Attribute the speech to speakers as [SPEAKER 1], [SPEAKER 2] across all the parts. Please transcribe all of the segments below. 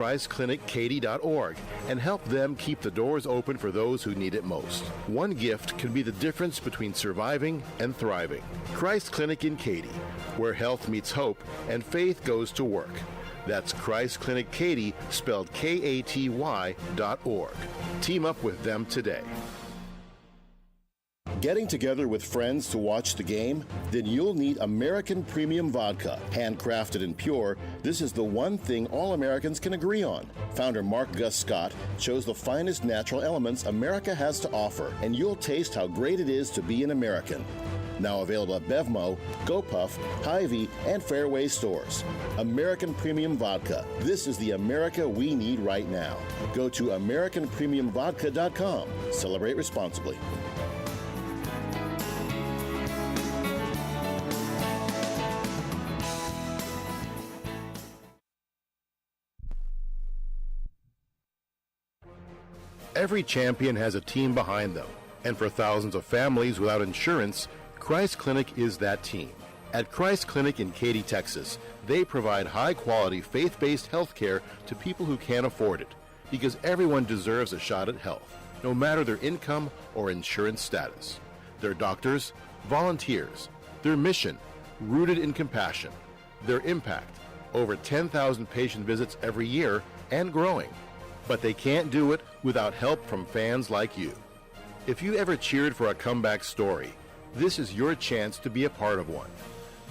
[SPEAKER 1] ChristClinicKaty.org and help them keep the doors open for those who need it most. One gift can be the difference between surviving and thriving. Christ Clinic in Katy, where health meets hope and faith goes to work. That's Christ Clinic Katy, spelled Katy.org. Team up with them today. Getting together with friends to watch the game? Then you'll need American Premium Vodka. Handcrafted and pure, this is the one thing all Americans can agree on. Founder Mark Gus Scott chose the finest natural elements America has to offer, and you'll taste how great it is to be an American. Now available at Bevmo, GoPuff, Hy-Vee, and Fairway stores. American Premium Vodka. This is the America we need right now. Go to AmericanPremiumVodka.com. Celebrate responsibly. Every champion has a team behind them, and for thousands of families without insurance, Christ Clinic is that team. At Christ Clinic in Katy, Texas, they provide high-quality, faith-based health care to people who can't afford it, because everyone deserves a shot at health, no matter their income or insurance status. Their doctors, volunteers, their mission, rooted in compassion, their impact, over 10,000 patient visits every year and growing. But they can't do it without help from fans like you. If you ever cheered for a comeback story, this is your chance to be a part of one.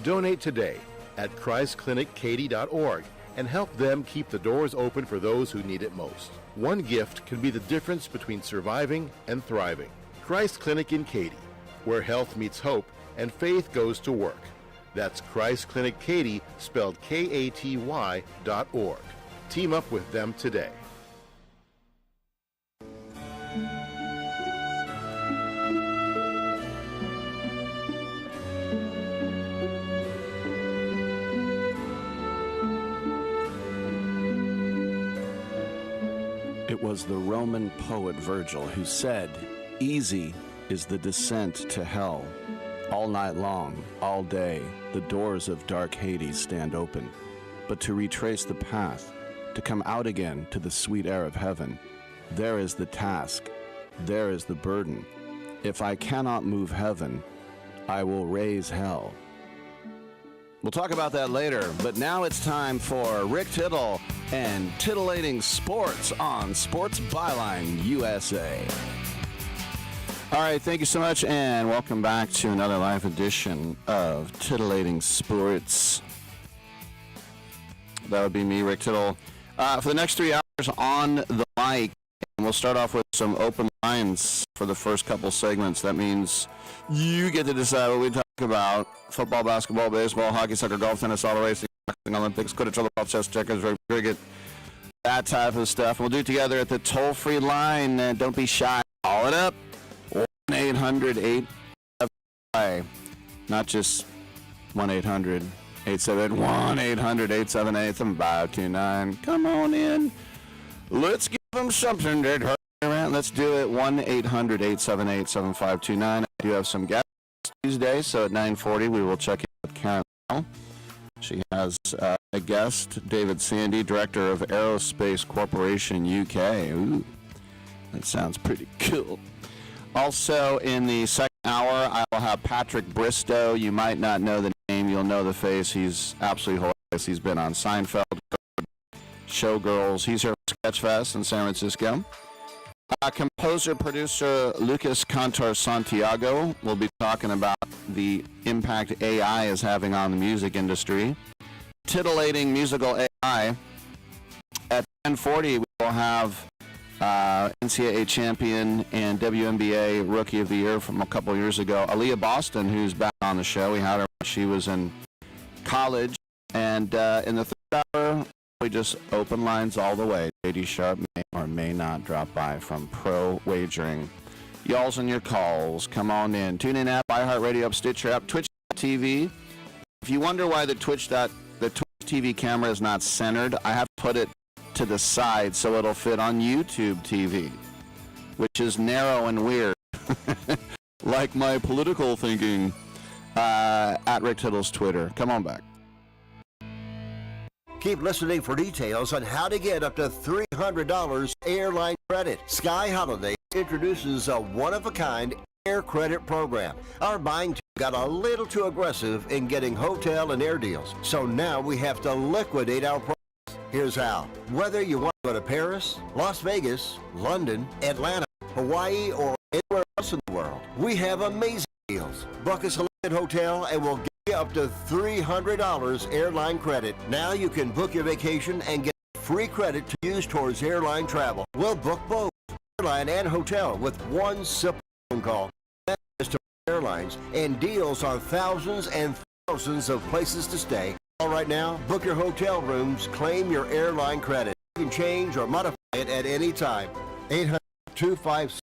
[SPEAKER 1] Donate today at ChristClinicKaty.org and help them keep the doors open for those who need it most. One gift can be the difference between surviving and thriving. Christ Clinic in Katy, where health meets hope and faith goes to work. That's Christ Clinic Katy, spelled Katy.org. Team up with them today.
[SPEAKER 2] It was the Roman poet Virgil who said, "Easy is the descent to hell. All night long, all day, the doors of dark Hades stand open. But to retrace the path, to come out again to the sweet air of heaven, there is the task, there is the burden. If I cannot move heaven, I will raise hell." We'll talk about that later, but now it's time for Rick Tittle and Titillating Sports on Sports Byline USA. All right, thank you so much, and welcome back to another live edition of Titillating Sports. That would be me, Rick Tittle. For the next 3 hours on the mic, and we'll start off with some open lines for the first couple segments. That means you get to decide what we talk about: football, basketball, baseball, hockey, soccer, golf, tennis, auto racing, boxing, Olympics, quidditch, rollerball, chess, checkers, cricket, that type of stuff. We'll do it together at the toll-free line. Don't be shy. Call it up. 1-800-878. Not just 1-800-878. 1-800-878-7529. Come on in. Let's give them something to hurt around. Let's do it. 1-800-878-7529. I do have some guests Tuesday, so at 9:40 we will check in with Karen. She has a guest, David Sandy, Director of Aerospace Corporation UK. Ooh, that sounds pretty cool. Also, in the second hour, I will have Patrick Bristow. You might not know the name. You'll know the face. He's absolutely hilarious. He's been on Seinfeld, Showgirls. He's here at Sketchfest in San Francisco. Composer, producer Lucas Cantor Santiago will be talking about the impact AI is having on the music industry. Titillating musical AI. At 10:40, we will have NCAA champion and WNBA Rookie of the Year from a couple years ago, Aliyah Boston, who's back on the show. We had her when she was in college. And in the third hour, we just open lines all the way. JD Sharp may or may not drop by from Pro Wagering. Y'all's and your calls. Come on in. Tune in app, iHeartRadio app, Stitcher app, Twitch.tv. If you wonder why the Twitch TV camera is not centered, I have put it to the side so it'll fit on YouTube TV, which is narrow and weird, like my political thinking. At Rick Tittle's Twitter. Come on back.
[SPEAKER 3] Keep listening for details on how to get up to $300 airline credit. Sky Holiday introduces a one-of-a-kind air credit program. Our buying team got a little too aggressive in getting hotel and air deals, so now we have to liquidate our price. Here's how. Whether you want to go to Paris, Las Vegas, London, Atlanta, Hawaii, or anywhere else in the world, we have amazing deals. Book a selected hotel and we'll give you up to $300 airline credit. Now you can book your vacation and get free credit to use towards airline travel. We'll book both airline and hotel with one simple phone call. Access to airlines and deals on thousands and thousands of places to stay. All right now, book your hotel rooms, claim your airline credit. You can change or modify it at any time. 800-256-4816.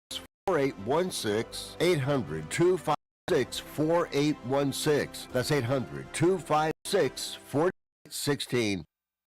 [SPEAKER 3] 800-256-4816. That's 800-256-4816.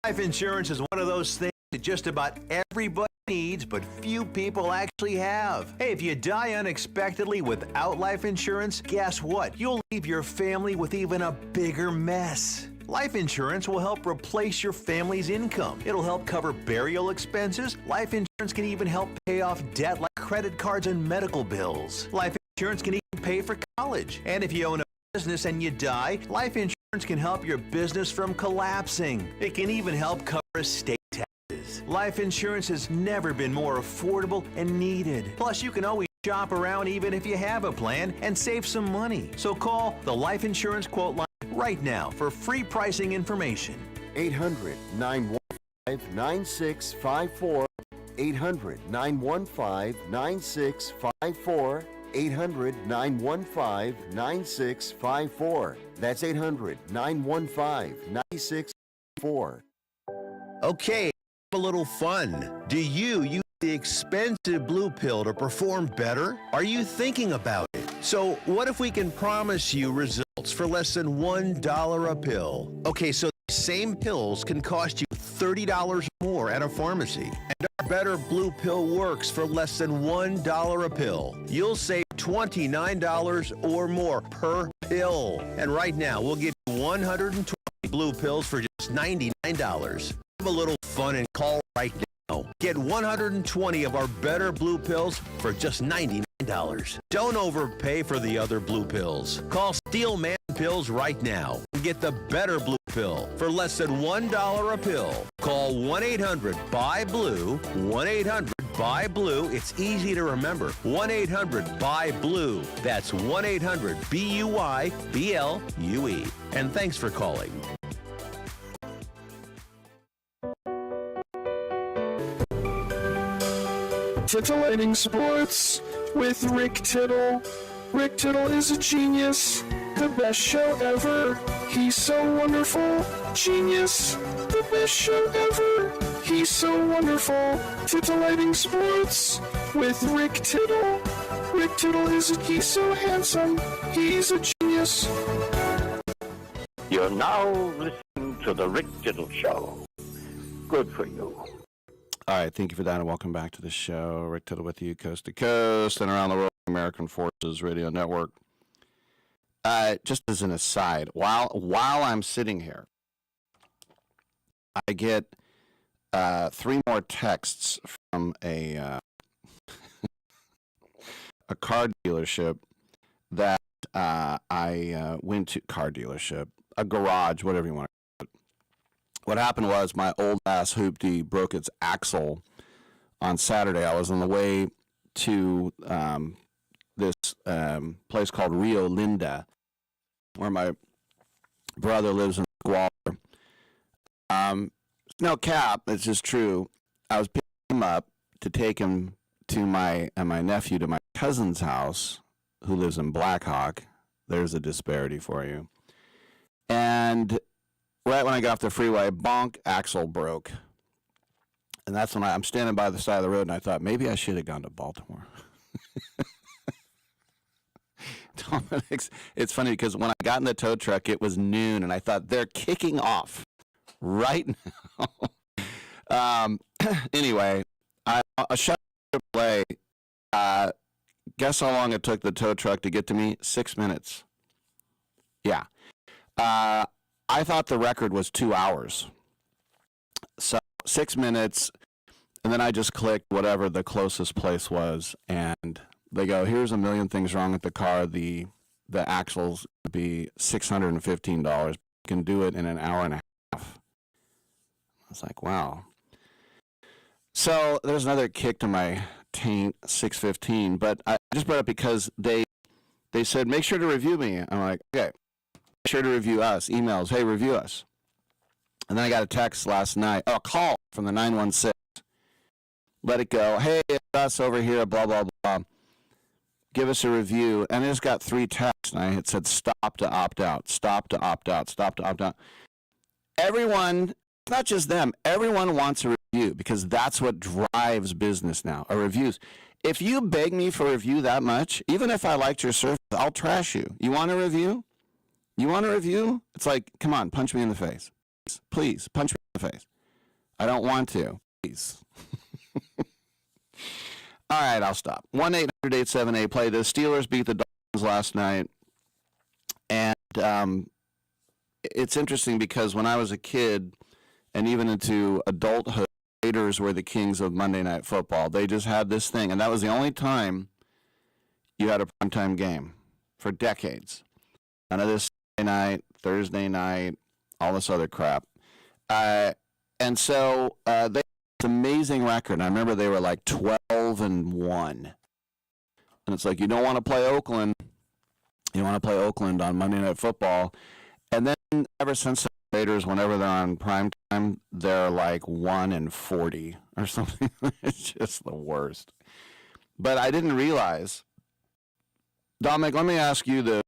[SPEAKER 4] Life insurance is one of those things that just about everybody needs, but few people actually have. Hey, if you die unexpectedly without life insurance, guess what? You'll leave your family with even a bigger mess. Life insurance will help replace your family's income. It'll help cover burial expenses. Life insurance can even help pay off debt like credit cards and medical bills. Life insurance can even pay for college. And if you own a business and you die, life insurance can help your business from collapsing. It can even help cover estate taxes. Life insurance has never been more affordable and needed. Plus, you can always shop around even if you have a plan and save some money. So call the Life Insurance Quote Line right now for free pricing information.
[SPEAKER 3] 800-915-9654. 800-915-9654. 800-915-9654. That's 800-915-9654.
[SPEAKER 4] Okay, have a little fun. Do you use the expensive blue pill to perform better? Are you thinking about it? So what if we can promise you results for less than $1 a pill? Okay, so the same pills can cost you $30 more at a pharmacy. And our better blue pill works for less than $1 a pill. You'll save $29 or more per pill. And right now, we'll give you 120 blue pills for just $99. Have a little fun and call right now. Get 120 of our better blue pills for just $99. Don't overpay for the other blue pills. Call Steel Man Pills right now and get the better blue pill for less than $1 a pill. Call 1-800-BUY-BLUE, 1-800-BUY-BLUE. It's easy to remember, 1-800-BUY-BLUE. That's 1-800-BUY-BLUE. And thanks for calling.
[SPEAKER 5] Titillating Sports with Rick Tittle. Rick Tittle is a genius, the best show ever. He's so wonderful, genius, the best show ever. He's so wonderful. Titillating Sports with Rick Tittle. Rick Tittle he's so handsome, he's a genius.
[SPEAKER 6] You're now listening to the Rick Tittle Show. Good for you.
[SPEAKER 2] All right, thank you for that, and welcome back to the show. Rick Tittle with you, coast to coast and around the world, American Forces Radio Network. Just as an aside, while I'm sitting here, I get 3 more texts from a car dealership that I went to. Car dealership, a garage, whatever you want to. What happened was my old ass hoopty broke its axle on Saturday. I was on the way to this place called Rio Linda, where my brother lives in Squaller. No cap, it's just true. I was picking him up to take him to my nephew to my cousin's house, who lives in Blackhawk. There's a disparity for you. And right when I got off the freeway, bonk, axle broke. And that's when I'm standing by the side of the road, and I thought, maybe I should have gone to Baltimore. Dominic, it's funny because when I got in the tow truck, it was noon, and I thought, they're kicking off right now. Anyway, I shut AAA. Guess how long it took the tow truck to get to me? 6 minutes. Yeah. I thought the record was 2 hours. So 6 minutes, and then I just clicked whatever the closest place was, and they go, here's a million things wrong with the car. The axles would be $615. You can do it in an hour and a half. I was like, wow. So there's another kick to my taint, $615, but I just brought it up because they said, make sure to review me. I'm like, okay, make sure to review us. Emails, hey, review us. And then I got a text last night, a call from the 916. Let it go. Hey, it's us over here, blah, blah, blah. Give us a review. And I just got 3 texts, and I had said, stop to opt out, stop to opt out, stop to opt out. Everyone, not just them, everyone wants a review because that's what drives business now, are reviews. If you beg me for a review that much, even if I liked your service, I'll trash you. You want a review? You want a review? It's like, come on, punch me in the face. Please, punch me in the face. I don't want to. Please. All right, I'll stop. 1-800-878-PLAY. The Steelers beat the Dolphins last night. And it's interesting because when I was a kid and even into adulthood, Raiders were the kings of Monday Night Football. They just had this thing. And that was the only time you had a primetime game for decades. None of this Sunday night, Thursday night, all this other crap. And so they had this amazing record. I remember they were like 12-1. And it's like, you don't want to play Oakland. You want to play Oakland on Monday Night Football. And then ever since the Raiders, whenever they're on primetime, they're like 1-40 or something. It's just the worst. But I didn't realize. Dominic, let me ask you this.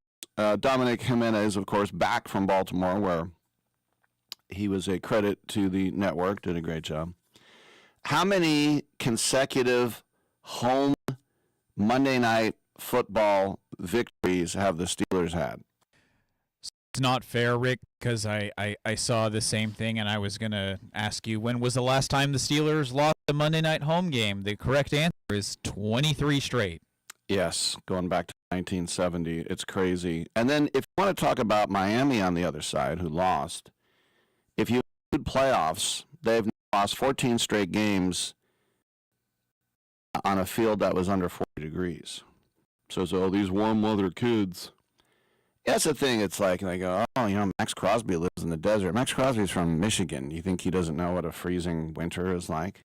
[SPEAKER 2] Dominic Jimenez, of course, back from Baltimore, where he was a credit to the network, did a great job. How many consecutive home Monday Night Football victories have the Steelers had?
[SPEAKER 7] It's not fair, Rick, because I saw the same thing, and I was going to ask you, when was the last time the Steelers lost a Monday night home game? The correct answer is 23 straight.
[SPEAKER 2] Yes, going back to 1970. It's crazy. And then if you want to talk about Miami on the other side, who lost, if you include playoffs, they've lost 14 straight games on a field that was under 40 degrees. So these warm weather kids. That's the thing. It's like they go, oh, you know, Max Crosby lives in the desert. Max Crosby's from Michigan. You think he doesn't know what a freezing winter is like?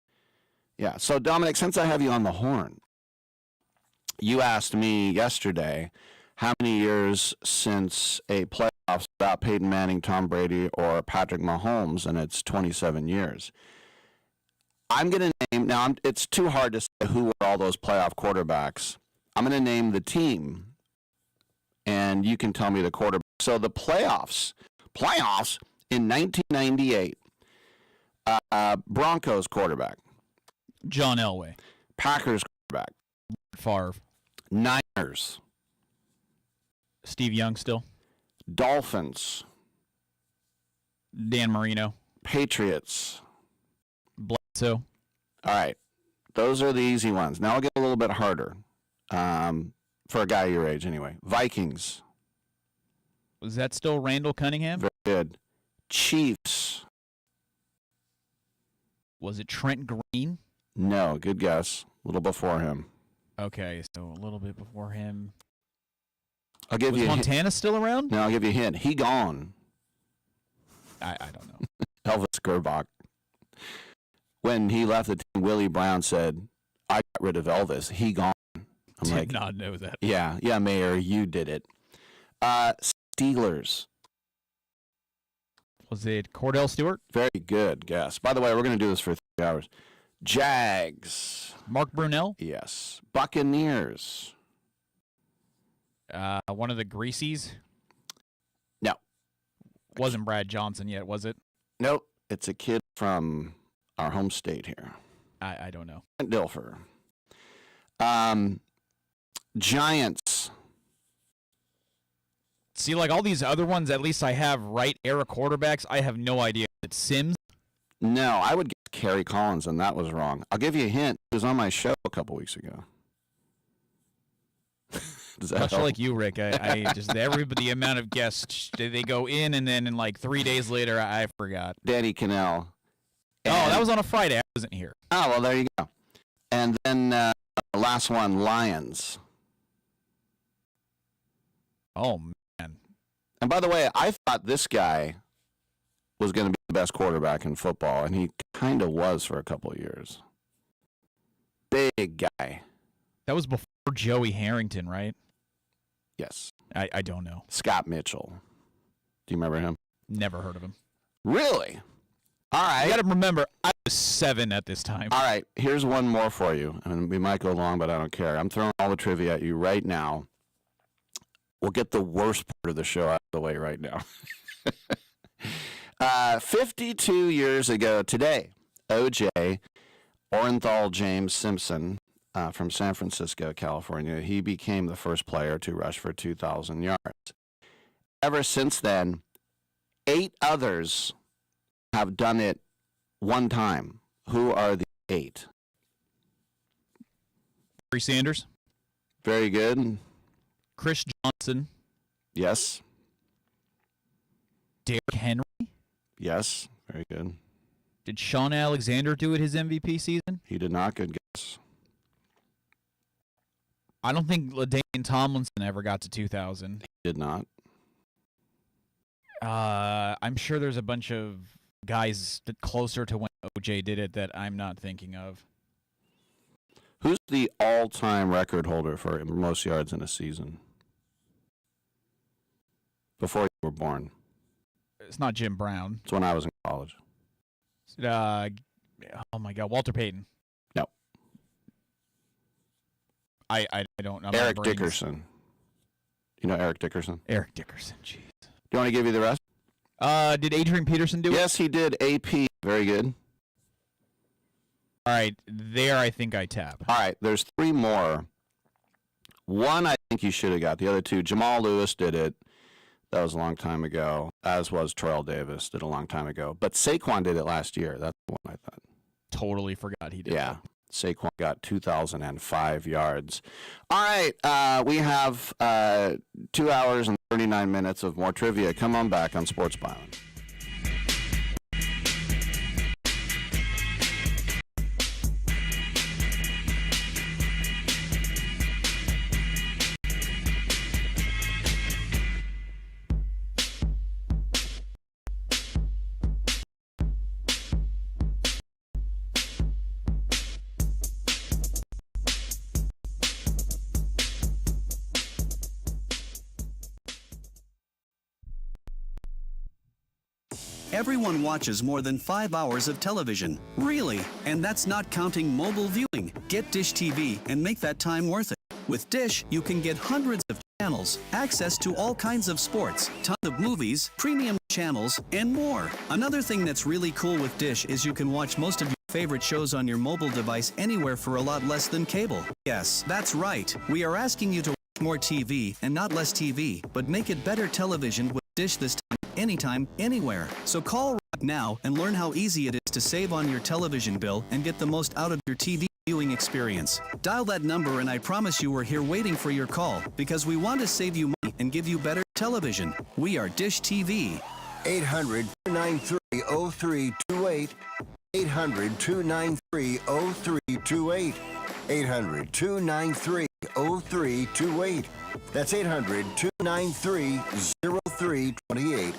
[SPEAKER 2] Yeah. So, Dominic, since I have you on the horn, you asked me yesterday how many years since a playoffs without Peyton Manning, Tom Brady, or Patrick Mahomes, and it's 27 years. I'm going to name, now it's too hard to say who were all those playoff quarterbacks. I'm going to name the team, and you can tell me the quarterback. So the playoffs in 1998, Broncos quarterback.
[SPEAKER 7] John Elway.
[SPEAKER 2] Packers quarterback.
[SPEAKER 7] Favre.
[SPEAKER 2] Niners.
[SPEAKER 7] Steve Young still.
[SPEAKER 2] Dolphins.
[SPEAKER 7] Dan Marino.
[SPEAKER 2] Patriots.
[SPEAKER 7] Bledsoe.
[SPEAKER 2] All right. Those are the easy ones. Now I'll get a little bit harder. For a guy your age, anyway. Vikings.
[SPEAKER 7] Was that still Randall Cunningham?
[SPEAKER 2] Very good. Chiefs.
[SPEAKER 7] Was it Trent Green?
[SPEAKER 2] No, good guess. A little before him.
[SPEAKER 7] Okay, so a little bit before him.
[SPEAKER 2] I'll give
[SPEAKER 7] Was
[SPEAKER 2] you
[SPEAKER 7] Montana still around?
[SPEAKER 2] No, I'll give you a hint. He gone.
[SPEAKER 7] I don't know.
[SPEAKER 2] Elvis Gerbach. When he left the team, Willie Brown said, I got rid of Elvis. He gone. I'm
[SPEAKER 7] Did
[SPEAKER 2] like,
[SPEAKER 7] not know that.
[SPEAKER 2] Yeah, Mayor, you did it. Steelers.
[SPEAKER 7] Was it Cordell Stewart?
[SPEAKER 2] Very good guess. By the way, we're going to do this for 3 hours. Jags.
[SPEAKER 7] Mark Brunell?
[SPEAKER 2] Yes. Buccaneers.
[SPEAKER 7] One of the Greasies?
[SPEAKER 2] No.
[SPEAKER 7] Wasn't Brad Johnson yet, was it?
[SPEAKER 2] Nope. It's a kid from our home state here.
[SPEAKER 7] I don't know.
[SPEAKER 2] Dilfer. Giants.
[SPEAKER 7] See, like all these other ones, at least I have right era quarterbacks. I have no idea. It's Sims?
[SPEAKER 2] No, I would get Kerry Collins, and that was wrong. I'll give you a hint. He was on my show a couple weeks ago. Does that
[SPEAKER 7] Much
[SPEAKER 2] help?
[SPEAKER 7] like you, Rick. I just the amount of guests they go in, and then in like 3 days later, I forgot.
[SPEAKER 2] Danny Cannell.
[SPEAKER 7] Oh, that was on a Friday. I wasn't here.
[SPEAKER 2] Oh, well, there you go. And then last one, Lions.
[SPEAKER 7] Oh, man.
[SPEAKER 2] And by the way, I thought this guy was going to be the best quarterback in football, and he kind of was for a couple of years. Big guy.
[SPEAKER 7] That was before Joey Harrington, right?
[SPEAKER 2] Yes.
[SPEAKER 7] I don't know.
[SPEAKER 2] Scott Mitchell. Do you remember him?
[SPEAKER 7] Never heard of him.
[SPEAKER 2] Really? All right.
[SPEAKER 7] You got to remember, I was 7 at this time.
[SPEAKER 2] All right. Here's one more for you. And we might go long, but I don't care. I'm throwing all the trivia at you right now. We'll get the worst part of the show out of the way right now. 52 years ago today, O.J. Orenthal James Simpson from San Francisco, California, he became the first player to rush for 2,000 yards. Ever since then, 8 others have done it one time. Who are the 8?
[SPEAKER 7] Barry Sanders.
[SPEAKER 2] Very good.
[SPEAKER 7] Chris Johnson.
[SPEAKER 2] Yes.
[SPEAKER 7] Derrick Henry.
[SPEAKER 2] Yes. Very good.
[SPEAKER 7] Did Sean Alexander do it his MVP season?
[SPEAKER 2] He did not. Good guess.
[SPEAKER 7] I don't think LaDainian Tomlinson ever got to 2,000.
[SPEAKER 2] He did not.
[SPEAKER 7] I'm sure there's a bunch of guys closer to when O.J. did it that I'm not thinking of.
[SPEAKER 2] Who's the all-time record holder for most yards in a season? Before you were born.
[SPEAKER 7] It's not Jim Brown.
[SPEAKER 2] It's when I was in college.
[SPEAKER 7] Oh my God, Walter Payton.
[SPEAKER 2] No.
[SPEAKER 7] I don't know.
[SPEAKER 2] Eric Dickerson. You know Eric Dickerson?
[SPEAKER 7] Eric Dickerson, jeez.
[SPEAKER 2] Do you want to give you the rest?
[SPEAKER 7] Did Adrian Peterson do it?
[SPEAKER 2] Yes, he did. AP. Very good.
[SPEAKER 7] All right, there I think I tap.
[SPEAKER 2] All right, there's 3 more. One I think you should have got. The other 2, Jamal Lewis did it. That was a long time ago, as was Terrell Davis, did a long time ago. But Saquon did it last year. That's the one I thought.
[SPEAKER 7] Totally forgot he did.
[SPEAKER 2] Yeah, Saquon got 2,005 yards. All right, we have 2 hours and 39 minutes of more trivia. Come on back on Sports Byline.
[SPEAKER 8] Everyone watches more than 5 hours of television. Really? And that's not counting mobile viewing. Get Dish TV and make that time worth it. With Dish, you can get hundreds of channels, access to all kinds of sports, tons of movies, premium channels, and more. Another thing that's really cool with Dish is you can watch most of your favorite shows on your mobile device anywhere for a lot less than cable. Yes, that's right. We are asking you to watch more TV and not less TV, but make it better television with Dish this time, anytime, anywhere. So call right now and learn how easy it is to save on your television bill and get the most out of your TV viewing experience. Dial that number and I promise you we're here waiting for your call because we want to save you money and give you better television. We are Dish TV.
[SPEAKER 3] 800-293-0328. 800-293-0328. 800-293-0328. That's 800-293-0328.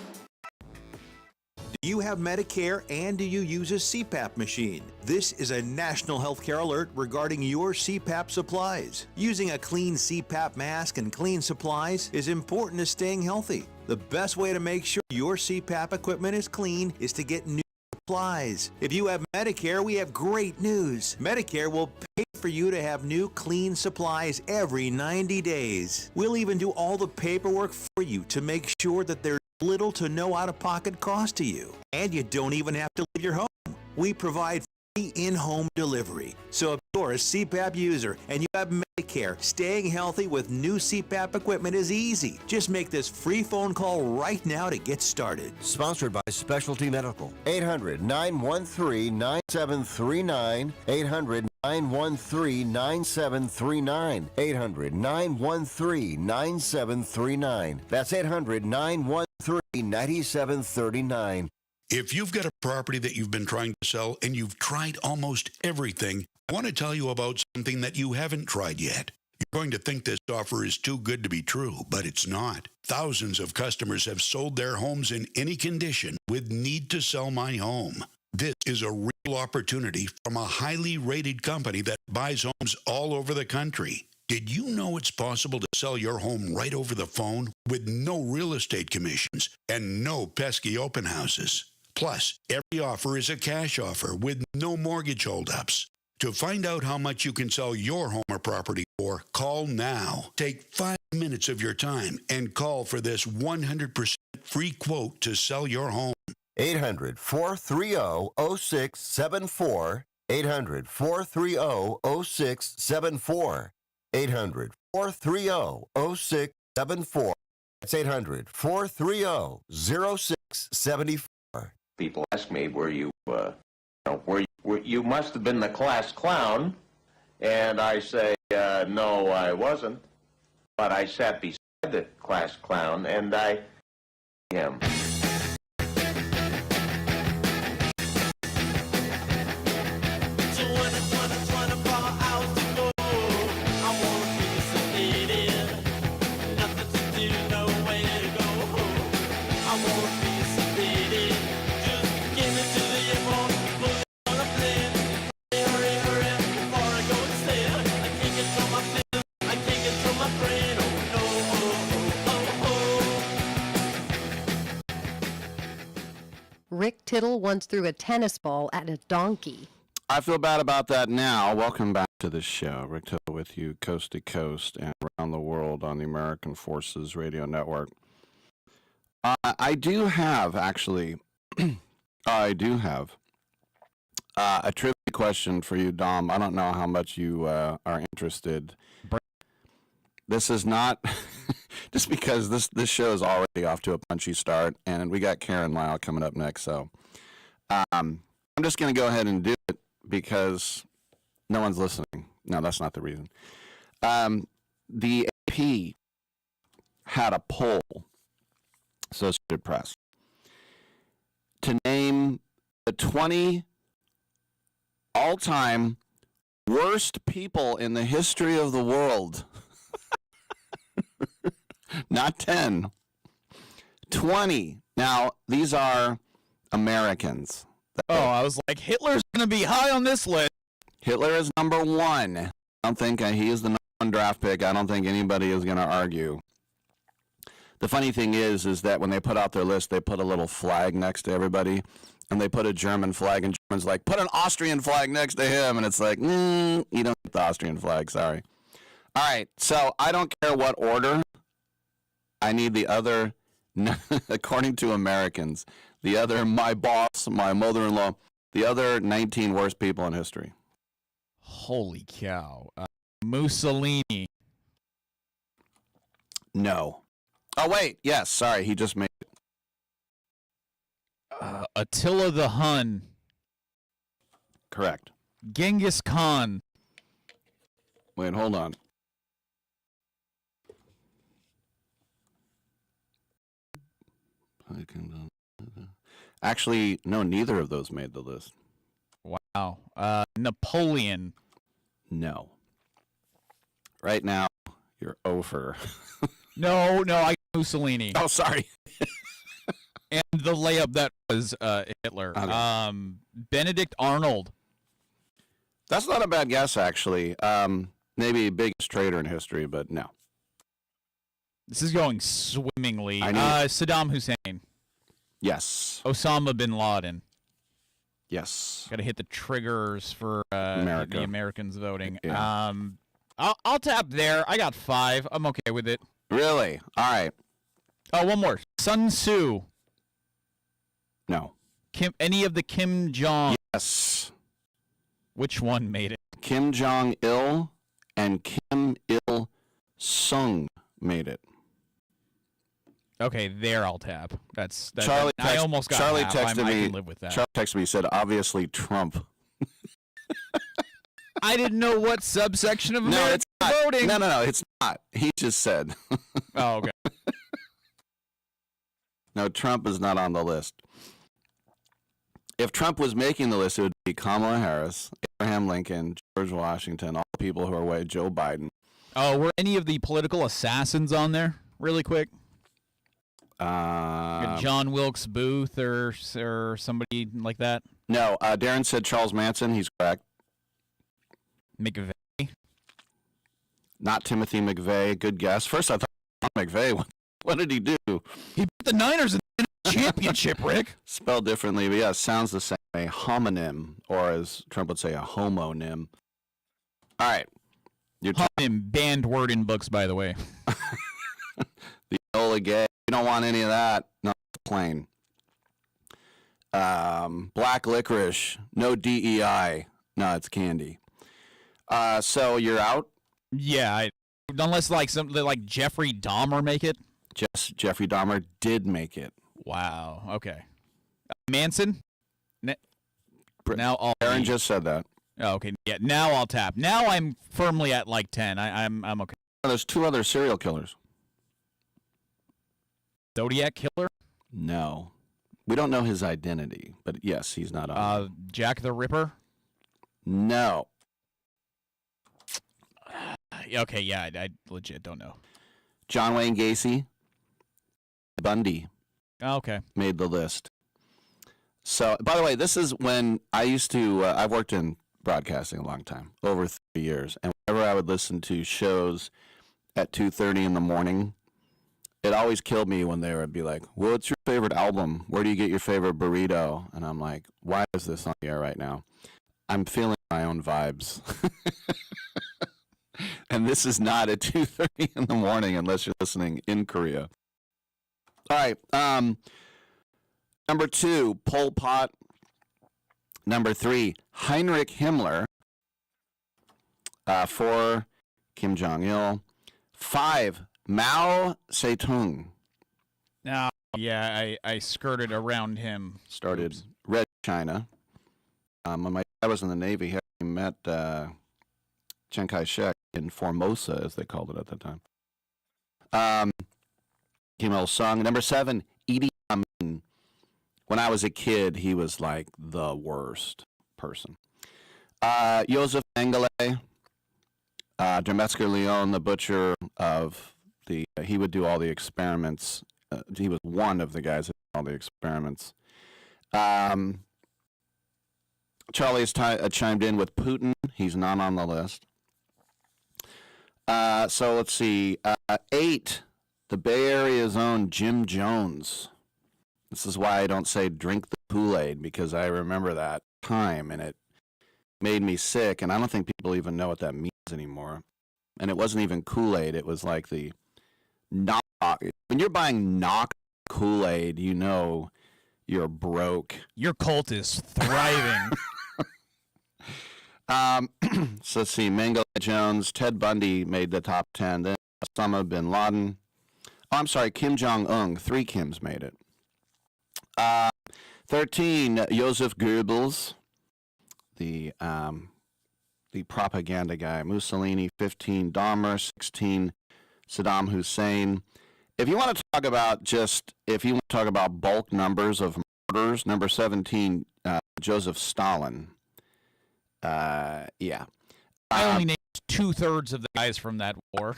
[SPEAKER 9] Do you have Medicare and do you use a CPAP machine? This is a national healthcare alert regarding your CPAP supplies. Using a clean CPAP mask and clean supplies is important to staying healthy. The best way to make sure your CPAP equipment is clean is to get new supplies. If you have Medicare, we have great news. Medicare will pay for you to have new clean supplies every 90 days. We'll even do all the paperwork for you to make sure that there's little to no out-of-pocket cost to you. And you don't even have to leave your home. We provide free in-home delivery. So if you're a CPAP user and you have Medicare, staying healthy with new CPAP equipment is easy. Just make this free phone call right now to get started.
[SPEAKER 3] Sponsored by Specialty Medical. 800-913-9739. 800-913-9739. 800-913-9739. That's 800-913-9739.
[SPEAKER 10] If you've got a property that you've been trying to sell and you've tried almost everything, I want to tell you about something that you haven't tried yet. You're going to think this offer is too good to be true, but it's not. Thousands of customers have sold their homes in any condition with Need to Sell My Home. This is a real opportunity from a highly rated company that buys homes all over the country. Did you know it's possible to sell your home right over the phone with no real estate commissions and no pesky open houses? Plus, every offer is a cash offer with no mortgage holdups. To find out how much you can sell your home or property for, call now. Take 5 minutes of your time and call for this 100% free quote to sell your home.
[SPEAKER 3] 800-430-0674. 800-430-0674. 800-430-0674. That's 800-430-0674.
[SPEAKER 11] People ask me, you must have been the class clown, and I say, no, I wasn't, but I sat beside the class clown, and I him.
[SPEAKER 12] Rick Tittle once threw a tennis ball at a donkey.
[SPEAKER 2] I feel bad about that now. Welcome back to the show. Rick Tittle with you coast to coast and around the world on the American Forces Radio Network. I do have a trivia question for you, Dom. I don't know how much you are interested. This is not just because this show is already off to a punchy start, and we got Karen Lyle coming up next. So I'm just going to go ahead and do it because no one's listening. No, that's not the reason. The AP had a poll, Associated Press, to name the 20 all-time worst people in the history of the world. Not 10. 20. Now, these are Americans.
[SPEAKER 7] I was like, Hitler's going to be high on this list.
[SPEAKER 2] Hitler is number one. I don't think he is the number one draft pick. I don't think anybody is going to argue. The funny thing is that when they put out their list, they put a little flag next to everybody, and they put a German flag, and German's like, put an Austrian flag next to him, and it's like, you don't get the Austrian flag, sorry. All right, so I don't care what order. I need the other, according to Americans, the other, my boss, my mother-in-law, the other 19 worst people in history.
[SPEAKER 7] Holy cow. Mussolini.
[SPEAKER 2] No. Oh, wait. Yes, sorry. He just made it.
[SPEAKER 7] Attila the Hun.
[SPEAKER 2] Correct.
[SPEAKER 7] Genghis Khan.
[SPEAKER 2] Wait, hold on. Actually, no, neither of those made the list.
[SPEAKER 7] Wow. Napoleon.
[SPEAKER 2] No. Right now, you're over.
[SPEAKER 7] No, I got Mussolini.
[SPEAKER 2] Oh, sorry.
[SPEAKER 7] And the layup that was Hitler.
[SPEAKER 2] Okay.
[SPEAKER 7] Benedict Arnold.
[SPEAKER 2] That's not a bad guess, actually. Maybe biggest traitor in history, but no.
[SPEAKER 7] This is going swimmingly. Saddam Hussein.
[SPEAKER 2] Yes.
[SPEAKER 7] Osama bin Laden.
[SPEAKER 2] Yes.
[SPEAKER 7] Got to hit the triggers for the Americans voting.
[SPEAKER 2] Yeah.
[SPEAKER 7] I'll tap there. I got 5. I'm okay with it.
[SPEAKER 2] Really? All right.
[SPEAKER 7] Oh, one more. Sun Tzu.
[SPEAKER 2] No.
[SPEAKER 7] Any of the Kim Jong.
[SPEAKER 2] Yes.
[SPEAKER 7] Which one made it?
[SPEAKER 2] Kim Jong-il and Kim Il-sung made it.
[SPEAKER 7] Okay, there I'll tap. That's
[SPEAKER 2] Charlie.
[SPEAKER 7] I almost got
[SPEAKER 2] Charlie
[SPEAKER 7] half.
[SPEAKER 2] texted me.
[SPEAKER 7] I can live with that.
[SPEAKER 2] Charlie texted me. He said, "Obviously Trump."
[SPEAKER 7] I didn't know what subsection of America voting.
[SPEAKER 2] No, it's not. He just said.
[SPEAKER 7] Oh, okay.
[SPEAKER 2] No, Trump is not on the list. If Trump was making the list, it would be Kamala Harris, Abraham Lincoln, George Washington, all the people who are away, Joe Biden.
[SPEAKER 7] Oh, were any of the political assassins on there? Really quick. John Wilkes Booth or somebody like that?
[SPEAKER 2] No, Darren said Charles Manson. He's correct.
[SPEAKER 7] McVeigh?
[SPEAKER 2] Not Timothy McVeigh. Good guess. First, I thought McVeigh. What did he do?
[SPEAKER 7] He beat the Niners in the championship, Rick.
[SPEAKER 2] Spelled differently, but yeah, it sounds the same. A homonym, or as Trump would say, a homonym. All right.
[SPEAKER 7] Homonym, banned word in books, by the way.
[SPEAKER 2] The Enola Gay. You don't want any of that. No, plain. Black licorice. No DEI. No, it's candy. So you're out?
[SPEAKER 7] Yeah, unless like Jeffrey Dahmer make it.
[SPEAKER 2] Jeffrey Dahmer did make it.
[SPEAKER 7] Wow. Okay. Manson. Now
[SPEAKER 2] Aaron just said that.
[SPEAKER 7] Oh, okay. Yeah. Now I'll tap. Now I'm firmly at like 10. I'm okay.
[SPEAKER 2] There's 2 other serial killers.
[SPEAKER 7] Zodiac killer?
[SPEAKER 2] No. We don't know his identity, but yes, he's not on.
[SPEAKER 7] Jack the Ripper?
[SPEAKER 2] No.
[SPEAKER 7] Okay, yeah, I legit don't know.
[SPEAKER 2] John Wayne Gacy, Bundy.
[SPEAKER 7] Okay.
[SPEAKER 2] Made the list. So, by the way, this is when I used to, I've worked in broadcasting a long time, over 3 years, and whenever I would listen to shows at 2:30 in the morning, it always killed me when they would be like, what's your favorite album? Where do you get your favorite burrito? And I'm like, why is this on the air right now? I'm feeling my own vibes. And this is not at 2:30 in the morning unless you're listening in Korea. All right. Number 2, Pol Pot. Number 3, Heinrich Himmler. 4, Kim Jong-il. 5, Mao Zedong.
[SPEAKER 7] Now, yeah, I skirted around him.
[SPEAKER 2] Started
[SPEAKER 7] Oops.
[SPEAKER 2] Red China. When my dad was in the Navy, he met Chiang Kai-shek in Formosa, as they called it at the time. Kim Il-sung. Number 7, Idi Amin. When I was a kid, he was like the worst person. Joseph Mengele. Demetsker Leon, the butcher of he would do all the experiments. He was one of the guys that did all the experiments. Charlie's chimed in with Putin. He's not on the list. So let's see. 8, the Bay Area's own Jim Jones. This is why I don't say drink the Kool-Aid, because I remember that time, and it made me sick, and I don't think people even know what that means anymore. And it wasn't even Kool-Aid. It was like the knock. When you're buying knock Kool-Aid, you know you're broke.
[SPEAKER 7] Your cult is thriving.
[SPEAKER 2] So let's see. Mengele Jones, Ted Bundy made the top 10. Then Osama bin Laden. Oh, I'm sorry, Kim Jong-un. 3 Kims made it. 13, Joseph Goebbels, the propaganda guy. Mussolini. 15, Dahmer. 16, Saddam Hussein. If you want to talk about bulk numbers of murders, number 17, Joseph Stalin. Yeah.
[SPEAKER 7] I only named 2/3 of the guys from that war.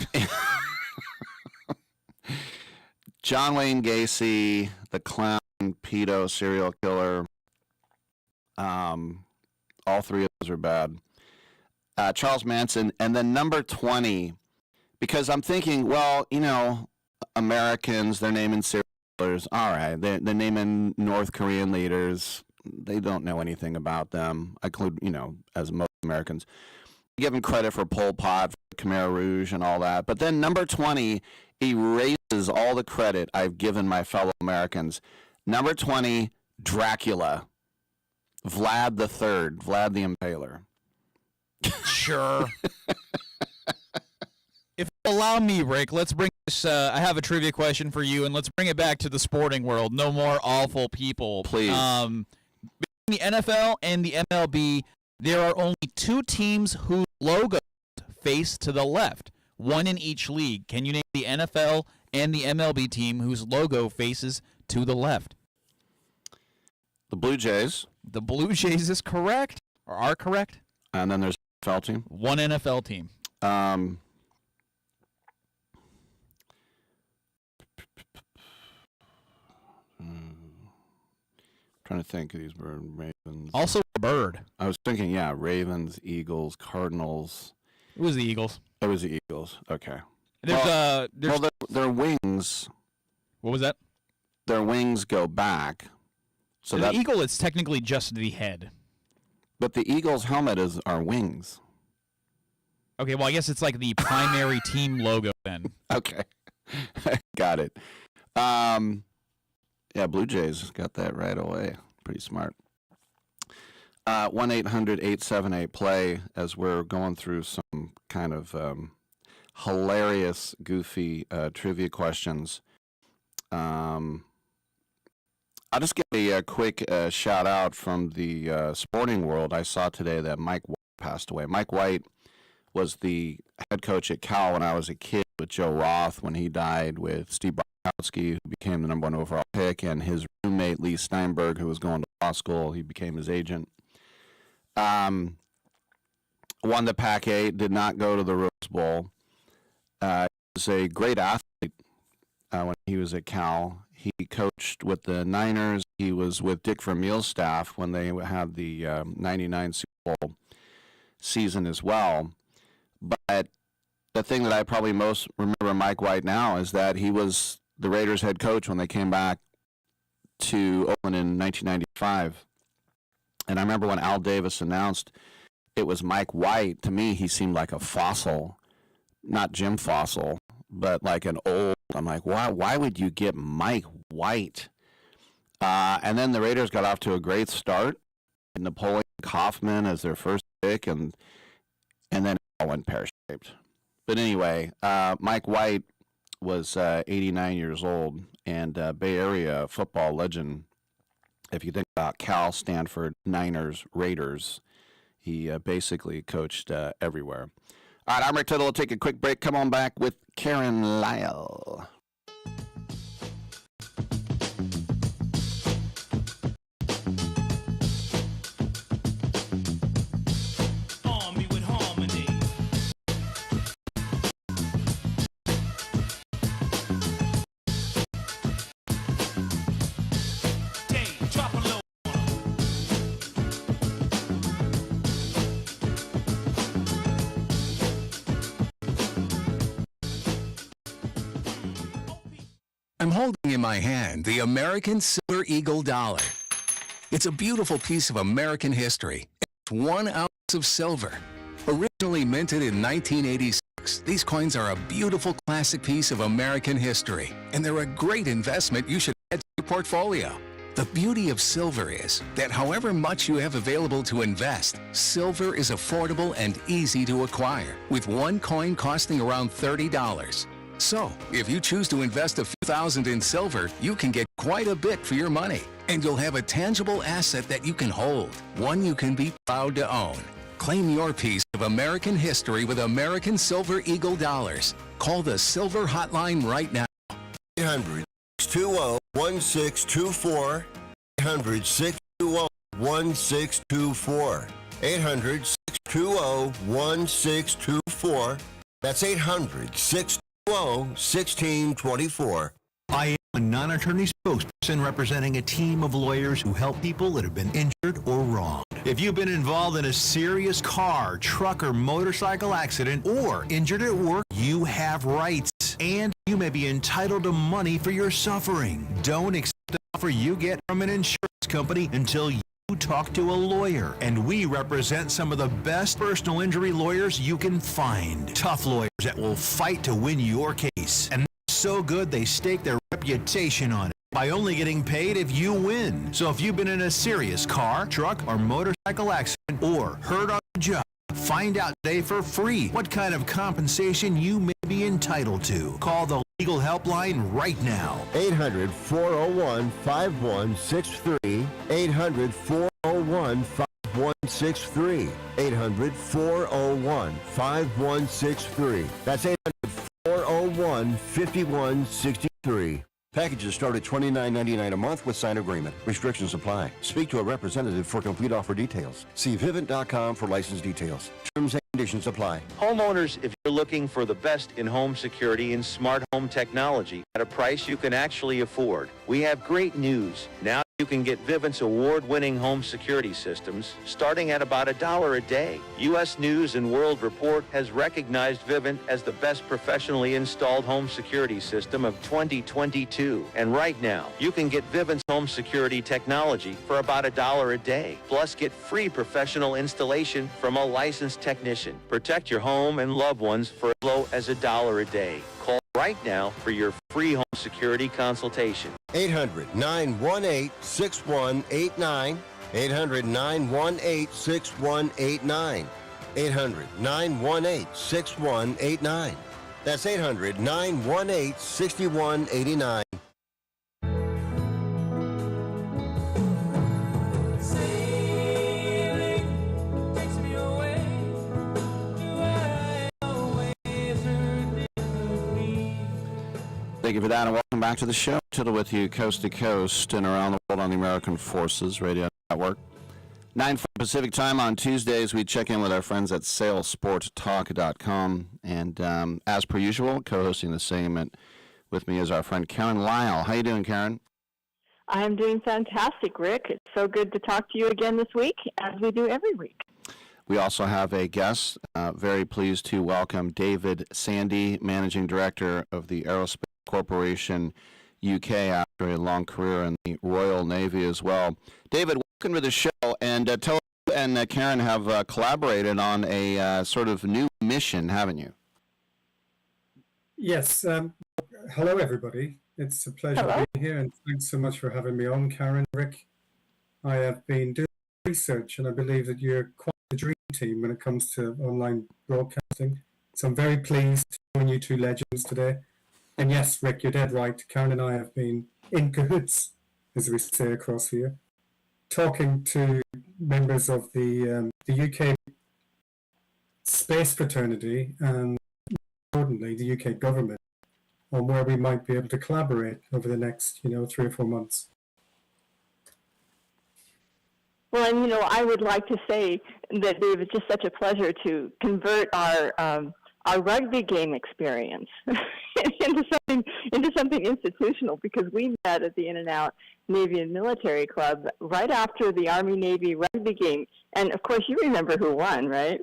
[SPEAKER 2] John Wayne Gacy, the clown, pedo, serial killer. All 3 of those are bad. Charles Manson, and then number 20, because I'm thinking, well, you know, Americans, they're naming serial killers. All right, they're naming North Korean leaders. They don't know anything about them. I include, you know, as most Americans. Give them credit for Pol Pot, for Khmer Rouge, and all that. But then number 20 erases all the credit I've given my fellow Americans. Number 20, Dracula. Vlad III, Vlad the Impaler.
[SPEAKER 7] Sure. If you allow me, Rick, let's bring this. I have a trivia question for you, and let's bring it back to the sporting world. No more awful people.
[SPEAKER 2] Please.
[SPEAKER 7] Between the NFL and the MLB, there are only 2 teams whose logos face to the left, one in each league. Can you name the NFL and the MLB team whose logo faces to the left?
[SPEAKER 2] The Blue Jays.
[SPEAKER 7] The Blue Jays is correct, or are correct.
[SPEAKER 2] And then there's an NFL team.
[SPEAKER 7] One NFL team.
[SPEAKER 2] Trying to think of these Ravens.
[SPEAKER 7] Also a bird.
[SPEAKER 2] I was thinking, yeah, Ravens, Eagles, Cardinals.
[SPEAKER 7] It was the Eagles.
[SPEAKER 2] It was the Eagles. Okay.
[SPEAKER 7] There's
[SPEAKER 2] their wings.
[SPEAKER 7] What was that?
[SPEAKER 2] Their wings go back. So
[SPEAKER 7] the
[SPEAKER 2] that
[SPEAKER 7] eagle is technically just the head.
[SPEAKER 2] But the Eagles' helmet are wings.
[SPEAKER 7] Okay, well, I guess it's like the primary team logo then.
[SPEAKER 2] Okay. Got it. Yeah, Blue Jays got that right away. Pretty smart. 1-800-878-PLAY as we're going through some kind of hilarious, goofy trivia questions. I'll just give a quick shout out from the sporting world. I saw today that Mike White passed away. Mike White was the head coach at Cal when I was a kid with Joe Roth when he died, with Steve Bartkowski, who became the #1 overall pick, and his roommate Lee Steinberg, who was going to law school. He became his agent. Won the Pac-8, did not go to the Rose Bowl. He was a great athlete when he was at Cal. He coached with the Niners. He was with Dick Vermeil's staff when they had the 99 Super Bowl season as well. But the thing that I probably most remember Mike White now is that he was the Raiders head coach when they came back to Oakland in 1995. And I remember when Al Davis announced it was Mike White, to me he seemed like a fossil, not Jim Fossil, but like an old, I'm like, why would you get Mike White? And then the Raiders got off to a great start. Napoleon Kaufman as their first pick, and then it all went pear-shaped. But anyway, Mike White was 89 years old and Bay Area football legend. If you think about Cal, Stanford, Niners, Raiders, he basically coached everywhere. All right, I'm Rick Tittle. We'll take a quick break. Come on back with Karen Lyle.
[SPEAKER 13] I'm holding in my hand the American Silver Eagle dollar. It's a beautiful piece of American history. It's 1 ounce of silver. Originally minted in 1986, these coins are a beautiful classic piece of American history, and they're a great investment you should add to your portfolio. The beauty of silver is that however much you have available to invest, silver is affordable and easy to acquire, with one coin costing around $30. So, if you choose to invest a few thousand in silver, you can get quite a bit for your money. And you'll have a tangible asset that you can hold, one you can be proud to own. Claim your piece of American history with American Silver Eagle dollars. Call the Silver Hotline right now.
[SPEAKER 3] 800-620-1624. 800-620-1624. 800-620-1624. That's 800-620-1624.
[SPEAKER 9] I am a non-attorney spokesperson representing a team of lawyers who help people that have been injured or wronged. If you've been involved in a serious car, truck, or motorcycle accident, or injured at work, you have rights, and you may be entitled to money for your suffering. Don't accept the offer you get from an insurance company until you talk to a lawyer, and we represent some of the best personal injury lawyers you can find. Tough lawyers that will fight to win your case, and they're so good they stake their reputation on it by only getting paid if you win. So if you've been in a serious car, truck, or motorcycle accident, or hurt on the job, find out today for free what kind of compensation you may be entitled to. Call the Legal Helpline right now.
[SPEAKER 3] 800-401-5163. 800-401-5163. 800-401-5163. That's 800-401-5163. Packages start at $29.99 a month with signed agreement. Restrictions apply. Speak to a representative for complete offer details. See Vivint.com for license details. Terms and conditions apply.
[SPEAKER 14] Homeowners, if you're looking for the best in home security and smart home technology at a price you can actually afford, we have great news. Now you can get Vivint's award-winning home security systems starting at about $1 a day. U.S. News & World Report has recognized Vivint as the best professionally installed home security system of 2022. And right now, you can get Vivint's home security technology for about $1 a day. Plus, get free professional installation from a licensed technician. Protect your home and loved ones for as low as $1 a day. Call right now for your free home security consultation.
[SPEAKER 3] 800-918-6189. 800-918-6189. 800-918-6189. That's 800-918-6189.
[SPEAKER 2] Thank you for that, and welcome back to the show. Tittle with you coast to coast and around the world on the American Forces Radio Network. 9 Pacific time on Tuesdays, we check in with our friends at salesporttalk.com. And as per usual, co-hosting the segment with me is our friend Karen Lyle. How you doing, Karen?
[SPEAKER 15] I'm doing fantastic, Rick. It's so good to talk to you again this week, as we do every week.
[SPEAKER 2] We also have a guest. Very pleased to welcome David Sandy, Managing Director of the Aerospace Corporation UK, after a long career in the Royal Navy as well. David, welcome to the show, and tell us, and Karen have collaborated on a sort of new mission, haven't you?
[SPEAKER 16] Yes. Hello, everybody. It's a pleasure to be here, and thanks so much for having me on, Karen, Rick. I have been doing research, and I believe that you're quite the dream team when it comes to online broadcasting. So I'm very pleased to join you two legends today. And yes, Rick, you're dead right. Karen and I have been in cahoots, as we say across here, talking to members of the UK space fraternity and, importantly, the UK government on where we might be able to collaborate over the next, 3 or 4 months.
[SPEAKER 15] Well, and I would like to say that Dave, it's just such a pleasure to convert our rugby game experience into something institutional, because we met at the In-N-Out Navy and Military Club right after the Army-Navy rugby game, and of course you remember who won, right?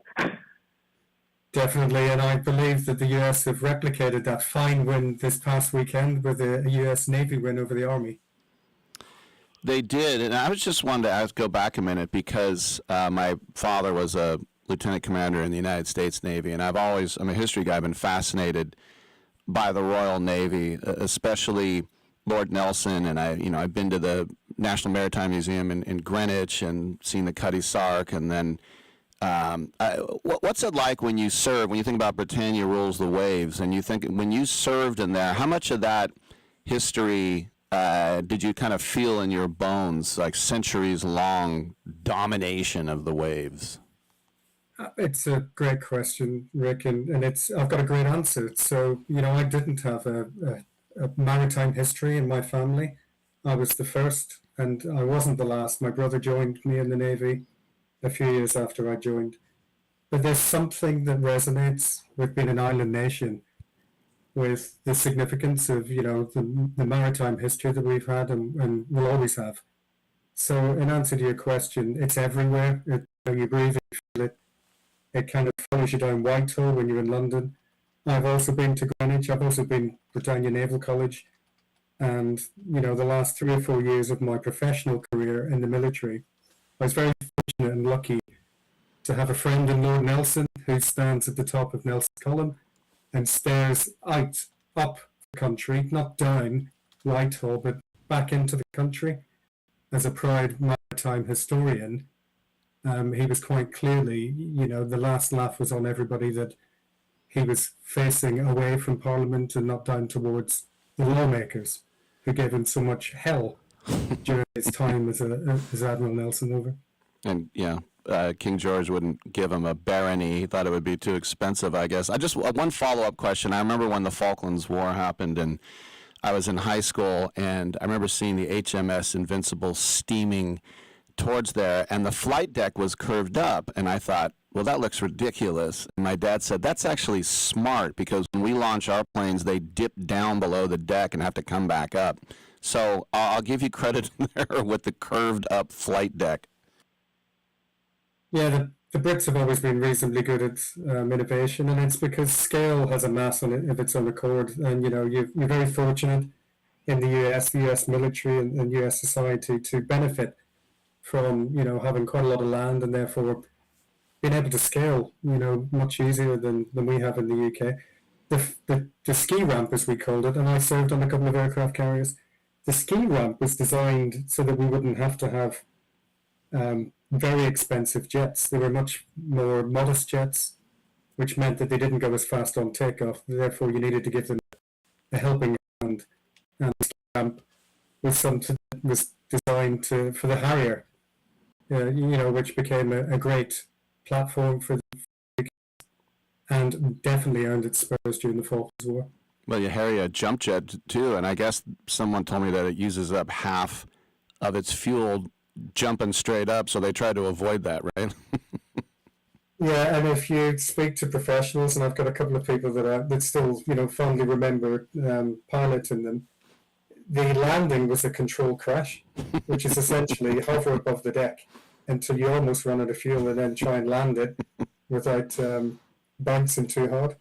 [SPEAKER 16] Definitely, and I believe that the US have replicated that fine win this past weekend with a US Navy win over the Army.
[SPEAKER 2] They did, and I was just wanted to go back a minute, because my father was a lieutenant commander in the United States Navy, and I'm a history guy. I've been fascinated by the Royal Navy, especially Lord Nelson, and I've been to the National Maritime Museum in Greenwich and seen the Cutty Sark, and then what's it like when you serve? When you think about Britannia rules the waves, and you think when you served in there, how much of that history did you kind of feel in your bones, like centuries-long domination of the waves?
[SPEAKER 16] It's a great question, Rick, and I've got a great answer. So, I didn't have a maritime history in my family. I was the first, and I wasn't the last. My brother joined me in the Navy a few years after I joined. But there's something that resonates with being an island nation, with the significance of, the maritime history that we've had and will always have. So in answer to your question, it's everywhere. You breathe it, you feel it. It kind of follows you down Whitehall when you're in London. I've also been to Greenwich. I've also been Britannia Naval College. And, the last 3 or 4 years of my professional career in the military, I was very fortunate and lucky to have a friend in Lord Nelson who stands at the top of Nelson's Column and stares up the country, not down Whitehall, but back into the country. As a proud maritime historian, he was quite clearly, the last laugh was on everybody that he was facing away from Parliament and not down towards the lawmakers who gave him so much hell during his time as Admiral Nelson over.
[SPEAKER 2] And King George wouldn't give him a barony. He thought it would be too expensive, I guess. One follow-up question. I remember when the Falklands War happened, and I was in high school, and I remember seeing the HMS Invincible steaming towards there, and the flight deck was curved up, and I thought, well, that looks ridiculous. And my dad said, that's actually smart, because when we launch our planes, they dip down below the deck and have to come back up. So I'll give you credit there with the curved up flight deck.
[SPEAKER 16] Yeah, the Brits have always been reasonably good at innovation, and it's because scale has a mass on it of its own accord. And you're very fortunate in the US military and US society to benefit from having quite a lot of land, and therefore being able to scale much easier than we have in the UK. The ski ramp, as we called it, and I served on a couple of aircraft carriers. The ski ramp was designed so that we wouldn't have to have very expensive jets. They were much more modest jets, which meant that they didn't go as fast on takeoff. Therefore, you needed to give them a helping hand. And the ski ramp was something that was designed for the Harrier, which became a great platform for the and definitely earned its spurs during the Falklands War.
[SPEAKER 2] Well, you Harry a jump jet too, and I guess someone told me that it uses up half of its fuel jumping straight up, so they try to avoid that, right?
[SPEAKER 16] Yeah, and if you speak to professionals, and I've got a couple of people that still fondly remember piloting them, the landing was a controlled crash, which is essentially hover above the deck until you almost run out of fuel and then try and land it without bouncing too hard.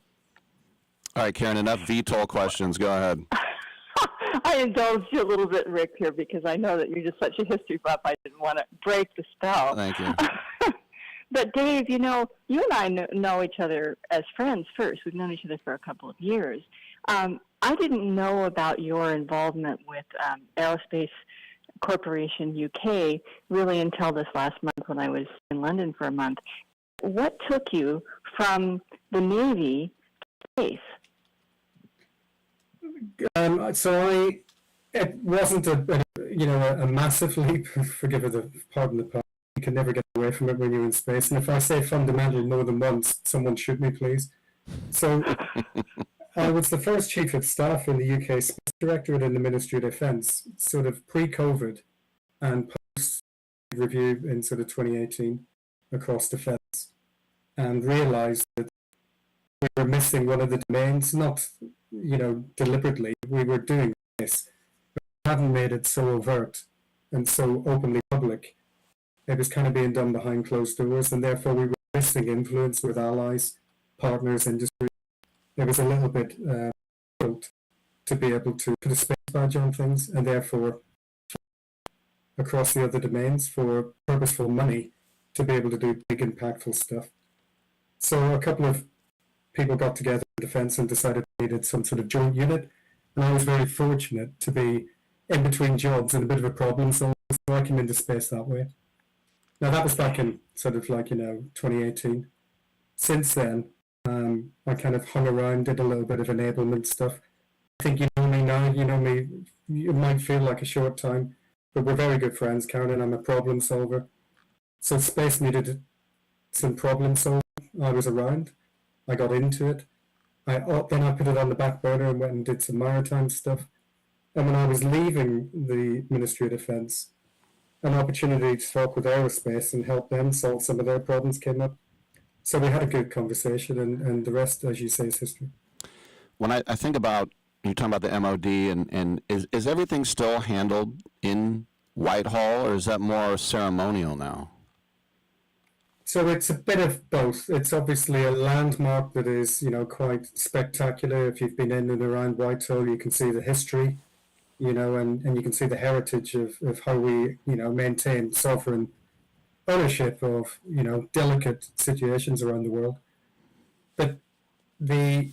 [SPEAKER 2] All right, Karen, enough VTOL questions. Go ahead.
[SPEAKER 15] I indulged you a little bit, Rick, here, because I know that you're just such a history buff. I didn't want to break the spell.
[SPEAKER 2] Thank you.
[SPEAKER 15] But Dave, you and I know each other as friends first. We've known each other for a couple of years. I didn't know about your involvement with Aerospace Corporation UK really until this last month when I was in London for a month. What took you from the Navy to space?
[SPEAKER 16] It wasn't a massive leap. Pardon the pun. You can never get away from it when you're in space. And if I say fundamental more than once, someone shoot me, please. So I was the first chief of staff in the UK Space Directorate in the Ministry of Defence, sort of pre-COVID and post-review in sort of 2018 across defence, and realised that we were missing one of the domains, not deliberately. We were doing this, but we hadn't made it so overt and so openly public. It was kind of being done behind closed doors, and therefore we were missing influence with allies, partners, industry. It was a little bit difficult to be able to put a space badge on things, and therefore across the other domains for purposeful money to be able to do big impactful stuff. So a couple of people got together in defence and decided we needed some sort of joint unit, and I was very fortunate to be in between jobs and a bit of a problem solver, so I came into space that way. Now that was back in sort of 2018. Since then, I kind of hung around, did a little bit of enablement stuff. I think you know me now, you know me, it might feel like a short time, but we're very good friends, Karen, and I'm a problem solver. So space needed some problem solving. I was around, I got into it. Then I put it on the back burner and went and did some maritime stuff. And when I was leaving the Ministry of Defence, an opportunity to talk with aerospace and help them solve some of their problems came up. So we had a good conversation, and the rest, as you say, is history.
[SPEAKER 2] When I think about, you're talking about the MOD, and is everything still handled in Whitehall, or is that more ceremonial now?
[SPEAKER 16] So it's a bit of both. It's obviously a landmark that is, quite spectacular. If you've been in and around Whitehall, you can see the history, and you can see the heritage of how we, maintain sovereign ownership of, delicate situations around the world. But the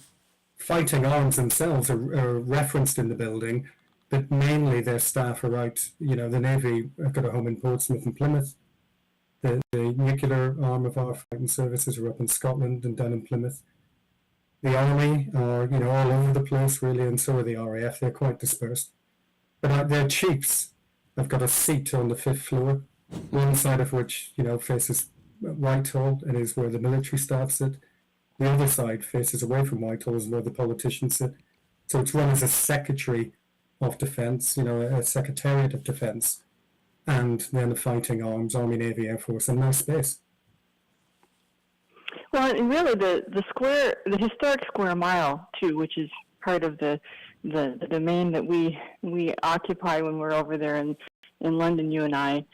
[SPEAKER 16] fighting arms themselves are referenced in the building, but mainly their staff are out. The Navy have got a home in Portsmouth and Plymouth. The nuclear arm of our fighting services are up in Scotland and down in Plymouth. The Army are, all over the place, really, and so are the RAF. They're quite dispersed. But their chiefs have got a seat on the 5th floor, one side of which, faces Whitehall and is where the military staff sit. The other side faces away from Whitehall is where the politicians sit. So it's run as a secretary of Defense, a Secretariat of Defense, and then the fighting arms, Army, Navy, Air Force, and now space.
[SPEAKER 15] Well, and really the historic square mile too, which is part of the domain that we occupy when we're over there in London, you and I,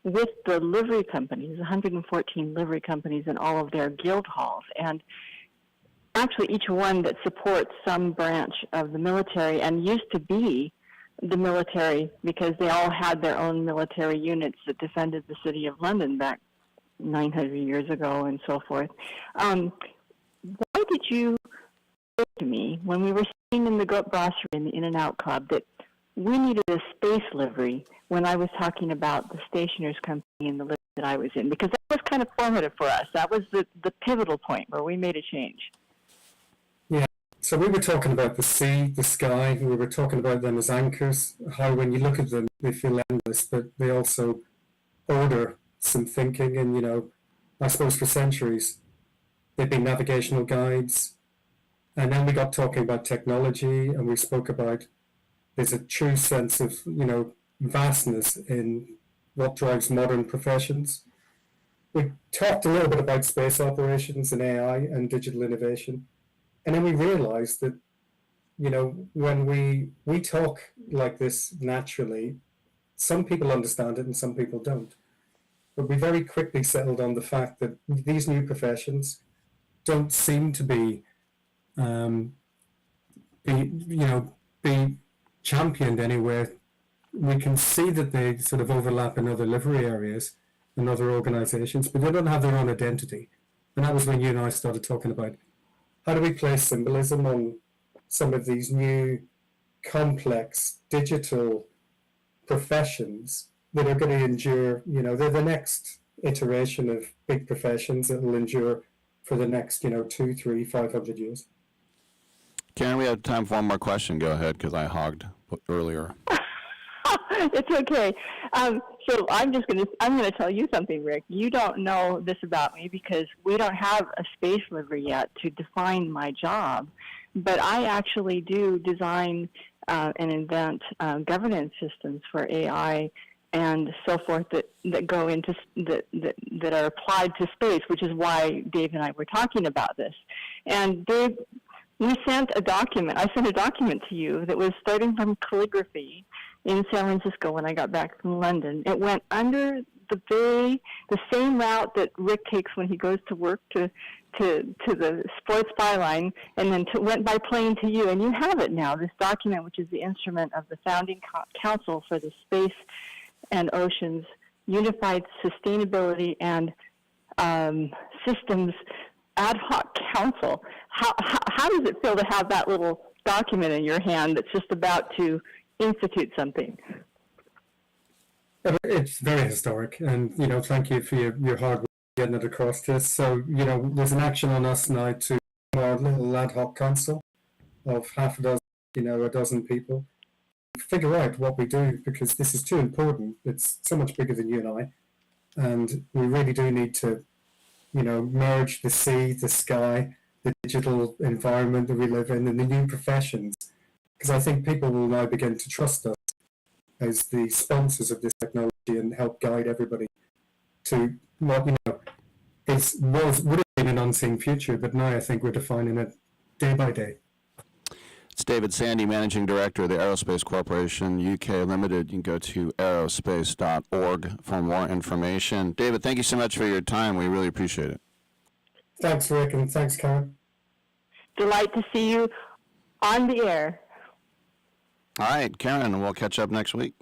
[SPEAKER 15] with the livery companies, 114 livery companies in all of their guild halls, and actually each one that supports some branch of the military and used to be the military because they all had their own military units that defended the city of London back 900 years ago and so forth. Why did you say to me when we were sitting in the brasserie in the In-N-Out Club that we needed a space livery when I was talking about the stationer's company and the livery that I was in? Because that was kind of formative for us. That was the pivotal point where we made a change.
[SPEAKER 16] Yeah, so we were talking about the sea, the sky, we were talking about them as anchors, how when you look at them, they feel endless, but they also order some thinking. And, I suppose for centuries, they've been navigational guides. And then we got talking about technology, and we spoke about there's a true sense of, vastness in what drives modern professions. We talked a little bit about space operations and AI and digital innovation. And then we realized that, when we talk like this naturally, some people understand it and some people don't. But we very quickly settled on the fact that these new professions don't seem to be championed anywhere. We can see that they sort of overlap in other livery areas and other organizations, but they don't have their own identity. And that was when you and I started talking about how do we place symbolism on some of these new complex digital professions that are going to endure, they're the next iteration of big professions that will endure for the next, 2, 3, 500 years.
[SPEAKER 2] Karen, we have time for one more question. Go ahead, because I hogged earlier.
[SPEAKER 15] It's okay. So I'm going to tell you something, Rick. You don't know this about me because we don't have a space livery yet to define my job, but I actually do design and invent governance systems for AI and so forth that go into that are applied to space, which is why Dave and I were talking about this. And Dave, I sent a document to you that was starting from calligraphy in San Francisco when I got back from London. It went under the bay, the same route that Rick takes when he goes to work to the sports byline, and then went by plane to you. And you have it now, this document, which is the instrument of the founding council for the Space and Oceans Unified Sustainability and Systems Ad Hoc Council. How does it feel to have that little document in your hand that's just about to institute something?
[SPEAKER 16] It's very historic, and thank you for your hard work getting it across to us. So there's an action on us now to our little ad hoc council of half a dozen, a dozen people, figure out what we do, because this is too important. It's so much bigger than you and I, and we really do need to merge the sea, the sky, the digital environment that we live in, and the new professions, because I think people will now begin to trust us as the sponsors of this technology and help guide everybody to what would have been an unseen future, but now I think we're defining it day by day.
[SPEAKER 2] It's David Sandy, Managing Director of the Aerospace Corporation UK Limited. You can go to aerospace.org for more information. David, thank you so much for your time. We really appreciate it.
[SPEAKER 16] Thanks, Rick, and thanks, Karen.
[SPEAKER 15] Delight to see you on the air.
[SPEAKER 2] All right, Karen, we'll catch up next week.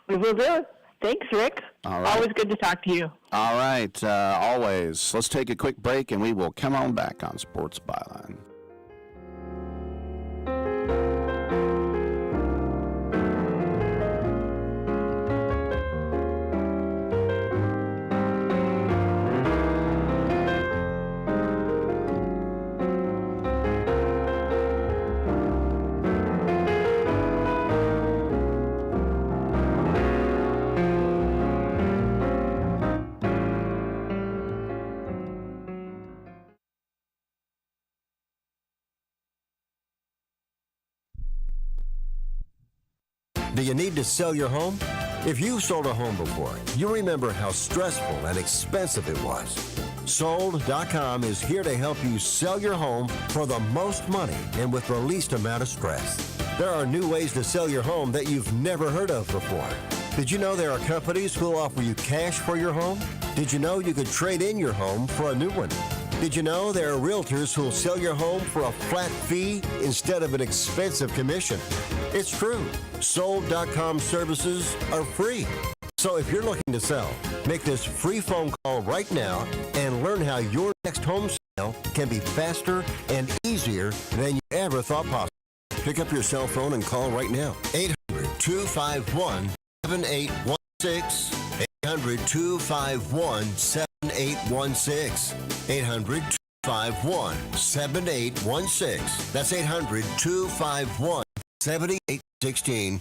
[SPEAKER 15] We will do. Thanks, Rick.
[SPEAKER 2] All right.
[SPEAKER 15] Always good to talk to you.
[SPEAKER 2] All right, always. Let's take a quick break, and we will come on back on Sports Byline.
[SPEAKER 3] Do you need to sell your home? If you've sold a home before, you remember how stressful and expensive it was. Sold.com is here to help you sell your home for the most money and with the least amount of stress. There are new ways to sell your home that you've never heard of before. Did you know there are companies who will offer you cash for your home? Did you know you could trade in your home for a new one? Did you know there are realtors who will sell your home for a flat fee instead of an expensive commission? It's true. Sold.com services are free. So if you're looking to sell, make this free phone call right now and learn how your next home sale can be faster and easier than you ever thought possible. Pick up your cell phone and call right now. 800-251-7816. 800-251-7816. 800-251-7816. That's 800-251-7816.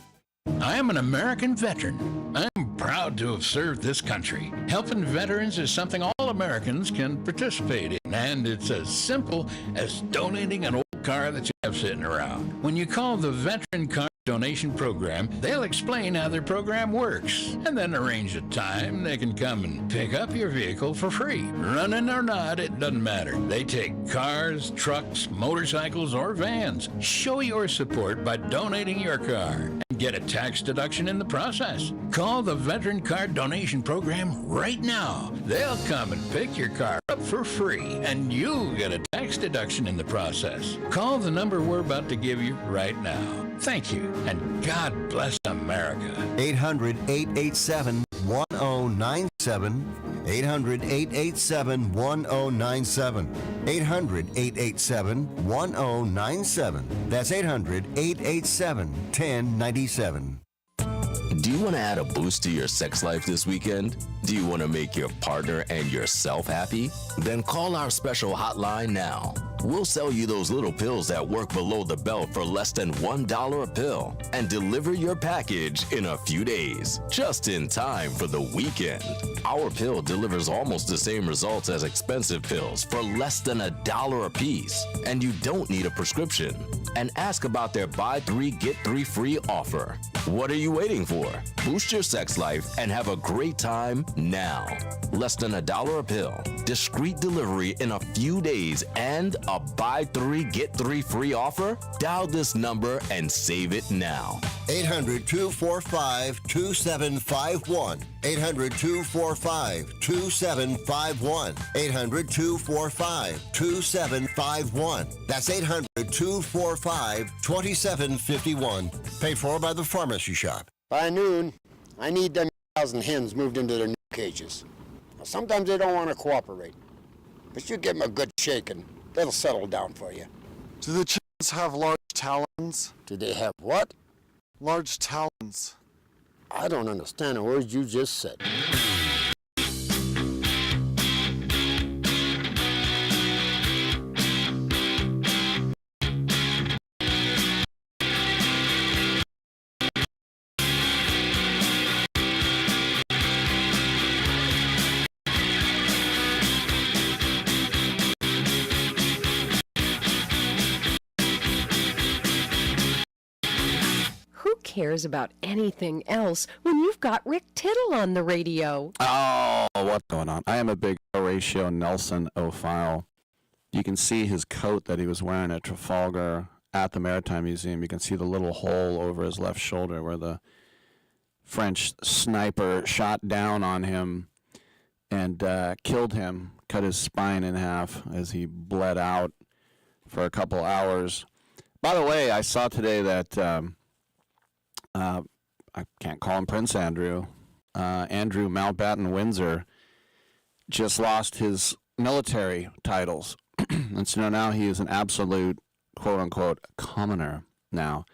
[SPEAKER 17] I am an American veteran. I'm proud to have served this country. Helping veterans is something all Americans can participate in, and it's as simple as donating an old car that you have sitting around. When you call the Veteran Car Donation Program, they'll explain how their program works, and then arrange a time they can come and pick up your vehicle for free. Running or not, it doesn't matter. They take cars, trucks, motorcycles, or vans. Show your support by donating your car and get a tax deduction in the process. Call the Veteran Car Donation Program right now. They'll come and pick your car up for free, and you'll get a tax deduction in the process. Call the number we're about to give you right now. Thank you, and God bless America.
[SPEAKER 3] 800-887-1097. 800-887-1097. 800-887-1097. That's 800-887-1097.
[SPEAKER 18] Do you want to add a boost to your sex life this weekend? Do you want to make your partner and yourself happy? Then call our special hotline now. We'll sell you those little pills that work below the belt for less than $1 a pill and deliver your package in a few days, just in time for the weekend. Our pill delivers almost the same results as expensive pills for less than $1 a piece, and you don't need a prescription. And ask about their buy 3 get 3 free offer. What are you waiting for? Boost your sex life and have a great time now. Less than $1 a pill, discreet delivery in a few days, and a buy 3 get 3 free offer? Dial this number and save it now.
[SPEAKER 3] 800-245-2751. 800-245-2751. 800-245-2751. That's 800-245-2751. Paid for by the pharmacy shop.
[SPEAKER 19] By noon, I need them 1,000 hens moved into their new cages. Now, sometimes they don't want to cooperate, but you give them a good shake and they'll settle down for you.
[SPEAKER 20] Do the chickens have large talons?
[SPEAKER 19] Do they have what?
[SPEAKER 20] Large talons.
[SPEAKER 19] I don't understand the words you just said.
[SPEAKER 12] Cares about anything else when you've got Rick Tittle on the radio?
[SPEAKER 2] Oh, what's going on? I am a big Horatio Nelson-ophile. You can see his coat that he was wearing at Trafalgar at the Maritime Museum. You can see the little hole over his left shoulder where the French sniper shot down on him and killed him, cut his spine in half as he bled out for a couple hours. By the way, I saw today that I can't call him Prince Andrew. Andrew Mountbatten Windsor just lost his military titles. And so now he is an absolute, quote-unquote, commoner now.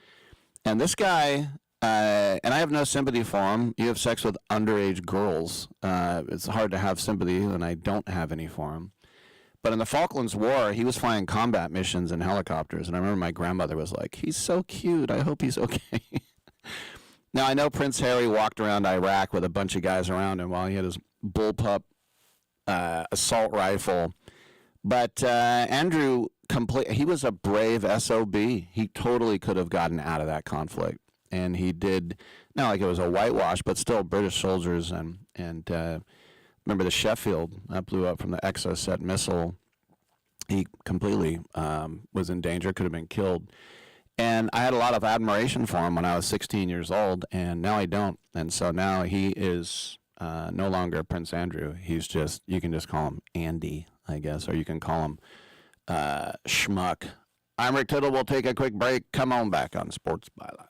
[SPEAKER 2] And this guy, and I have no sympathy for him. You have sex with underage girls. It's hard to have sympathy, and I don't have any for him. But in the Falklands War, he was flying combat missions in helicopters. And I remember my grandmother was like, he's so cute. I hope he's okay. Now, I know Prince Harry walked around Iraq with a bunch of guys around him while he had his bullpup assault rifle. But Andrew, he was a brave SOB. He totally could have gotten out of that conflict. and he did, not like it was a whitewash, but still British soldiers, and remember the Sheffield that blew up from the Exocet missile. He completely was in danger, could have been killed. And I had a lot of admiration for him when I was 16 years old, and now I don't. And so now he is no longer Prince Andrew. He's just, you can just call him Andy, I guess, or you can call him Schmuck. I'm Rick Tittle. We'll take a quick break. Come on back on Sports Byline.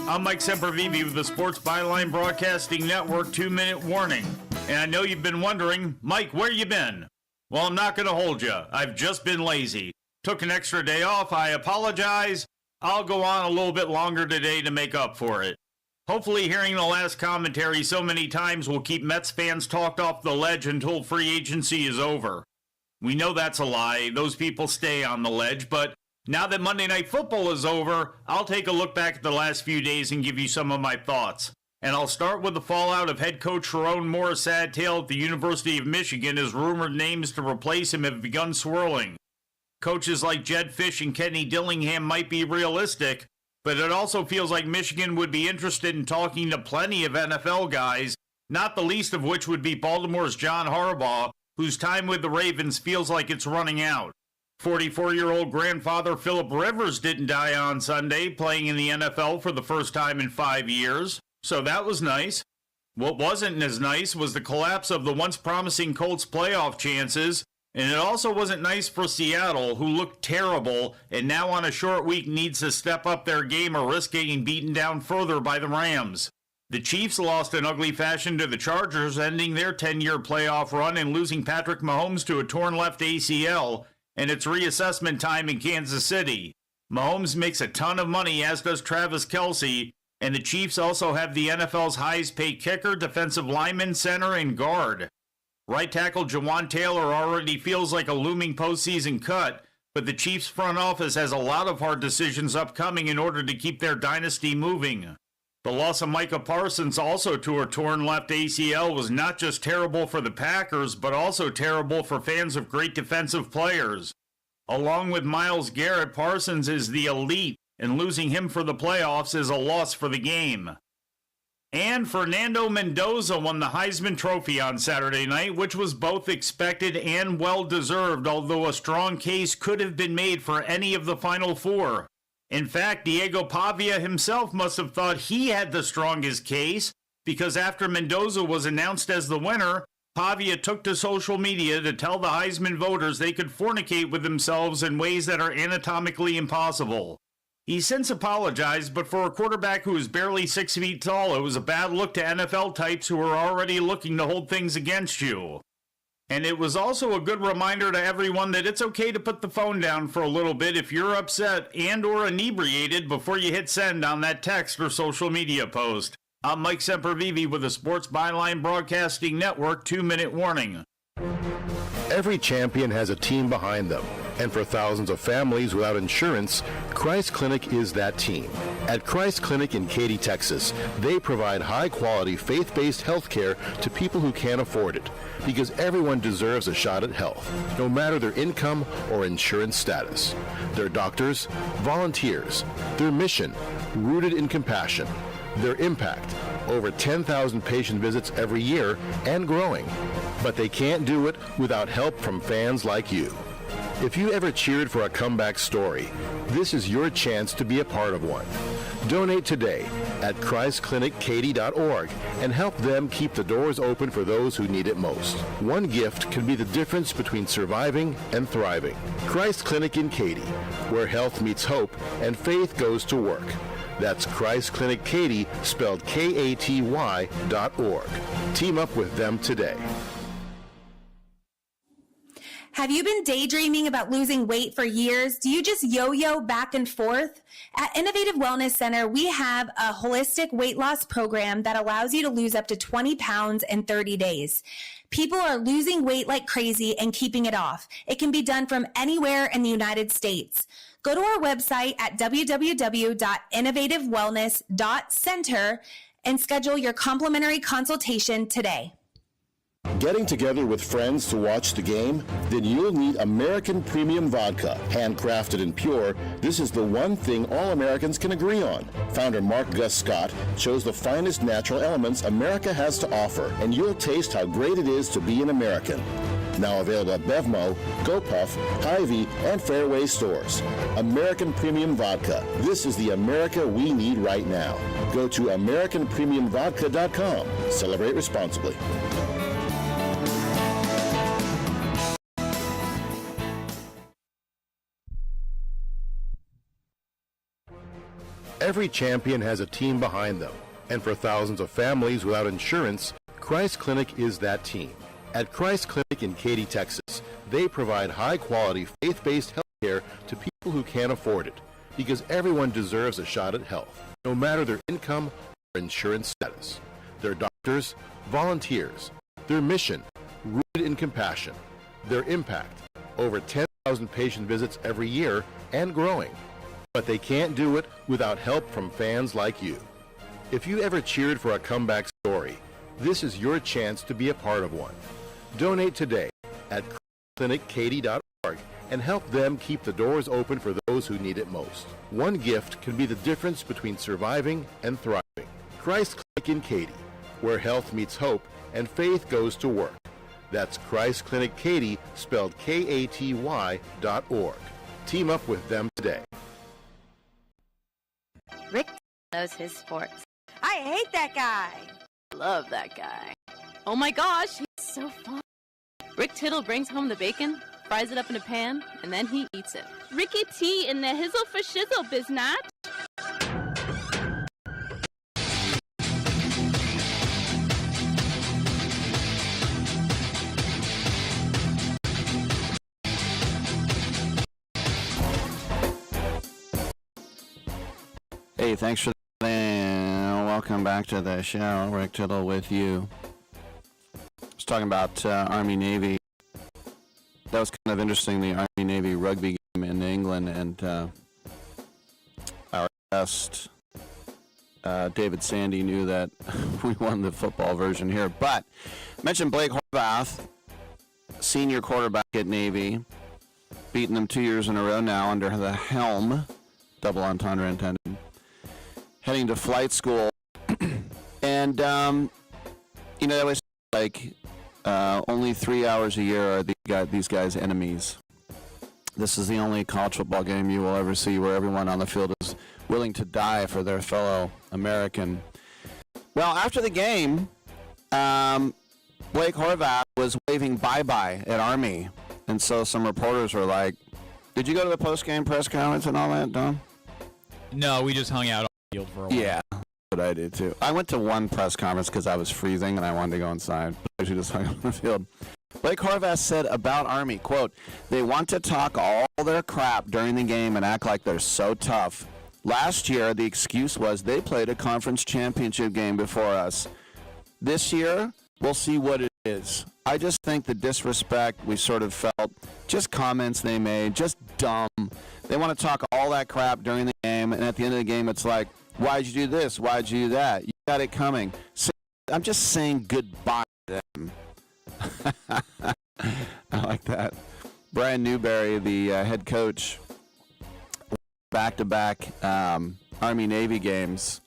[SPEAKER 21] I'm Mike Sempervive with the Sports Byline Broadcasting Network 2-minute warning. And I know you've been wondering, Mike, where you been? Well, I'm not going to hold you. I've just been lazy. Took an extra day off. I apologize. I'll go on a little bit longer today to make up for it. Hopefully hearing the last commentary so many times will keep Mets fans talked off the ledge until free agency is over. We know that's a lie. Those people stay on the ledge, but now that Monday Night Football is over, I'll take a look back at the last few days and give you some of my thoughts. And I'll start with the fallout of head coach Sharon Moore's sad tale at the University of Michigan as rumored names to replace him have begun swirling. Coaches like Jed Fish and Kenny Dillingham might be realistic, but it also feels like Michigan would be interested in talking to plenty of NFL guys, not the least of which would be Baltimore's John Harbaugh, whose time with the Ravens feels like it's running out. 44-year-old grandfather Philip Rivers didn't die on Sunday, playing in the NFL for the first time in 5 years, so that was nice. What wasn't as nice was the collapse of the once promising Colts playoff chances, and it also wasn't nice for Seattle, who looked terrible and now on a short week needs to step up their game or risk getting beaten down further by the Rams. The Chiefs lost in ugly fashion to the Chargers, ending their 10-year playoff run and losing Patrick Mahomes to a torn left ACL, and it's reassessment time in Kansas City. Mahomes makes a ton of money, as does Travis Kelce, and the Chiefs also have the NFL's highest paid kicker, defensive lineman, center, and guard. Right tackle Jawan Taylor already feels like a looming postseason cut, but the Chiefs front office has a lot of hard decisions upcoming in order to keep their dynasty moving. The loss of Micah Parsons, also to a torn left ACL, was not just terrible for the Packers, but also terrible for fans of great defensive players. Along with Myles Garrett, Parsons is the elite, and losing him for the playoffs is a loss for the game. And Fernando Mendoza won the Heisman Trophy on Saturday night, which was both expected and well-deserved, although a strong case could have been made for any of the Final Four. In fact, Diego Pavia himself must have thought he had the strongest case, because after Mendoza was announced as the winner, Pavia took to social media to tell the Heisman voters they could fornicate with themselves in ways that are anatomically impossible. He's since apologized, but for a quarterback who is barely 6 feet tall, it was a bad look to NFL types who are already looking to hold things against you. And it was also a good reminder to everyone that it's okay to put the phone down for a little bit if you're upset and or inebriated before you hit send on that text or social media post. I'm Mike Sempervive with the Sports Byline Broadcasting Network 2-minute warning.
[SPEAKER 1] Every champion has a team behind them, and for thousands of families without insurance, Christ Clinic is that team. At Christ Clinic in Katy, Texas, they provide high-quality, faith-based health care to people who can't afford it, because everyone deserves a shot at health, no matter their income or insurance status. Their doctors, volunteers, their mission, rooted in compassion, their impact, over 10,000 patient visits every year and growing. But they can't do it without help from fans like you. If you ever cheered for a comeback story, this is your chance to be a part of one. Donate today at ChristClinicKaty.org and help them keep the doors open for those who need it most. One gift can be the difference between surviving and thriving. Christ Clinic in Katy, where health meets hope and faith goes to work. That's Christ Clinic Katy, spelled Katy.org. Team up with them today.
[SPEAKER 4] Have you been daydreaming about losing weight for years? Do you just yo-yo back and forth? At Innovative Wellness Center, we have a holistic weight loss program that allows you to lose up to 20 pounds in 30 days. People are losing weight like crazy and keeping it off. It can be done from anywhere in the United States. Go to our website at www.innovativewellness.center and schedule your complimentary consultation today.
[SPEAKER 1] Getting together with friends to watch the game? Then you'll need American Premium Vodka. Handcrafted and pure, this is the one thing all Americans can agree on. Founder Mark Gus Scott chose the finest natural elements America has to offer, and you'll taste how great it is to be an American. Now available at Bevmo, GoPuff, Hy-Vee, and Fairway stores. American Premium Vodka. This is the America we need right now. Go to AmericanPremiumVodka.com. Celebrate responsibly. Every champion has a team behind them, and for thousands of families without insurance, Christ Clinic is that team. At Christ Clinic in Katy, Texas, they provide high-quality, faith-based health care to people who can't afford it, because everyone deserves a shot at health, no matter their income or insurance status. Their doctors, volunteers, their mission, rooted in compassion, their impact, over 10,000 patient visits every year and growing. But they can't do it without help from fans like you. If you ever cheered for a comeback story, this is your chance to be a part of one. Donate today at ClinicKaty.org and help them keep the doors open for those who need it most. One gift can be the difference between surviving and thriving. Christ Clinic in Katy, where health meets hope and faith goes to work. That's Christ Clinic Katy, spelled Katy.org. Team up with them today.
[SPEAKER 22] Rick knows his sports. I hate that guy. Love that guy. Oh my gosh, he's so fun. Rick Tittle brings home the bacon, fries it up in a pan, and then he eats it. Ricky T in the hizzle for shizzle, biznat.
[SPEAKER 2] Hey, thanks for that. Welcome back to the show. Rick Tittle with you. I was talking about Army-Navy. That was kind of interesting, the Army-Navy rugby game in England, and our guest, David Sandy, knew that we won the football version here. But I mentioned Blake Horvath, senior quarterback at Navy, beating them 2 years in a row now under the helm, double entendre intended, heading to flight school. And, they always like only 3 hours a year are these guys' enemies. This is the only college football game you will ever see where everyone on the field is willing to die for their fellow American. Well, after the game, Blake Horvath was waving bye-bye at Army. And so some reporters were like, did you go to the post-game press conference and all that, Don?
[SPEAKER 7] No, we just hung out on the field for a while.
[SPEAKER 2] Yeah, that's what I did too. I went to one press conference because I was freezing and I wanted to go inside. But I just hung out on the field. Blake Horvath said about Army, quote, they want to talk all their crap during the game and act like they're so tough. Last year, the excuse was they played a conference championship game before us. This year, we'll see what it is. I just think the disrespect we sort of felt, just comments they made, just dumb. They want to talk all that crap during the game, and at the end of the game, it's like, why'd you do this? Why'd you do that? You got it coming. So I'm just saying goodbye to them. I like that. Brian Newberry, the head coach, back-to-back Army-Navy games.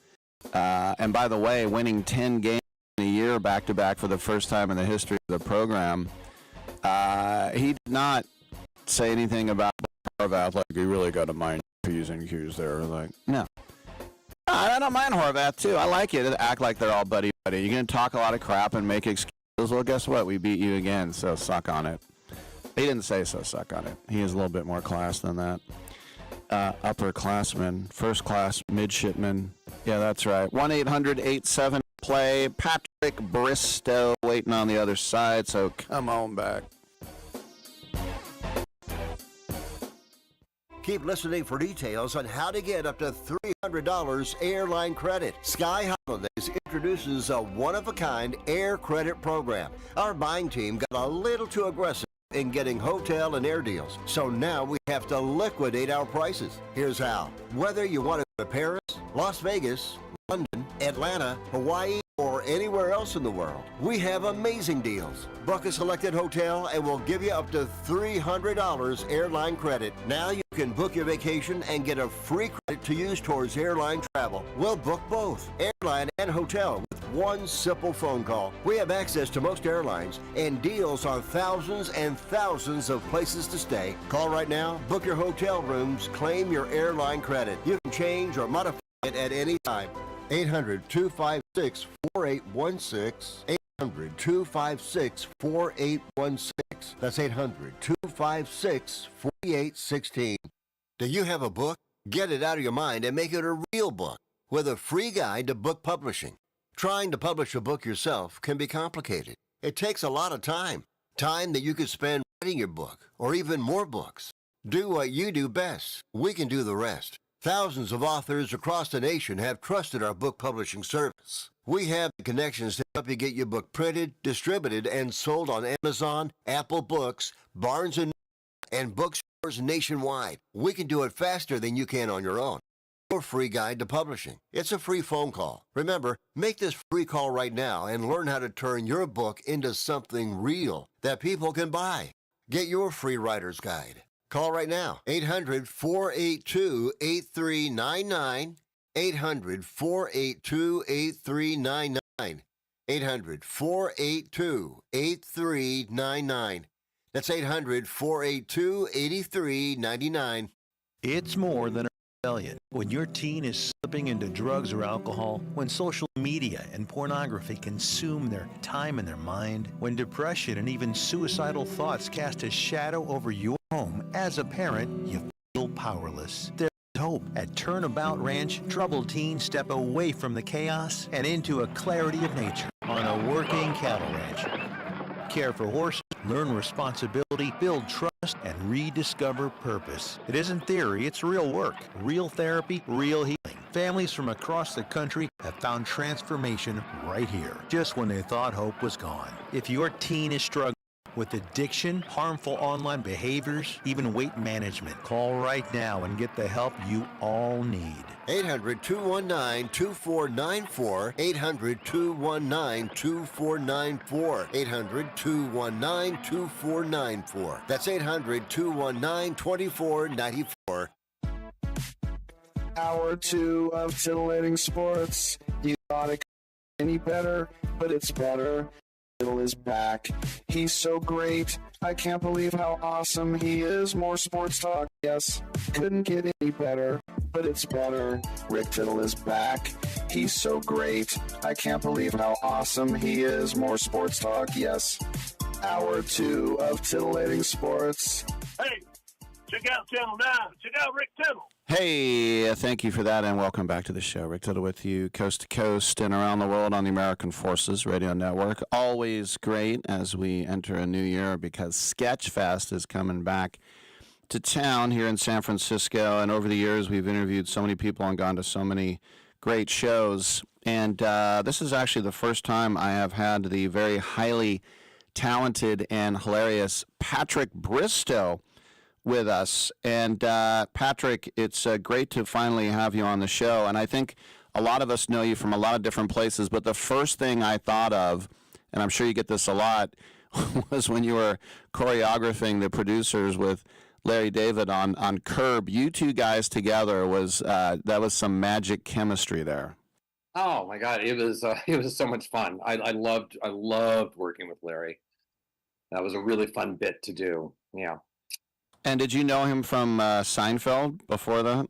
[SPEAKER 2] And by the way, winning 10 games in a year back-to-back for the first time in the history of the program. He did not say anything about Horvath, like, you really got to mind P's and Q's there. Like, no. I don't mind Horvath, too. I like it. Act like they're all buddy-buddy. You're going to talk a lot of crap and make excuses. Well, guess what? We beat you again, so suck on it. He didn't say so, suck on it. He has a little bit more class than that. upperclassmen, first class midshipmen. Yeah, that's right. 1-800-87-PLAY. Patrick Bristow waiting on the other side, so come on back.
[SPEAKER 3] Keep listening for details on how to get up to $300 airline credit. Sky Holidays introduces a one-of-a-kind air credit program. Our buying team got a little too aggressive in getting hotel and air deals, so now we have to liquidate our prices. Here's how. Whether you want to go to Paris, Las Vegas, London, Atlanta, Hawaii, or anywhere else in the world, we have amazing deals. Book a selected hotel and we'll give you up to $300 airline credit. Now you can book your vacation and get a free credit to use towards airline travel. We'll book both, airline and hotel, with one simple phone call. We have access to most airlines and deals on thousands and thousands of places to stay. Call right now, book your hotel rooms, claim your airline credit. You can change or modify it at any time. 800-256-4816. 800-256-4816. That's 800-256-4816. Do you have a book? Get it out of your mind and make it a real book with a free guide to book publishing. Trying to publish a book yourself can be complicated. It takes a lot of time. Time that you could spend writing your book or even more books. Do what you do best. We can do the rest. Thousands of authors across the nation have trusted our book publishing service. We have the connections to help you get your book printed, distributed, and sold on Amazon, Apple Books, Barnes & Noble, and bookstores nationwide. We can do it faster than you can on your own. Your free guide to publishing. It's a free phone call. Remember, make this free call right now and learn how to turn your book into something real that people can buy. Get your free writer's guide. Call right now, 800-482-8399, 800-482-8399, 800-482-8399. That's 800-482-8399.
[SPEAKER 5] It's more than a rebellion. When your teen is slipping into drugs or alcohol, when social media and pornography consume their time and their mind, when depression and even suicidal thoughts cast a shadow over your home, as a parent, you feel powerless. There's hope. At Turnabout Ranch, troubled teens step away from the chaos and into a clarity of nature on a working cattle ranch. Care for horses, learn responsibility, build trust, and rediscover purpose. It isn't theory, it's real work, real therapy, real healing. Families from across the country have found transformation right here, just when they thought hope was gone. If your teen is struggling with addiction, harmful online behaviors, even weight management, call right now and get the help you all need.
[SPEAKER 3] 800-219-2494, 800-219-2494, 800-219-2494. That's 800-219-2494.
[SPEAKER 6] Hour 2 of titillating sports. You thought it could be any better, but it's better. Tittle is back. He's so great. I can't believe how awesome he is. More sports talk, yes. Couldn't get any better, but it's better. Rick Tittle is back. He's so great. I can't believe how awesome he is. More sports talk, yes. Hour 2 of titillating sports.
[SPEAKER 23] Hey, check out Channel 9. Check out Rick Tittle.
[SPEAKER 2] Hey, thank you for that, and welcome back to the show. Rick Tittle with you, coast to coast and around the world on the American Forces Radio Network. Always great as we enter a new year because Sketchfest is coming back to town here in San Francisco, and over the years we've interviewed so many people and gone to so many great shows, and this is actually the first time I have had the very highly talented and hilarious Patrick Bristow with us. And Patrick, it's great to finally have you on the show. And I think a lot of us know you from a lot of different places, but the first thing I thought of, and I'm sure you get this a lot, was when you were choreographing the producers with Larry David on Curb. You two guys together was that was some magic chemistry there.
[SPEAKER 24] Oh my God, it was so much fun. I loved working with Larry. That was a really fun bit to do. Yeah.
[SPEAKER 2] And did you know him from Seinfeld before that?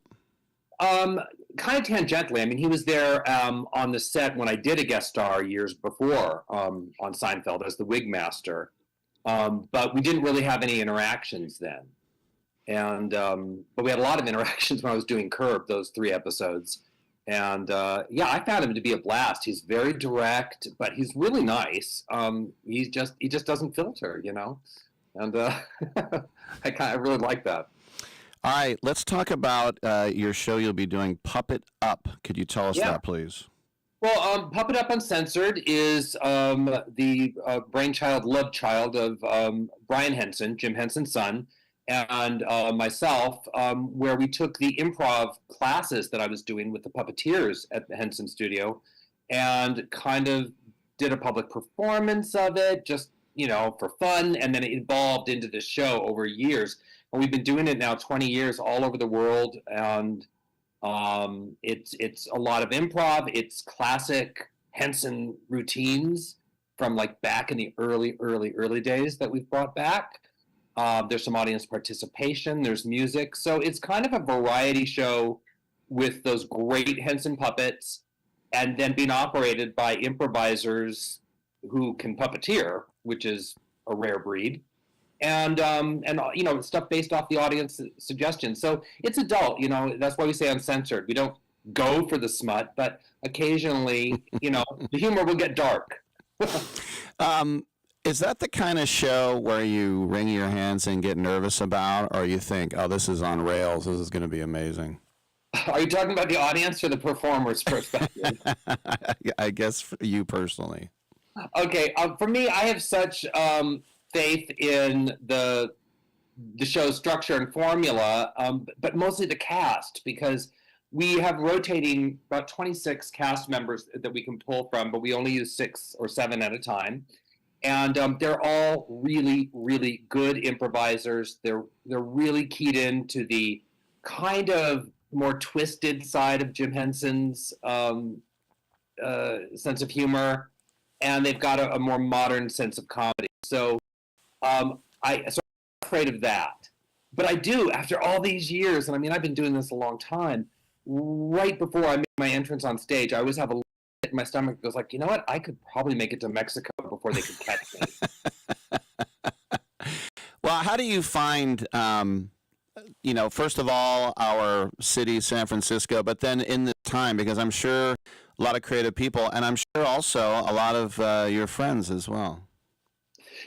[SPEAKER 24] Kind of tangentially. I mean, he was there on the set when I did a guest star years before on Seinfeld as the wig master. But we didn't really have any interactions then. And but we had a lot of interactions when I was doing Curb, those 3 episodes. And yeah, I found him to be a blast. He's very direct, but he's really nice. He just doesn't filter, you know. And I really like that.
[SPEAKER 2] All right, let's talk about your show you'll be doing, Puppet Up. Could you tell us that, please?
[SPEAKER 24] Well, Puppet Up Uncensored is the brainchild, love child of Brian Henson, Jim Henson's son, and myself, where we took the improv classes that I was doing with the puppeteers at the Henson studio and kind of did a public performance of it, just, you know, for fun, and then it evolved into this show over years. And we've been doing it now 20 years all over the world, and it's a lot of improv. It's classic Henson routines from like back in the early days that we've brought back. There's some audience participation. There's music. So it's kind of a variety show with those great Henson puppets, and then being operated by improvisers who can puppeteer, which is a rare breed. And you know, stuff based off the audience suggestions. So it's adult, you know, that's why we say uncensored. We don't go for the smut, but occasionally, you know, the humor will get dark.
[SPEAKER 2] Is that the kind of show where you wring your hands and get nervous about, or you think, oh, this is on rails, this is going to be amazing?
[SPEAKER 24] Are you talking about the audience or the performer's perspective?
[SPEAKER 2] I guess for you personally.
[SPEAKER 24] Okay, for me, I have such faith in the show's structure and formula, but mostly the cast, because we have rotating about 26 cast members that we can pull from, but we only use 6 or 7 at a time. And they're all really, really good improvisers. They're really keyed into the kind of more twisted side of Jim Henson's sense of humor, and they've got a more modern sense of comedy. So I'm afraid of that. But I do, after all these years, and I mean, I've been doing this a long time, right before I made my entrance on stage, I always have a in my stomach that goes like, you know what, I could probably make it to Mexico before they could catch me.
[SPEAKER 2] Well, how do you find, you know, first of all, our city, San Francisco, but then in this time, because I'm sure a lot of creative people, and I'm sure also a lot of your friends as well.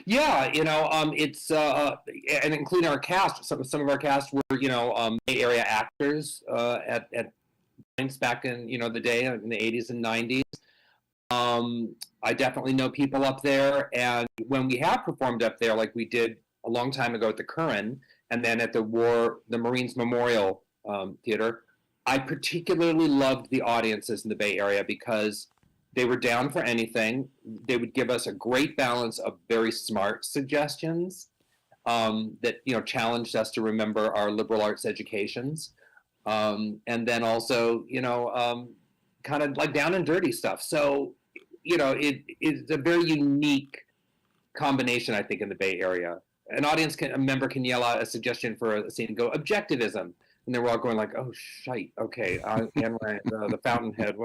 [SPEAKER 24] Yeah, you know, it's and including our cast. Some of our cast were, you know, Bay Area actors at points back in, you know, the day in the 80s and 90s. I definitely know people up there, and when we have performed up there, like we did a long time ago at the Curran, and then at the Marines Memorial Theater, I particularly loved the audiences in the Bay Area because they were down for anything. They would give us a great balance of very smart suggestions that, you know, challenged us to remember our liberal arts educations. And then also, you know, kind of like down and dirty stuff. So, you know, it's a very unique combination, I think, in the Bay Area. A member can yell out a suggestion for a scene and go, objectivism. And then we're all going like, oh, shite, okay, and the fountainhead,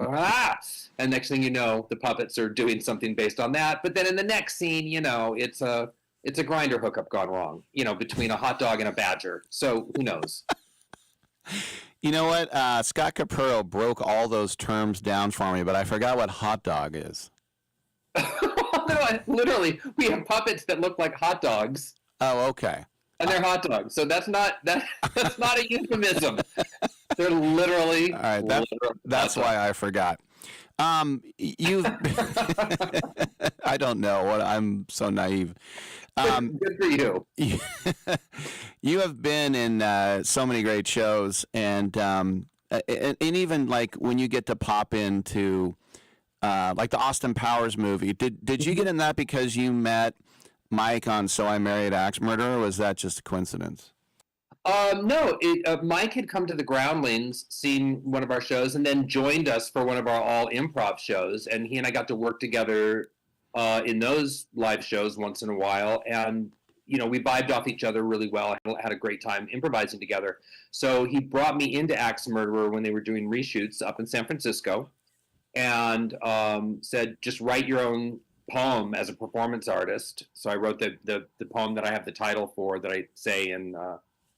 [SPEAKER 24] and next thing you know, the puppets are doing something based on that. But then in the next scene, you know, it's a grinder hookup gone wrong, you know, between a hot dog and a badger. So who knows?
[SPEAKER 2] You know what? Scott Capurro broke all those terms down for me, but I forgot what hot dog is.
[SPEAKER 24] No, literally, we have puppets that look like hot dogs.
[SPEAKER 2] Oh, okay.
[SPEAKER 24] And they're hot dogs, so that's not a euphemism. They're literally.
[SPEAKER 2] All right, that's why I forgot. You, I don't know what I'm so naive.
[SPEAKER 24] Good for you.
[SPEAKER 2] You have been in so many great shows, and even like when you get to pop into like the Austin Powers movie. Did you get in that because you met Mike on So I Married Axe Murderer, or was that just a coincidence?
[SPEAKER 24] No, Mike had come to the Groundlings, seen one of our shows, and then joined us for one of our all improv shows. And he and I got to work together in those live shows once in a while. And, you know, we vibed off each other really well. I had a great time improvising together. So he brought me into Axe Murderer when they were doing reshoots up in San Francisco, and said, just write your own poem as a performance artist. So I wrote the poem that I have the title for, that I say in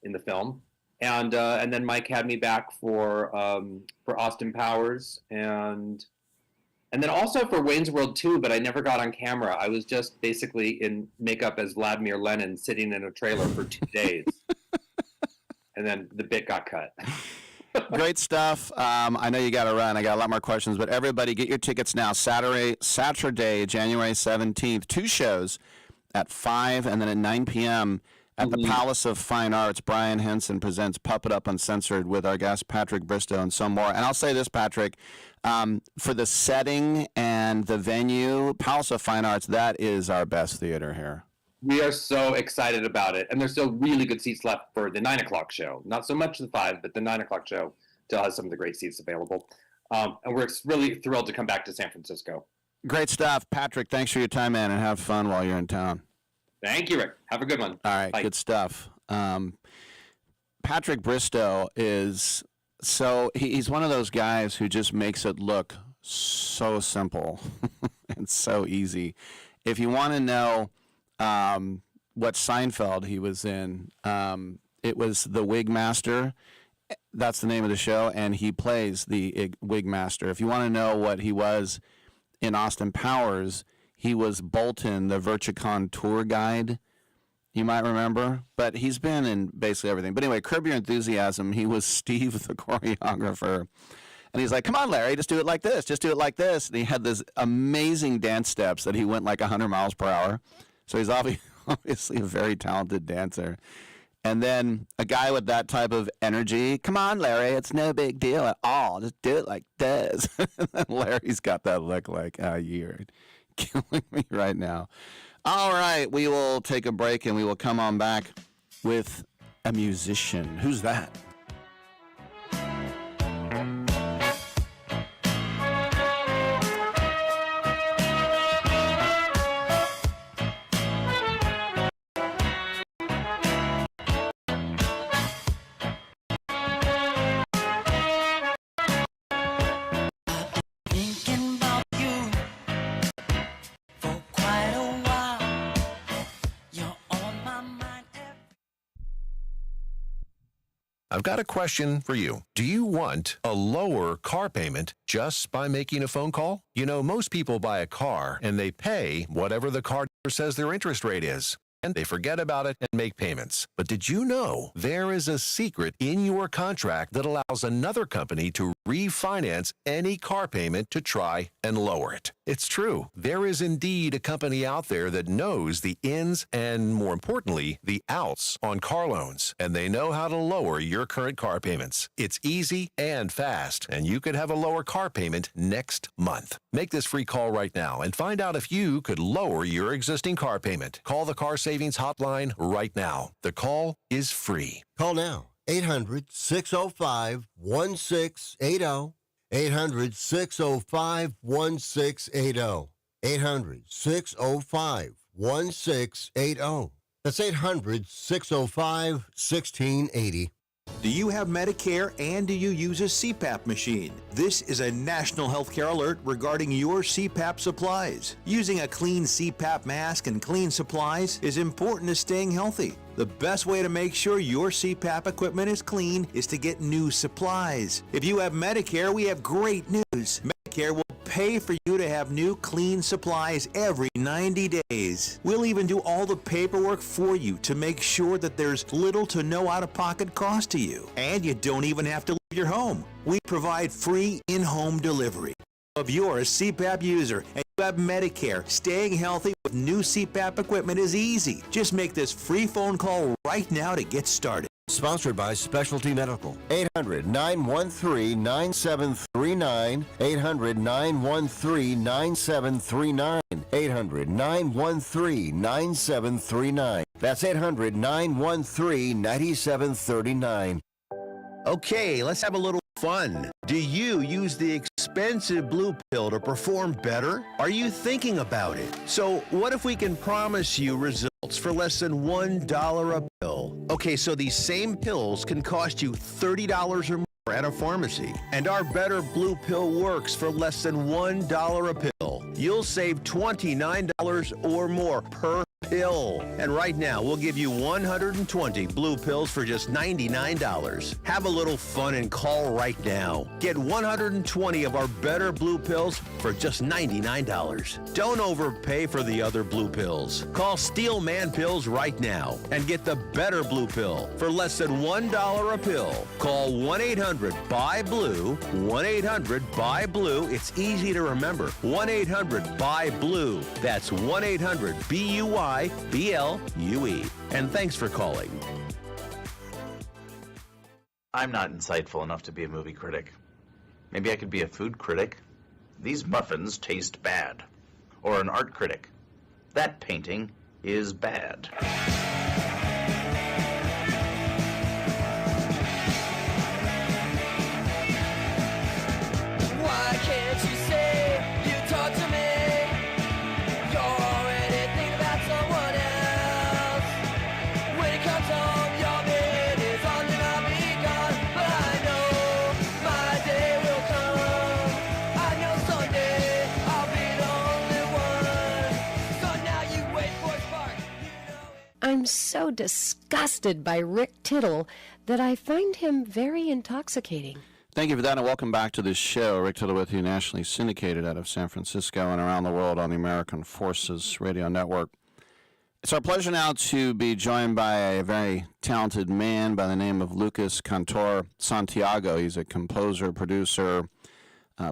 [SPEAKER 24] in the film. And then Mike had me back for Austin Powers and then also for Wayne's World 2, but I never got on camera. I was just basically in makeup as Vladimir Lenin sitting in a trailer for 2 days. And then the bit got cut.
[SPEAKER 2] Great stuff. I know you got to run. I got a lot more questions, but everybody get your tickets now. Saturday, January 17th, 2 shows at 5 and then at 9 p.m. at the Palace of Fine Arts. Brian Henson presents Puppet Up Uncensored with our guest Patrick Bristow and some more. And I'll say this, Patrick, for the setting and the venue, Palace of Fine Arts, that is our best theater here.
[SPEAKER 24] We are so excited about it. And there's still really good seats left for the 9 o'clock show. Not so much the 5, but the 9 o'clock show still has some of the great seats available. And we're really thrilled to come back to San Francisco.
[SPEAKER 2] Great stuff. Patrick, thanks for your time, man, and have fun while you're in town.
[SPEAKER 24] Thank you, Rick. Have a good one.
[SPEAKER 2] All right, good stuff. Patrick Bristow is he's one of those guys who just makes it look so simple and so easy. If you want to know what Seinfeld he was in, it was The Wig Master. That's the name of the show, and he plays the Wig Master. If you want to know what he was in Austin Powers, he was Bolton, the VirtueCon tour guide. You might remember, but he's been in basically everything. But anyway, Curb Your Enthusiasm, he was Steve, the choreographer. And he's like, come on, Larry, just do it like this. Just do it like this. And he had this amazing dance steps that he went like 100 miles per hour. So he's obviously a very talented dancer. And then a guy with that type of energy, come on, Larry, it's no big deal at all. Just do it like this. And Larry's got that look like, you're killing me right now. All right, we will take a break and we will come on back with a musician. Who's that?
[SPEAKER 1] I've got a question for you. Do you want a lower car payment just by making a phone call? You know, most people buy a car and they pay whatever the car dealer says their interest rate is. And they forget about it and make payments. But did you know there is a secret in your contract that allows another company to refinance any car payment to try and lower it? It's true. There is indeed a company out there that knows the ins and, more importantly, the outs on car loans. And they know how to lower your current car payments. It's easy and fast, and you could have a lower car payment next month. Make this free call right now and find out if you could lower your existing car payment. Call the Car Savings Hotline right now. The call is free.
[SPEAKER 3] Call now. 800-605-1680. 800-605-1680. 800-605-1680. That's 800-605-1680.
[SPEAKER 9] Do you have Medicare and do you use a CPAP machine? This is a national healthcare alert regarding your CPAP supplies. Using a clean CPAP mask and clean supplies is important to staying healthy. The best way to make sure your CPAP equipment is clean is to get new supplies. If you have Medicare, we have great news. Medicare will pay for you to have new clean supplies every 90 days. We'll even do all the paperwork for you to make sure that there's little to no out-of-pocket cost to you. And you don't even have to leave your home. We provide free in-home delivery. If you're a CPAP user and you have Medicare, staying healthy with new CPAP equipment is easy. Just make this free phone call right now to get started.
[SPEAKER 3] Sponsored by Specialty Medical. 800-913-9739. 800-913-9739. 800-913-9739. That's 800-913-9739.
[SPEAKER 8] Okay, let's have a little fun. Do you use the expensive blue pill to perform better? Are you thinking about it? So what if we can promise you results for less than $1 a pill? Okay, so these same pills can cost you $30 or more at a pharmacy. And our Better Blue Pill works for less than $1 a pill. You'll save $29 or more per pill. And right now, we'll give you 120 blue pills for just $99. Have a little fun and call right now. Get 120 of our better blue pills for just $99. Don't overpay for the other blue pills. Call Steel Man Pills right now and get the better blue pill for less than $1 a pill. Call 1-800-BUY-BLUE, 1-800-BUY-BLUE. It's easy to remember. 1-800-BUY-BLUE. That's 1-800-BUY-BLUE. And thanks for calling.
[SPEAKER 10] I'm not insightful enough to be a movie critic. Maybe I could be a food critic. These muffins taste bad. Or an art critic. That painting is bad.
[SPEAKER 11] Why can't you say you talk to me? You're already thinking about someone else. When it comes home, your bed is on and I'll be gone. But I know my day will come. I know someday I'll be the only one. So now you wait for a spark.
[SPEAKER 12] I'm so disgusted by Rick Tittle that I find him very intoxicating.
[SPEAKER 2] Thank you for that, and welcome back to the show. Rick Tittle with you, nationally syndicated out of San Francisco and around the world on the American Forces Radio Network. It's our pleasure now to be joined by a very talented man by the name of Lucas Cantor Santiago. He's a composer, producer,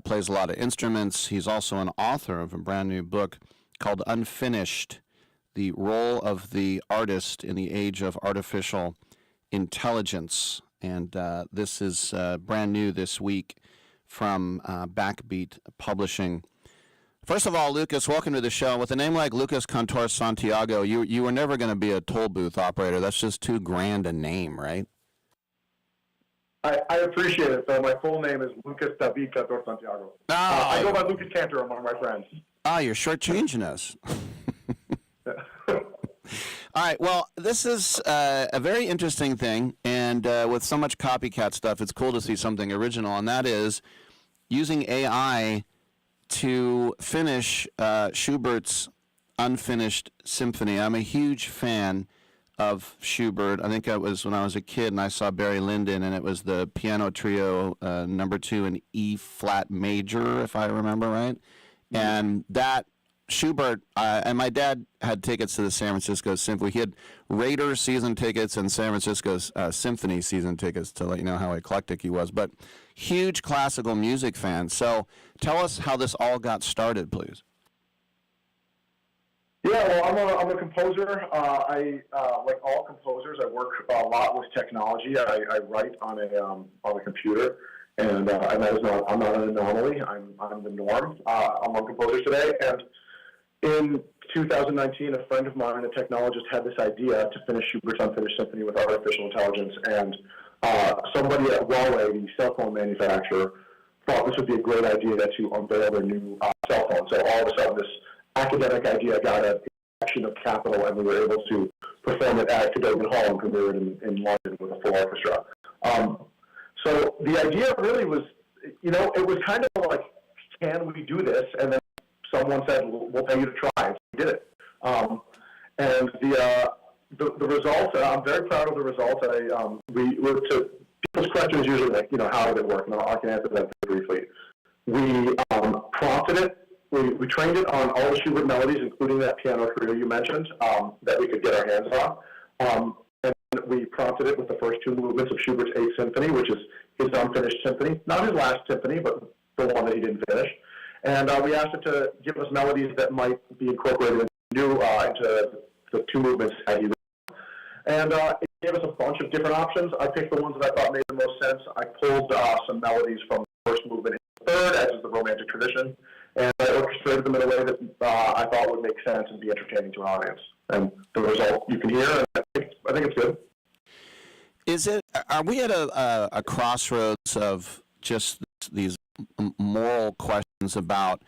[SPEAKER 2] plays a lot of instruments. He's also an author of a brand new book called Unfinished, The Role of the Artist in the Age of Artificial Intelligence. And this is brand new this week from Backbeat Publishing. First of all, Lucas, welcome to the show. With a name like Lucas Cantor Santiago, you were never going to be a toll booth operator. That's just too grand a name, right?
[SPEAKER 13] I appreciate it. So my full name is Lucas David Cantor Santiago. I go by Lucas Cantor among my friends.
[SPEAKER 2] You're shortchanging us. All right, well, this is a very interesting thing, and with so much copycat stuff, it's cool to see something original, and that is using AI to finish Schubert's Unfinished Symphony. I'm a huge fan of Schubert. I think it was when I was a kid, and I saw Barry Lyndon, and it was the piano trio number 2 in E-flat major, if I remember right, and that Schubert, and my dad had tickets to the San Francisco Symphony. He had Raiders season tickets and San Francisco's Symphony season tickets, to let you know how eclectic he was. But huge classical music fan. So tell us how this all got started, please.
[SPEAKER 13] Yeah, well, I'm a composer. I like all composers, I work a lot with technology. I write on a computer, and that is I'm not an anomaly. I'm the norm among composers today. And in 2019, a friend of mine, a technologist, had this idea to finish Schubert's Unfinished Symphony with artificial intelligence, and somebody at Huawei, the cell phone manufacturer, thought this would be a great idea to unveil their new cell phone. So all of a sudden, this academic idea got an injection of capital, and we were able to perform it at Cadogan Hall and premiere it in London with a full orchestra. So the idea really was, it was kind of like, can we do this? And then someone said, we'll pay you to try, and we did it. And the results, I'm very proud of the results. People's questions usually like, how did it work? And I can answer that very briefly. We prompted it. We trained it on all the Schubert melodies, including that piano trio you mentioned, that we could get our hands on. And we prompted it with the first 2 movements of Schubert's 8th Symphony, which is his Unfinished Symphony. Not his last symphony, but the one that he didn't finish. And we asked it to give us melodies that might be incorporated into the 2 movements that he wrote. And it gave us a bunch of different options. I picked the ones that I thought made the most sense. I pulled some melodies from the first movement and the third, as is the Romantic tradition, and I orchestrated them in a way that I thought would make sense and be entertaining to an audience. And the result you can hear, and I think it's good.
[SPEAKER 2] Are we at a crossroads of just these moral questions about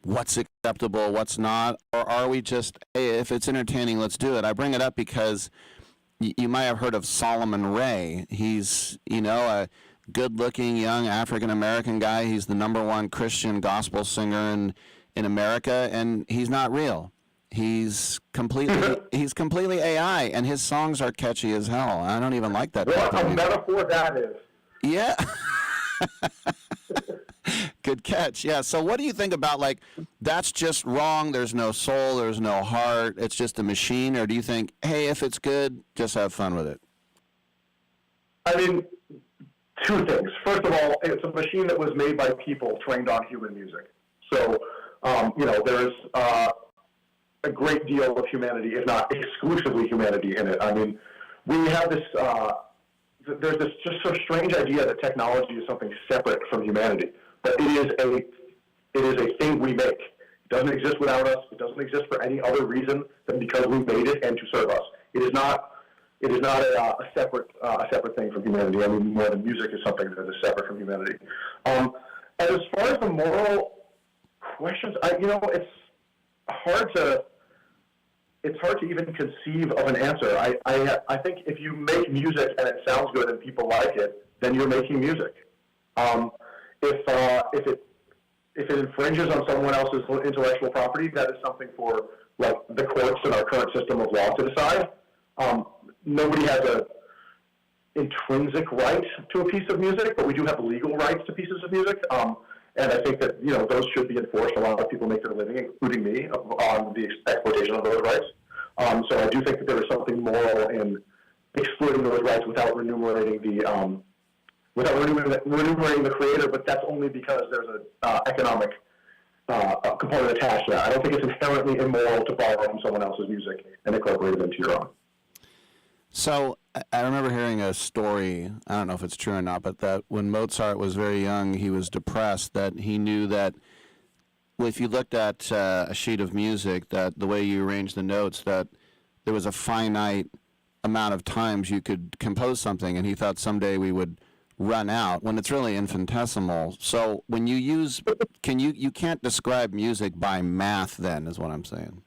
[SPEAKER 2] what's acceptable, what's not, or are we just, hey, if it's entertaining, let's do it? I bring it up because you might have heard of Solomon Ray. He's, a good-looking young African-American guy. He's the #1 Christian gospel singer in America, and he's not real. He's completely AI, and his songs are catchy as hell. I don't even like that.
[SPEAKER 13] What a metaphor that is.
[SPEAKER 2] Yeah. Good catch. Yeah. So what do you think about, like, that's just wrong, there's no soul, there's no heart, it's just a machine? Or do you think, hey, if it's good, just have fun with it?
[SPEAKER 13] I mean, two things. First of all, it's a machine that was made by people trained on human music. So, there's a great deal of humanity, if not exclusively humanity, in it. I mean, we have this, there's this just so strange idea that technology is something separate from humanity. But it is a thing we make. It doesn't exist without us. It doesn't exist for any other reason than because we made it and to serve us. It is not a separate thing from humanity. I mean, more than music is something that is separate from humanity. And as far as the moral questions, it's hard to even conceive of an answer. I think if you make music and it sounds good and people like it, then you're making music. If it infringes on someone else's intellectual property, that is something for the courts and our current system of law to decide. Nobody has an intrinsic right to a piece of music, but we do have legal rights to pieces of music. And I think that those should be enforced. A lot of people make their living, including me, on the exploitation of those rights. So I do think that there is something moral in exploiting those rights without remunerating the creator, but that's only because there's an economic component attached to that. I don't think it's inherently immoral to borrow from someone else's music and incorporate it into your own.
[SPEAKER 2] So I remember hearing a story, I don't know if it's true or not, but that when Mozart was very young, he was depressed, that he knew that if you looked at a sheet of music, that the way you arranged the notes, that there was a finite amount of times you could compose something, and he thought someday we would run out, when it's really infinitesimal. So when you use, you can't describe music by math then, is what I'm saying.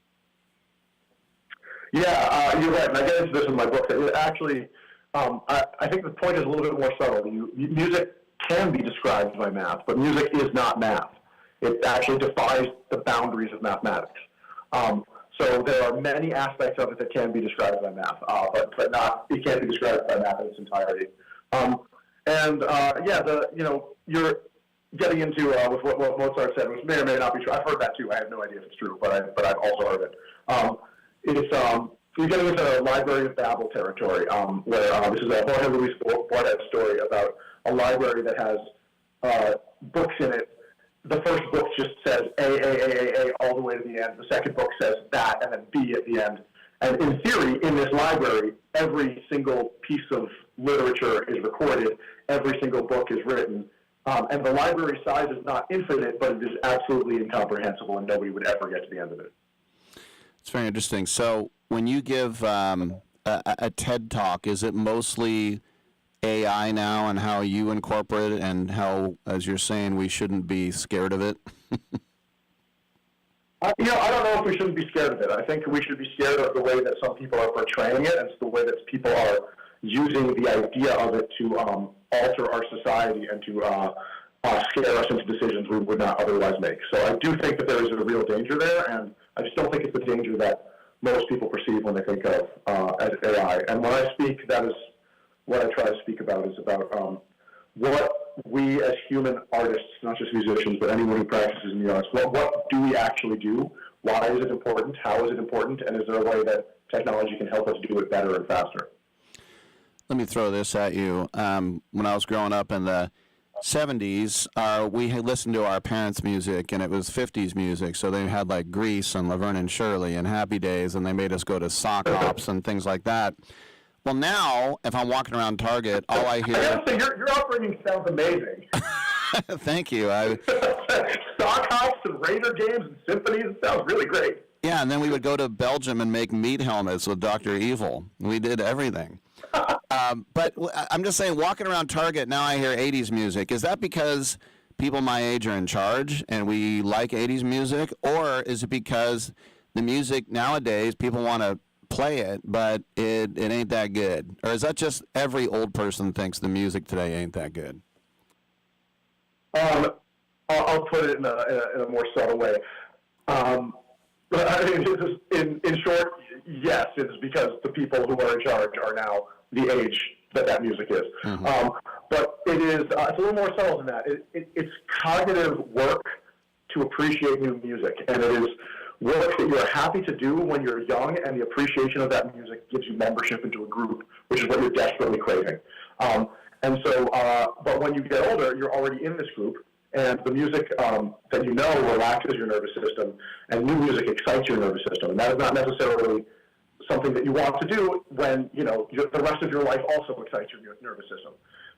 [SPEAKER 13] Yeah, you're right, and I get into this in my book. It actually, I think the point is a little bit more subtle. Music can be described by math, but music is not math. It actually defies the boundaries of mathematics. So there are many aspects of it that can be described by math, but not, it can't be described by math in its entirety. You're getting into with what Mozart said, which may or may not be true. I've heard that too. I have no idea if it's true, but I've also heard it. You're getting into Library of Babel territory, where this is a Jorge Luis Borges story about a library that has books in it. The first book just says A, all the way to the end. The second book says that, and then B at the end. And in theory, in this library, every single piece of literature is recorded, every single book is written, and the library size is not infinite, but it is absolutely incomprehensible, and nobody would ever get to the end of it.
[SPEAKER 2] It's very interesting. So when you give a TED Talk, is it mostly AI now and how you incorporate it and how, as you're saying, we shouldn't be scared of it?
[SPEAKER 13] I don't know if we shouldn't be scared of it. I think we should be scared of the way that some people are portraying it, and the way that people are using the idea of it to alter our society and to scare us into decisions we would not otherwise make. So I do think that there is a real danger there, and I just don't think it's the danger that most people perceive when they think of as AI. And when I speak, that is what I try to speak about, is about what we as human artists, not just musicians, but anyone who practices in the arts, what do we actually do? Why is it important? How is it important? And is there a way that technology can help us do it better and faster?
[SPEAKER 2] Let me throw this at you. When I was growing up in the 70s, we had listened to our parents' music, and it was 50s music, so they had like Grease and Laverne and Shirley and Happy Days, and they made us go to sock hops and things like that. Well, now, if I'm walking around Target, all I hear...
[SPEAKER 13] I gotta say, your upbringing sounds amazing.
[SPEAKER 2] Thank you.
[SPEAKER 13] Sock hops and Raider games and symphonies, it sounds really great.
[SPEAKER 2] Yeah, and then we would go to Belgium and make meat helmets with Dr. Evil. We did everything. But I'm just saying, walking around Target, now I hear 80s music. Is that because people my age are in charge and we like 80s music? Or is it because the music nowadays, people want to play it, but it ain't that good? Or is that just every old person thinks the music today ain't that good?
[SPEAKER 13] I'll put it in a more subtle way. I mean, in short, yes, it's because the people who are in charge are now the age that music is. But it is it's a little more subtle than that. It's cognitive work to appreciate new music, and it is work that you're happy to do when you're young, and the appreciation of that music gives you membership into a group, which is what you're desperately craving. And so, but when you get older, you're already in this group, and the music that you know relaxes your nervous system, and new music excites your nervous system. And that is not necessarily something that you want to do when, you know, the rest of your life also excites your nervous system.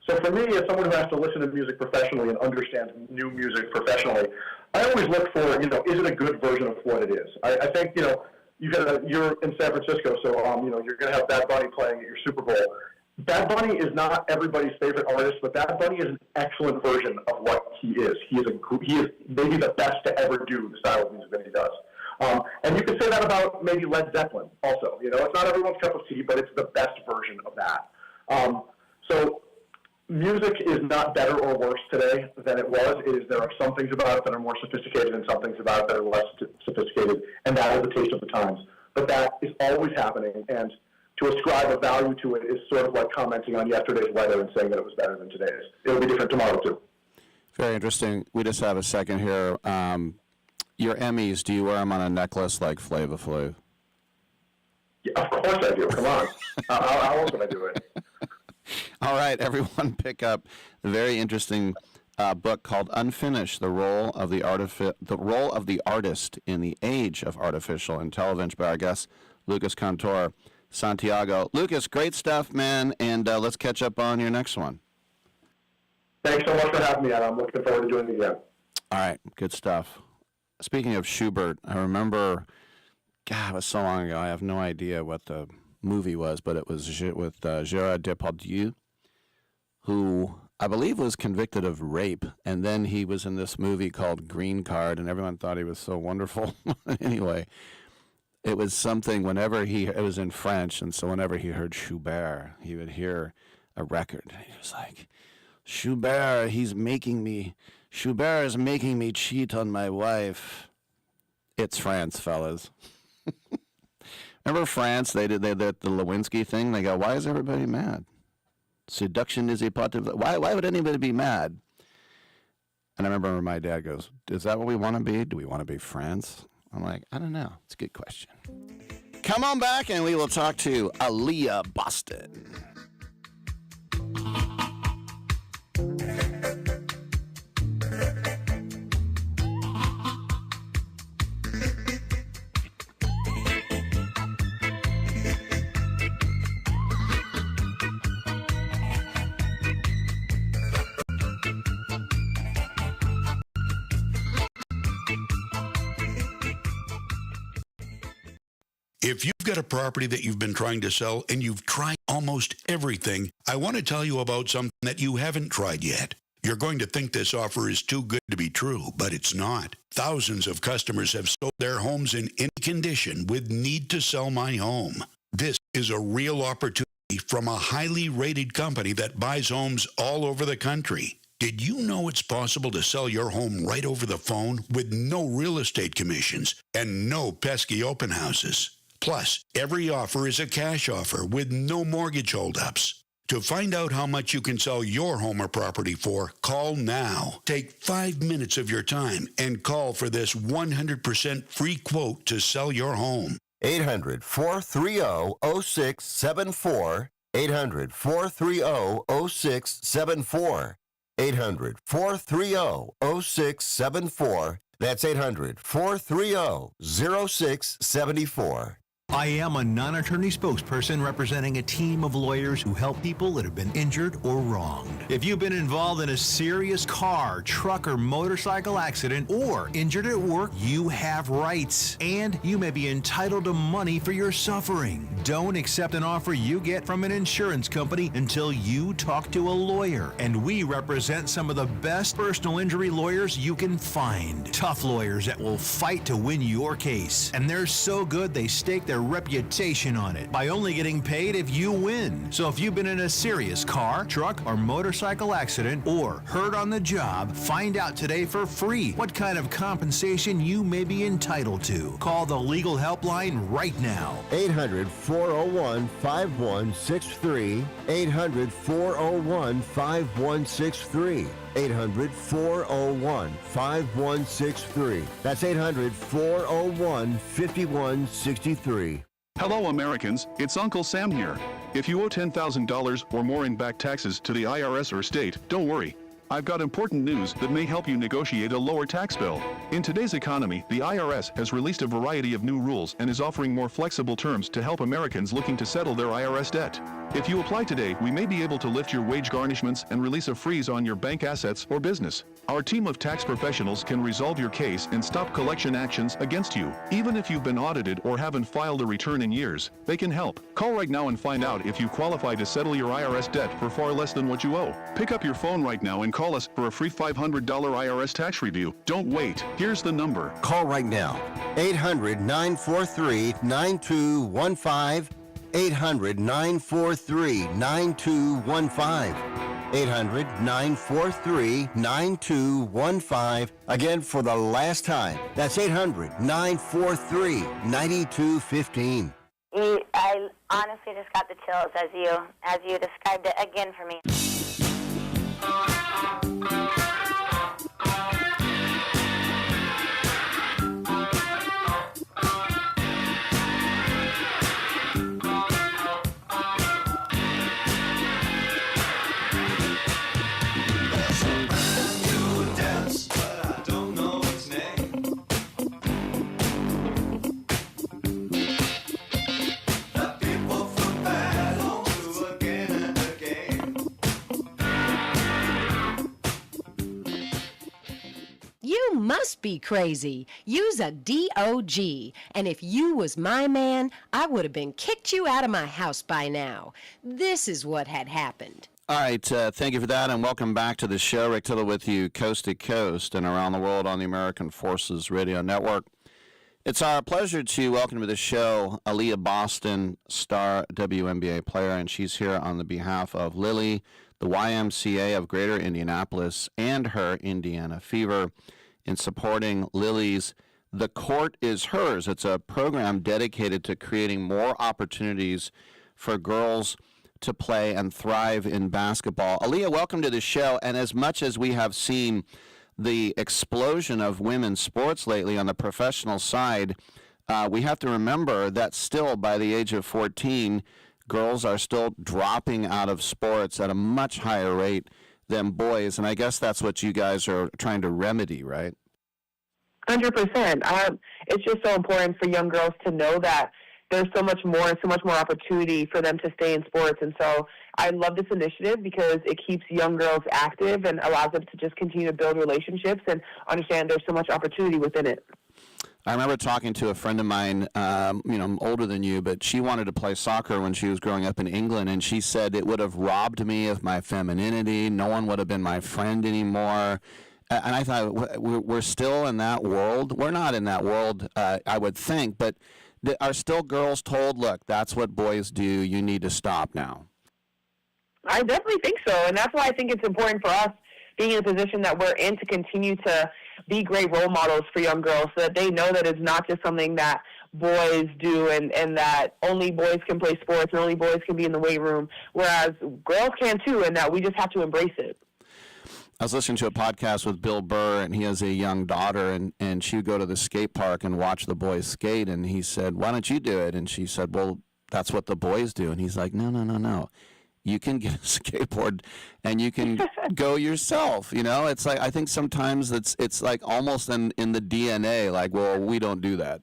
[SPEAKER 13] So for me, as someone who has to listen to music professionally and understand new music professionally, I always look for, you know, is it a good version of what it is? I think, you know, you're in San Francisco, so, you know, you're going to have Bad Bunny playing at your Super Bowl. Bad Bunny is not everybody's favorite artist, but Bad Bunny is an excellent version of what he is. He is maybe the best to ever do the style of music that he does. And you can say that about maybe Led Zeppelin also. You know, it's not everyone's cup of tea, but it's the best version of that. So music is not better or worse today than it was. There are some things about it that are more sophisticated and some things about it that are less sophisticated, and that is the taste of the times. But that is always happening, and to ascribe a value to it is sort of like commenting on yesterday's weather and saying that it was better than today's. It'll be different tomorrow, too.
[SPEAKER 2] Very interesting. We just have a second here. Your Emmys, do you wear them on a necklace like Flava Flav?
[SPEAKER 13] Yeah, of course I do. Come on. How else would I do it?
[SPEAKER 2] All right, everyone pick up the very interesting book called Unfinished, the role of the artist in the age of artificial intelligence by our guest, Lucas Cantor, Santiago. Lucas, great stuff, man, and let's catch up on your next one.
[SPEAKER 13] Thanks so much for having me, and I'm looking forward to doing it again.
[SPEAKER 2] All right, good stuff. Speaking of Schubert, I remember, God, it was so long ago, I have no idea what the movie was, but it was with Gérard Depardieu, who I believe was convicted of rape, and then he was in this movie called Green Card, and everyone thought he was so wonderful. Anyway, it was something it was in French, and so whenever he heard Schubert, he would hear a record, and he was like, Schubert is making me cheat on my wife. It's France, fellas. Remember France? They did the Lewinsky thing. They go, why is everybody mad? Seduction is a part of it. Why would anybody be mad? And I remember my dad goes, is that what we want to be? Do we want to be France? I'm like, I don't know. It's a good question. Come on back and we will talk to Aliyah Boston.
[SPEAKER 14] If you've got a property that you've been trying to sell and you've tried almost everything, I want to tell you about something that you haven't tried yet. You're going to think this offer is too good to be true, but it's not. Thousands of customers have sold their homes in any condition with Need to Sell My Home. This is a real opportunity from a highly rated company that buys homes all over the country. Did you know it's possible to sell your home right over the phone with no real estate commissions and no pesky open houses? Plus, every offer is a cash offer with no mortgage holdups. To find out how much you can sell your home or property for, call now. Take 5 minutes of your time and call for this 100% free quote to sell your home.
[SPEAKER 3] 800-430-0674. 800-430-0674. 800-430-0674. That's 800-430-0674.
[SPEAKER 9] I am a non-attorney spokesperson representing a team of lawyers who help people that have been injured or wronged. If you've been involved in a serious car, truck, or motorcycle accident or injured at work, you have rights, and you may be entitled to money for your suffering. Don't accept an offer you get from an insurance company until you talk to a lawyer, and we represent some of the best personal injury lawyers you can find. Tough lawyers that will fight to win your case, and they're so good they stake their
[SPEAKER 8] reputation on it by only getting paid if you win. So if you've been in a serious car, truck, or motorcycle accident or hurt on the job, find out today for free what kind of compensation you may be entitled to. Call the legal helpline right now.
[SPEAKER 3] 800-401-5163. 800-401-5163. 800-401-5163. That's 800-401-5163.
[SPEAKER 15] Hello, Americans. It's Uncle Sam here. If you owe $10,000 or more in back taxes to the IRS or state, don't worry. I've got important news that may help you negotiate a lower tax bill. In today's economy, the IRS has released a variety of new rules and is offering more flexible terms to help Americans looking to settle their IRS debt. If you apply today, we may be able to lift your wage garnishments and release a freeze on your bank assets or business. Our team of tax professionals can resolve your case and stop collection actions against you. Even if you've been audited or haven't filed a return in years, they can help. Call right now and find out if you qualify to settle your IRS debt for far less than what you owe. Pick up your phone right now and call us for a free $500 IRS tax review. Don't wait. Here's the number.
[SPEAKER 3] Call right now. 800-943-9215. 800-943-9215. 800-943-9215. Again, for the last time, that's 800-943-9215.
[SPEAKER 16] I honestly just got the chills as you described it again for me.
[SPEAKER 12] You must be crazy. Use a DOG. And if you was my man, I would have been kicked you out of my house by now. This is what had happened.
[SPEAKER 2] All right, thank you for that, and welcome back to the show. Rick Tittle with you coast to coast and around the world on the American Forces Radio Network. It's our pleasure to welcome to the show Aliyah Boston, star WNBA player, and she's here on the behalf of Lily, the YMCA of Greater Indianapolis, and her Indiana Fever in supporting Lily's The Court is Hers. It's a program dedicated to creating more opportunities for girls to play and thrive in basketball. Aliyah, welcome to the show. And as much as we have seen the explosion of women's sports lately on the professional side, we have to remember that still by the age of 14, girls are still dropping out of sports at a much higher rate than boys. And I guess that's what you guys are trying to remedy, right?
[SPEAKER 17] 100%. It's just so important for young girls to know that there's so much more opportunity for them to stay in sports. And so I love this initiative because it keeps young girls active and allows them to just continue to build relationships and understand there's so much opportunity within it.
[SPEAKER 2] I remember talking to a friend of mine, older than you, but she wanted to play soccer when she was growing up in England, and she said it would have robbed me of my femininity. No one would have been my friend anymore. And I thought, we're still in that world. We're not in that world, I would think, but are still girls told, look, that's what boys do, you need to stop now?
[SPEAKER 17] I definitely think so, and that's why I think it's important for us being in a position that we're in to continue to be great role models for young girls so that they know that it's not just something that boys do and that only boys can play sports and only boys can be in the weight room, whereas girls can too, and that we just have to embrace it.
[SPEAKER 2] I was listening to a podcast with Bill Burr, and he has a young daughter, and she would go to the skate park and watch the boys skate, and he said, why don't you do it? And she said, well, that's what the boys do. And he's like, no. You can get a skateboard and you can go yourself. You know, it's like, I think sometimes it's like almost in the DNA, like, well, we don't do that.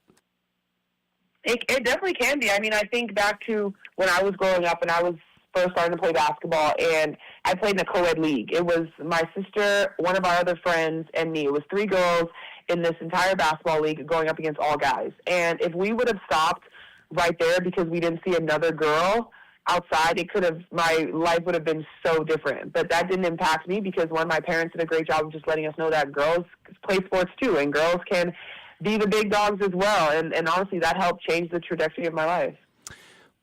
[SPEAKER 17] It definitely can be. I mean, I think back to when I was growing up and I was first starting to play basketball, and I played in a co-ed league. It was my sister, one of our other friends, and me. It was 3 girls in this entire basketball league going up against all guys. And if we would have stopped right there because we didn't see another girl outside, my life would have been so different. But that didn't impact me because, one, my parents did a great job of just letting us know that girls play sports too, and girls can be the big dogs as well. And honestly, that helped change the trajectory of my life.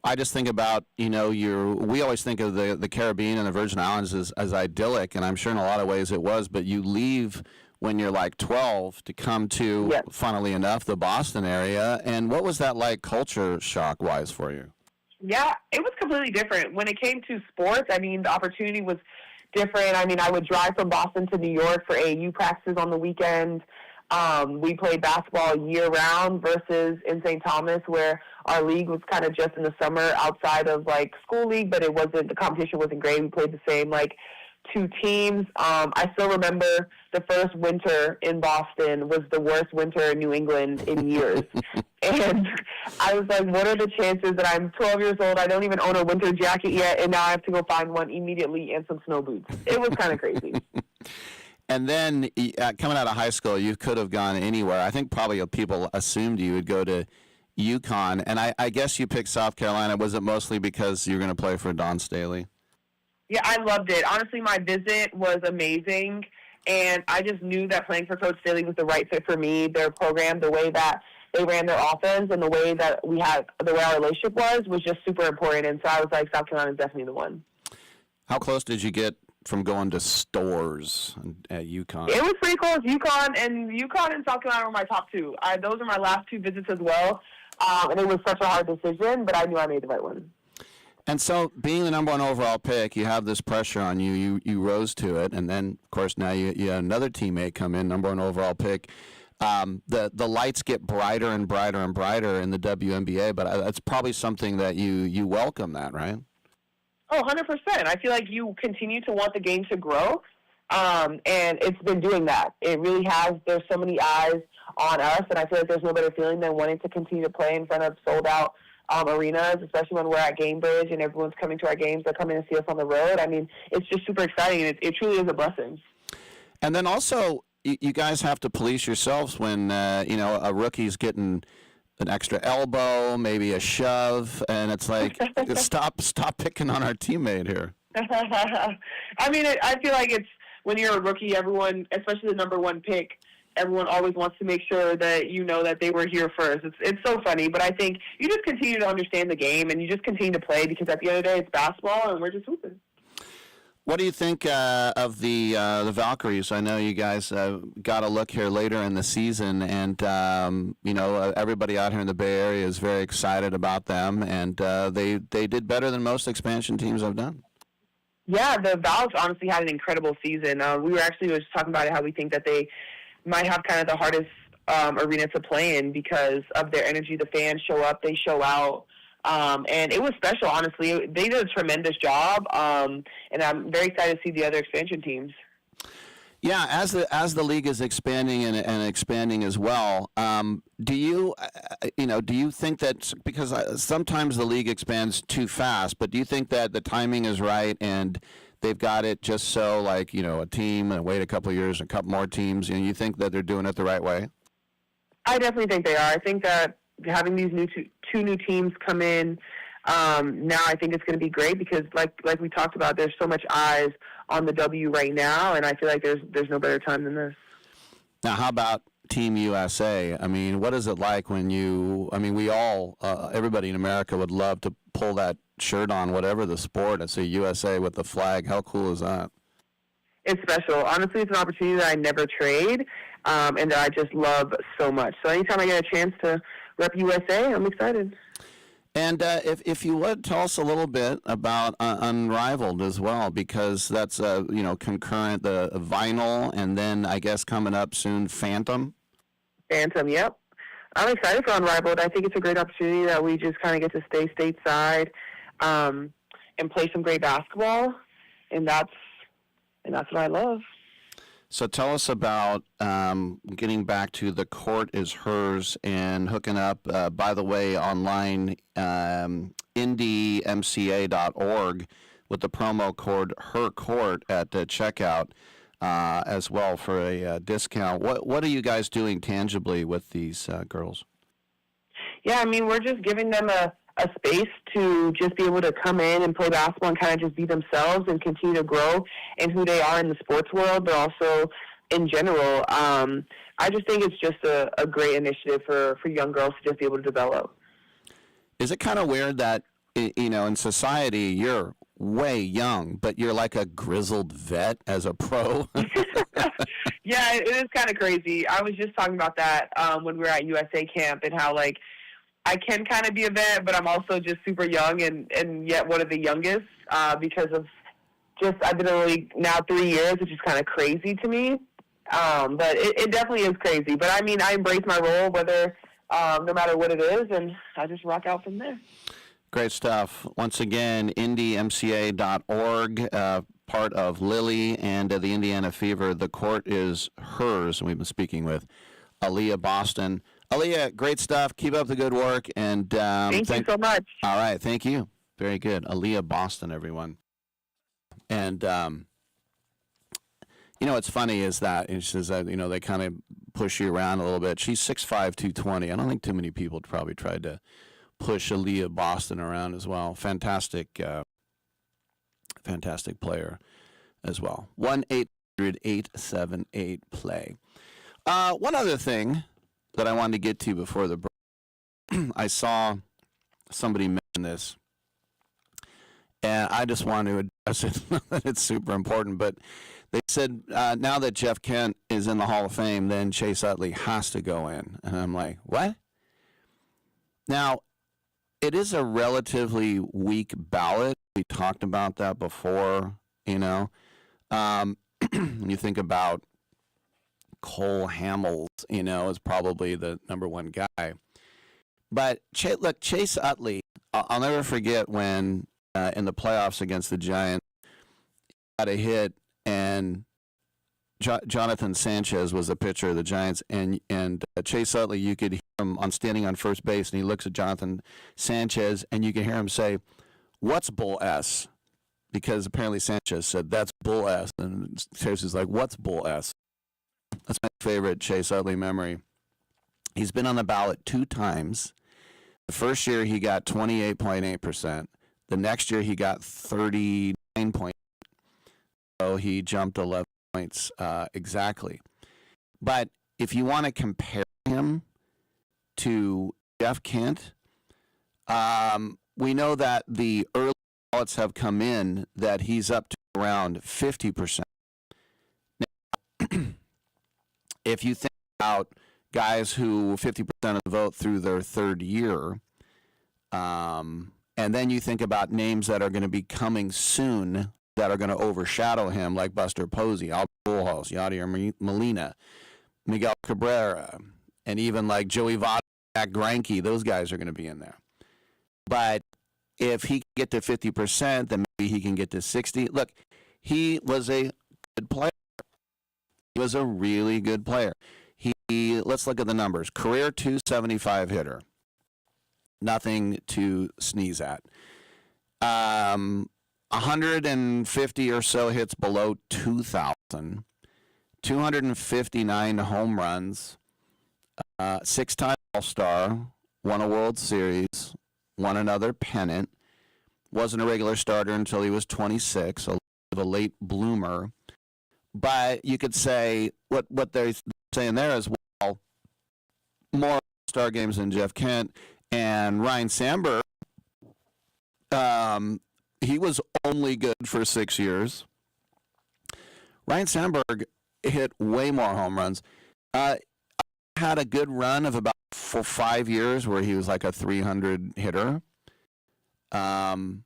[SPEAKER 2] I just think about, we always think of the Caribbean and the Virgin Islands as idyllic, and I'm sure in a lot of ways it was, but you leave when you're like 12 to come to, funnily enough, the Boston area. And what was that like culture shock-wise for you?
[SPEAKER 17] Yeah, it was completely different. When it came to sports, I mean, the opportunity was different. I mean, I would drive from Boston to New York for AAU practices on the weekend. We played basketball year-round versus in St. Thomas, where our league was kind of just in the summer outside of, like, school league, but the competition wasn't great. We played the same, like, 2 teams. I still remember the first winter in Boston was the worst winter in New England in years. And I was like, what are the chances that I'm 12 years old, I don't even own a winter jacket yet, and now I have to go find one immediately and some snow boots. It was kind of crazy.
[SPEAKER 2] And then coming out of high school, you could have gone anywhere. I think probably people assumed you would go to UConn. And I guess you picked South Carolina. Was it mostly because you were going to play for Don Staley?
[SPEAKER 17] Yeah, I loved it. Honestly, my visit was amazing. And I just knew that playing for Coach Staley was the right fit for me. Their program, the way that they ran their offense, and the way that the way our relationship was just super important. And so I was like, South Carolina is definitely the one.
[SPEAKER 2] How close did you get from going to stores at UConn?
[SPEAKER 17] It was pretty close. UConn and South Carolina were my top 2. Those are my last 2 visits as well. And it was such a hard decision, but I knew I made the right one.
[SPEAKER 2] And so, being the number 1 overall pick, you have this pressure on you. You rose to it, and then, of course, now you had another teammate come in, number 1 overall pick. The lights get brighter and brighter and brighter in the WNBA, but that's probably something that you welcome that, right?
[SPEAKER 17] Oh, 100%. I feel like you continue to want the game to grow, and it's been doing that. It really has. There's so many eyes on us, and I feel like there's no better feeling than wanting to continue to play in front of sold-out arenas, especially when we're at Gamebridge and everyone's coming to our games. They're coming to see us on the road. I mean, it's just super exciting, and it truly is a blessing.
[SPEAKER 2] And then also, you guys have to police yourselves when, a rookie's getting an extra elbow, maybe a shove, and it's like, stop picking on our teammate here.
[SPEAKER 17] I mean, I feel like it's when you're a rookie, everyone, especially the number 1 pick, everyone always wants to make sure that you know that they were here first. It's so funny, but I think you just continue to understand the game and you just continue to play because at the end of the day, it's basketball and we're just hooping.
[SPEAKER 2] What do you think of the Valkyries? I know you guys got a look here later in the season, and everybody out here in the Bay Area is very excited about them, and they did better than most expansion teams I've done.
[SPEAKER 17] Yeah, the Valks honestly had an incredible season. We were actually just talking about how we think that they might have kind of the hardest arena to play in because of their energy. The fans show up, they show out. And it was special, honestly. They did a tremendous job, and I'm very excited to see the other expansion teams.
[SPEAKER 2] Yeah, as the league is expanding and expanding as well, do you think that, because sometimes the league expands too fast, but do you think that the timing is right and they've got it just so, like, a team and wait a couple of years and a couple more teams, and you think that they're doing it the right way?
[SPEAKER 17] I definitely think they are. I think that having these two new teams come in now, I think it's going to be great because, like we talked about, there's so much eyes on the W right now, and I feel like there's no better time than this.
[SPEAKER 2] Now, how about Team USA? I mean, what is it like when we all, everybody in America would love to pull that shirt on, whatever the sport, and say USA with the flag. How cool is that?
[SPEAKER 17] It's special. Honestly, it's an opportunity that I never trade, and that I just love so much. So anytime I get a chance to rep USA, I'm excited.
[SPEAKER 2] And if you would tell us a little bit about Unrivaled as well, because that's concurrent, the vinyl, and then I guess coming up soon, Phantom.
[SPEAKER 17] Phantom, yep. I'm excited for Unrivaled. I think it's a great opportunity that we just kind of get to stay stateside and play some great basketball, and that's what I love.
[SPEAKER 2] So tell us about getting back to The Court is Hers and hooking up, by the way, online, indymca.org with the promo code HERCOURT at checkout as well for a discount. What are you guys doing tangibly with these girls?
[SPEAKER 17] Yeah, I mean, we're just giving them a space to just be able to come in and play basketball and kind of just be themselves and continue to grow in who they are in the sports world, but also in general. I just think it's just a great initiative for young girls to just be able to develop.
[SPEAKER 2] Is it kind of weird that, in society, you're way young, but you're like a grizzled vet as a pro?
[SPEAKER 17] Yeah, it is kind of crazy. I was just talking about that when we were at USA camp, and how, like, I can kind of be a vet, but I'm also just super young and yet one of the youngest because of just, I've been in the league now 3 years, which is kind of crazy to me. But it definitely is crazy. But, I mean, I embrace my role, whether no matter what it is, and I just rock out from there.
[SPEAKER 2] Great stuff. Once again, indymca.org, part of Lily and the Indiana Fever. The court is hers, and we've been speaking with Aliyah Boston. Aliyah, great stuff. Keep up the good work. And
[SPEAKER 17] thank you so much.
[SPEAKER 2] All right, thank you. Very good. Aliyah Boston, everyone. And, what's funny is that, she says that, they kind of push you around a little bit. She's 6'5", 220. I don't think too many people probably tried to push Aliyah Boston around as well. Fantastic player as well. 1-800-878-PLAY. One other thing that I wanted to get to before the break, I saw somebody mention this, and I just want to address it. It's super important, but they said now that Jeff Kent is in the Hall of Fame, then Chase Utley has to go in. And I'm like, what? Now, it is a relatively weak ballot. We talked about that before, When you think about Cole Hamels, is probably the number one guy. But, look, Chase Utley, I'll never forget when in the playoffs against the Giants, he got a hit, and Jonathan Sanchez was the pitcher of the Giants, and Chase Utley, you could hear him standing on first base, and he looks at Jonathan Sanchez, and you can hear him say, "What's Bull S?" Because apparently Sanchez said, "That's Bull S," and Chase is like, "What's Bull S?" That's my favorite Chase Utley memory. He's been on the ballot 2 times. The first year he got 28.8%. The next year he got 39.8%. So he jumped 11 points exactly. But if you want to compare him to Jeff Kent, we know that the early ballots have come in that he's up to around 50%. Now, if you think about guys who 50% of the vote through their third year, and then you think about names that are going to be coming soon that are going to overshadow him, like Buster Posey, Albert Pujols, Yadier Molina, Miguel Cabrera, and even like Joey Votto, Jack Greinke, those guys are going to be in there. But if he can get to 50%, then maybe he can get to 60%. Look, he was a good player. He was a really good player. Let's look at the numbers. Career .275 hitter. Nothing to sneeze at. 150 or so hits below 2,000. 259 home runs. 6-time All-Star. Won a World Series. Won another pennant. Wasn't a regular starter until he was 26, a late bloomer. But you could say what they're saying there is, well, more All-Star games than Jeff Kent. And Ryan Sandberg, he was only good for 6 years. Ryan Sandberg hit way more home runs. Had a good run of about 5 years where he was like a 300 hitter. And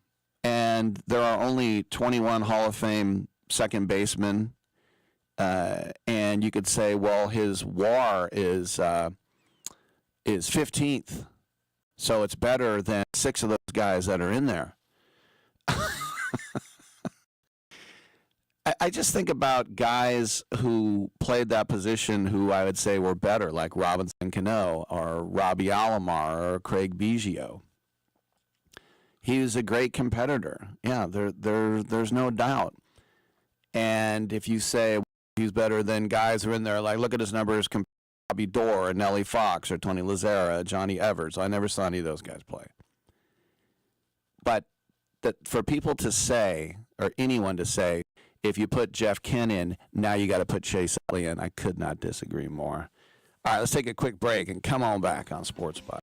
[SPEAKER 2] there are only 21 Hall of Fame second basemen. And you could say, well, his WAR is 15th. So it's better than 6 of those guys that are in there. I just think about guys who played that position who I would say were better, like Robinson Cano or Robbie Alomar or Craig Biggio. He was a great competitor. Yeah, there's no doubt. And if you say he's better than guys who are in there, like look at his numbers compared to Bobby Dorr and Nellie Fox or Tony Lazzara, Johnny Evers. I never saw any of those guys play. But that for people to say, or anyone to say, If you put Jeff Kent in, now you got to put Chase Elliott in. I could not disagree more. All right, let's take a quick break and come on back on Sports Spot.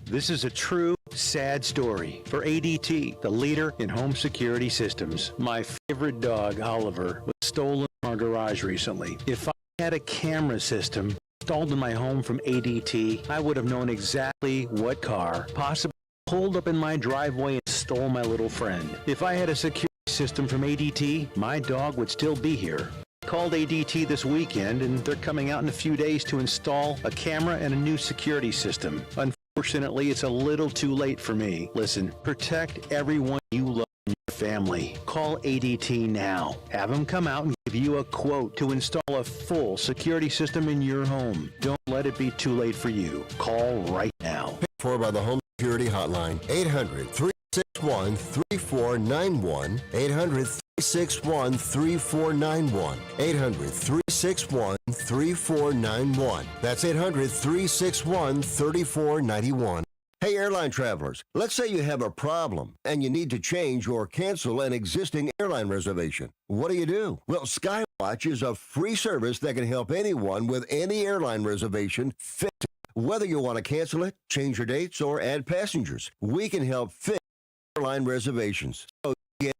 [SPEAKER 5] This is a true, sad story for ADT, the leader in home security systems. My favorite dog, Oliver, was stolen from our garage recently. If I had a camera system installed in my home from ADT, I would have known exactly what car possibly pulled up in my driveway and stole my little friend. If I had a security system from ADT, my dog would still be here. Called ADT this weekend, and they're coming out in a few days to install a camera and a new security system. Unfortunately, it's a little too late for me. Listen, protect everyone you love in your family. Call ADT now. Have them come out and give you a quote to install a full security system in your home. Don't let it be too late for you. Call right now.
[SPEAKER 3] Paid for by the Home Security Hotline. 800-361-3491. 800-361-3491. 800-361-3491. That's 800-361-3491. Hey, airline travelers, let's say you have a problem and you need to change or cancel an existing airline reservation. What do? Well, Skywatch is a free service that can help anyone with any airline reservation fix it. Whether you want to cancel it, change your dates, or add passengers, we can help fix airline reservations. So you get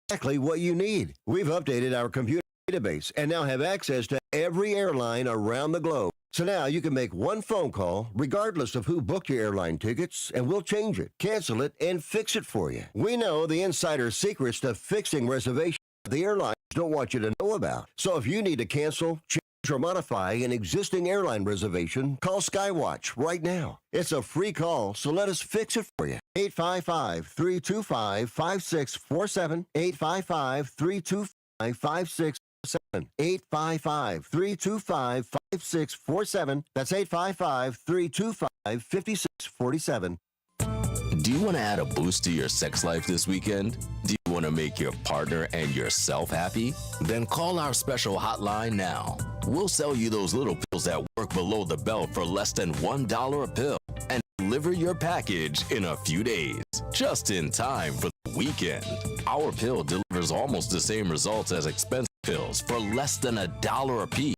[SPEAKER 3] exactly what you need. We've updated our computer database and now have access to every airline around the globe. So now you can make one phone call, regardless of who booked your airline tickets, and we'll change it, cancel it, and fix it for you. We know the insider secrets to fixing reservations the airlines don't want you to know about. So if you need to cancel, change, or modify an existing airline reservation, call Skywatch right now. It's a free call, so let us fix it for you. 855-325-5647. 855-325-5647. 855-325-5647. That's 855-325-5647.
[SPEAKER 18] Do you want to add a boost to your sex life this weekend? Do you want to make your partner and yourself happy? Then call our special hotline now. We'll sell you those little pills that work below the belt for less than $1 a pill and deliver your package in a few days, just in time for the weekend. Our pill delivers almost the same results as expensive pills for less than $1 a piece,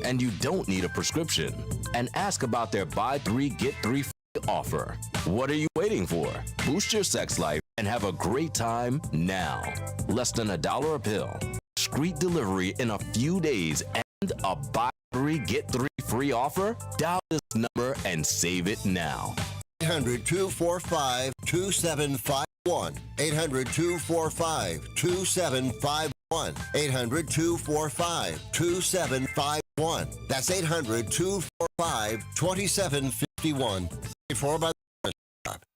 [SPEAKER 18] and you don't need a prescription. And ask about their buy 3 get 3 free offer. What are you waiting for? Boost your sex life and have a great time now. Less than $1 a pill, discreet delivery in a few days, and a buy 3 get 3 free offer. Dial this number and save it now.
[SPEAKER 3] 800-245-2751. 800-245-2751. 800-245-2751. That's 800-245-2751. For by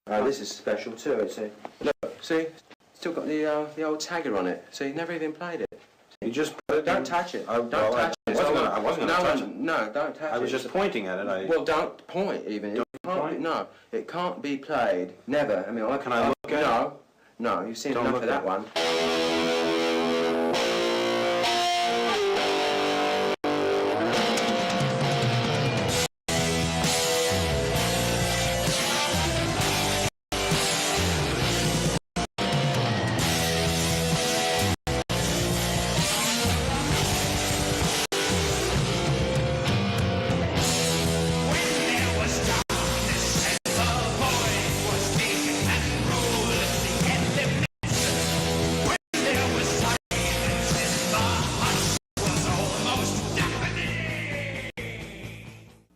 [SPEAKER 19] this is special too. It's a look. See, still got the old tagger on it. See, never even played it. You just put it. Don't touch it. Don't touch it.
[SPEAKER 23] I wasn't going to touch it.
[SPEAKER 19] No, don't touch it.
[SPEAKER 23] I was just pointing at it.
[SPEAKER 19] Well, don't point even. It can't be, no, it can't be played. Never. I mean, can I look at it? No, you've seen enough of that one.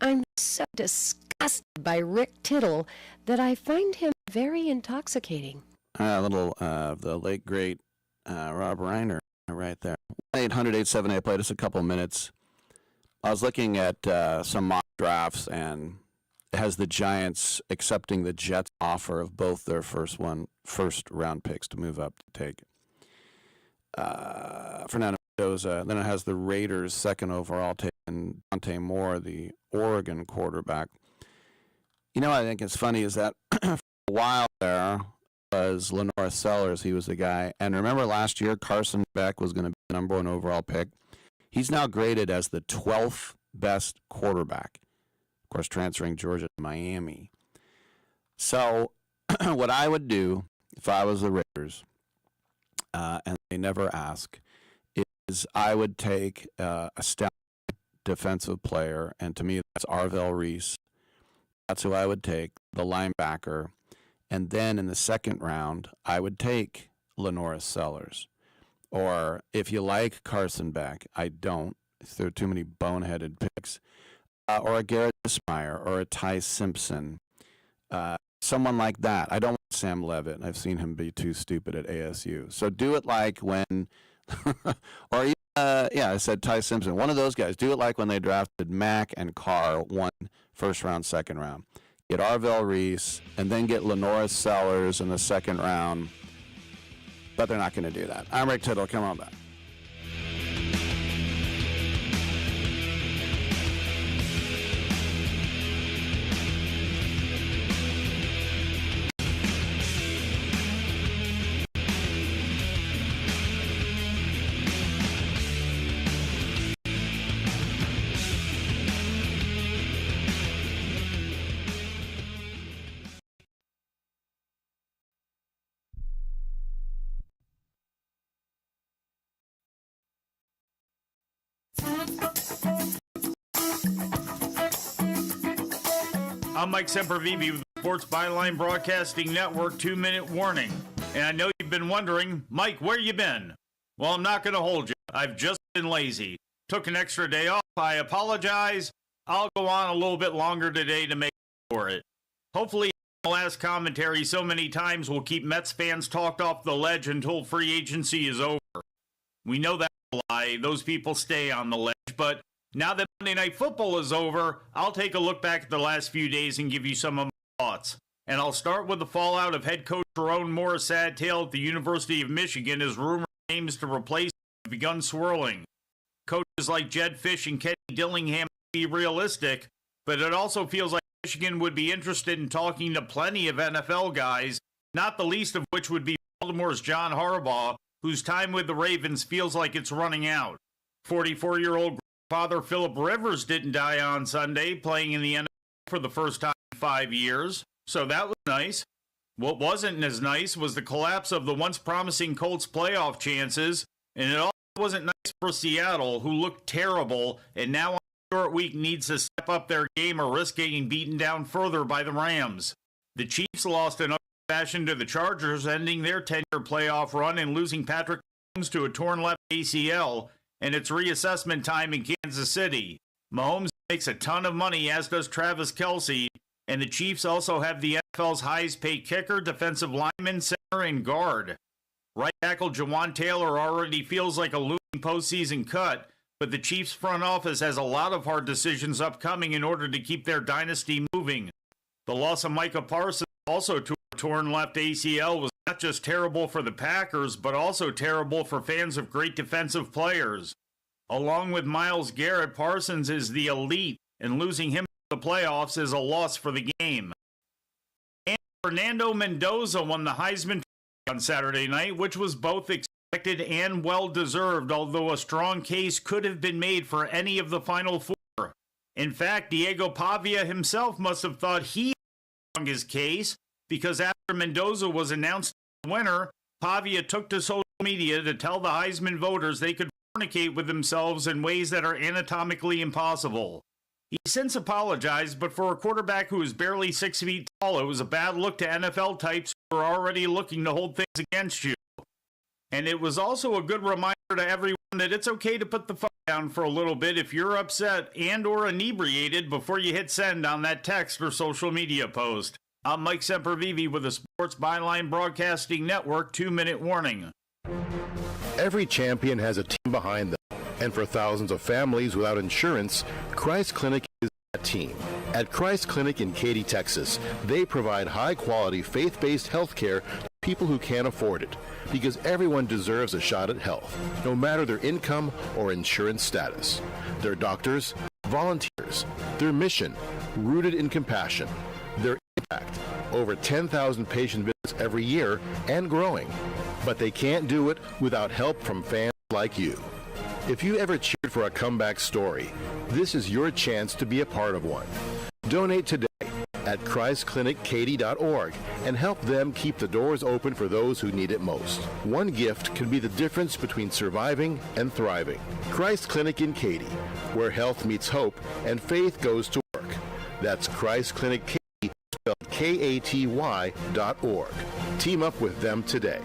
[SPEAKER 12] I'm so disgusted by Rick Tittle that I find him very intoxicating.
[SPEAKER 2] The late, great Rob Reiner right there. 800-878-PLAY, just a couple minutes. I was looking at some mock drafts, and it has the Giants accepting the Jets' offer of both their first round picks to move up to take. Fernando Mendoza. Then it has the Raiders second overall taking Dante Moore, the Oregon quarterback. You know what I think is funny is that for a while there was Lenore Sellers. He was the guy. And remember last year, Carson Beck was going to be the number 1 overall pick. He's now graded as the 12th best quarterback. Of course, transferring Georgia to Miami. So what I would do if I was the Raiders, and they never ask, is I would take a stout defensive player, and to me that's Arvell Reese. That's who I would take, the linebacker. And then in the second round, I would take Lenore Sellers. Or if you like Carson Beck, I don't. There are too many boneheaded picks. Or a Garrett Dismeyer or a Ty Simpson. Someone like that. I don't want Sam Levitt. I've seen him be too stupid at ASU. So do it like when, or I said Ty Simpson. One of those guys. Do it like when they drafted Mack and Carr, 1 first round, second round. Get Arvell Reese, and then get Lenore Sellers in the second round. But they're not going to do that. I'm Rick Tittle. Come on back.
[SPEAKER 4] I'm Mike Sempervive with the Sports Byline Broadcasting Network 2-minute warning. And I know you've been wondering, Mike, where you been? Well, I'm not going to hold you. I've just been lazy. Took an extra day off. I apologize. I'll go on a little bit longer today to make up for it. Hopefully, the last commentary so many times will keep Mets fans talked off the ledge until free agency is over. We know that's a lie. Those people stay on the ledge, but now that Monday Night Football is over, I'll take a look back at the last few days and give you some of my thoughts. And I'll start with the fallout of head coach Sharon Moore's sad tale at the University of Michigan as rumored names to replace him have begun swirling. Coaches like Jed Fish and Kenny Dillingham may be realistic, but it also feels like Michigan would be interested in talking to plenty of NFL guys, not the least of which would be Baltimore's John Harbaugh, whose time with the Ravens feels like it's running out. 44-year-old father Philip Rivers didn't die on Sunday, playing in the NFL for the first time in 5 years, so that was nice. What wasn't as nice was the collapse of the once promising Colts playoff chances, and it also wasn't nice for Seattle, who looked terrible and now on a short week needs to step up their game or risk getting beaten down further by the Rams. The Chiefs lost in ugly fashion to the Chargers, ending their 10-year playoff run and losing Patrick Mahomes to a torn left ACL, and it's reassessment time in Kansas City. Mahomes makes a ton of money, as does Travis Kelce, and the Chiefs also have the NFL's highest-paid kicker, defensive lineman, center, and guard. Right tackle Jawan Taylor already feels like a looming postseason cut, but the Chiefs front office has a lot of hard decisions upcoming in order to keep their dynasty moving. The loss of Micah Parsons, also to a torn left ACL, was not just terrible for the Packers, but also terrible for fans of great defensive players. Along with Myles Garrett, Parsons is the elite, and losing him in the playoffs is a loss for the game. And Fernando Mendoza won the Heisman on Saturday night, which was both expected and well-deserved, although a strong case could have been made for any of the Final Four. In fact, Diego Pavia himself must have thought he had the strongest case, because after Mendoza was announced the winner, Pavia took to social media to tell the Heisman voters they could fornicate with themselves in ways that are anatomically impossible. He since apologized, but for a quarterback who is barely 6 feet tall, it was a bad look to NFL types who are already looking to hold things against you. And it was also a good reminder to everyone that it's okay to put the phone down for a little bit if you're upset and or inebriated before you hit send on that text or social media post. I'm Mike Sempervive with the Sports Byline Broadcasting Network 2-minute warning.
[SPEAKER 1] Every champion has a team behind them, and for thousands of families without insurance, Christ Clinic is that team. At Christ Clinic in Katy, Texas, they provide high-quality, faith-based health care to people who can't afford it, because everyone deserves a shot at health, no matter their income or insurance status. Their doctors, volunteers, their mission, rooted in compassion, their impact, over 10,000 patient visits every year and growing. But they can't do it without help from fans like you. If you ever cheered for a comeback story, this is your chance to be a part of one. Donate today at ChristClinicKaty.org and help them keep the doors open for those who need it most. One gift can be the difference between surviving and thriving. Christ Clinic in Katy, where health meets hope and faith goes to work. That's Christ Clinic Katy, spelled Katy.org. Team up with them today.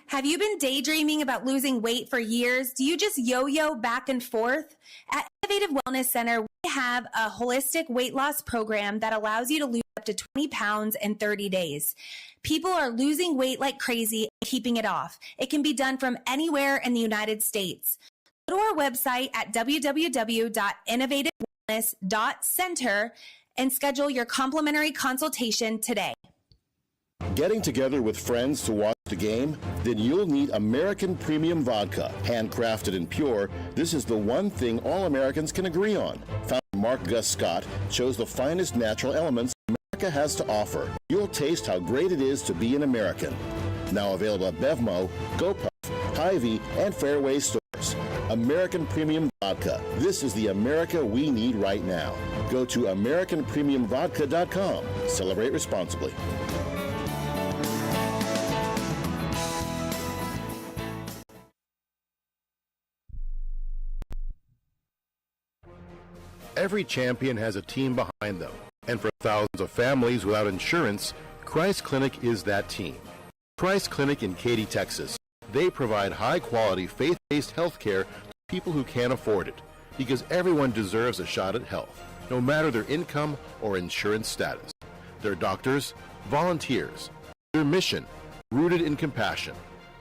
[SPEAKER 7] Have you been daydreaming about losing weight for years? Do you just yo-yo back and forth? At Innovative Wellness Center, we have a holistic weight loss program that allows you to lose up to 20 pounds in 30 days. People are losing weight like crazy and keeping it off. It can be done from anywhere in the United States. Go to our website at www.innovativewellness.center and schedule your complimentary consultation today.
[SPEAKER 1] Getting together with friends to watch the game? Then you'll need American Premium Vodka. Handcrafted and pure, this is the one thing all Americans can agree on. Founder Mark Gus Scott chose the finest natural elements America has to offer. You'll taste how great it is to be an American. Now available at Bevmo, GoPuff, Hy-Vee, and Fairway stores. American Premium Vodka. This is the America we need right now. Go to AmericanPremiumVodka.com. Celebrate responsibly. Every champion has a team behind them, and for thousands of families without insurance, Christ Clinic is that team. Christ Clinic in Katy, Texas. They provide high-quality, faith-based health care to people who can't afford it, because everyone deserves a shot at health, no matter their income or insurance status. Their doctors, volunteers, their mission, rooted in compassion,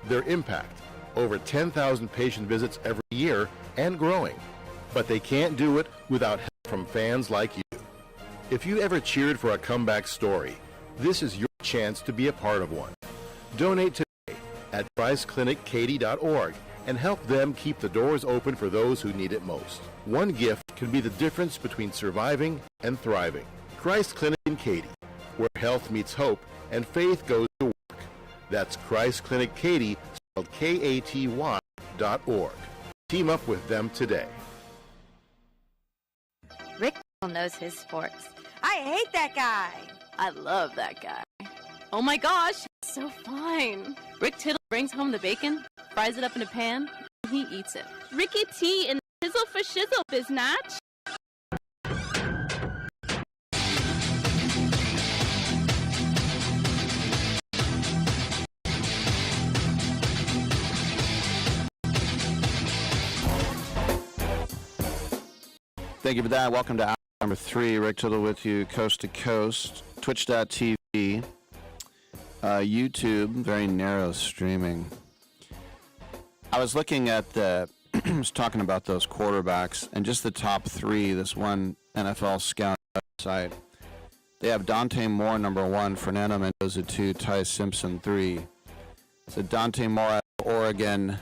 [SPEAKER 1] their impact, over 10,000 patient visits every year and growing. But they can't do it without help from fans like you. If you ever cheered for a comeback story, this is your chance to be a part of one. Donate today at ChristClinicKaty.org and help them keep the doors open for those who need it most. One gift can be the difference between surviving and thriving. Christ Clinic in Katy, where health meets hope and faith goes to work. That's Christ Clinic Katy, spelled Katy.org. Team up with them today.
[SPEAKER 20] Rick knows his sports. I hate that guy. I love that guy. Oh my gosh, he's so fine. Rick Tittle brings home the bacon, fries it up in a pan, and he eats it. Ricky T in the sizzle for shizzle, biznatch.
[SPEAKER 2] Thank you for that. Welcome to hour number 3. Rick Tittle with you, coast to coast. Twitch.tv. YouTube, very narrow streaming. I was looking at I was talking about those quarterbacks, and just the top 3, this one NFL scout website. They have Dante Moore, number 1, Fernando Mendoza, 2, Ty Simpson, 3. So Dante Moore out of Oregon,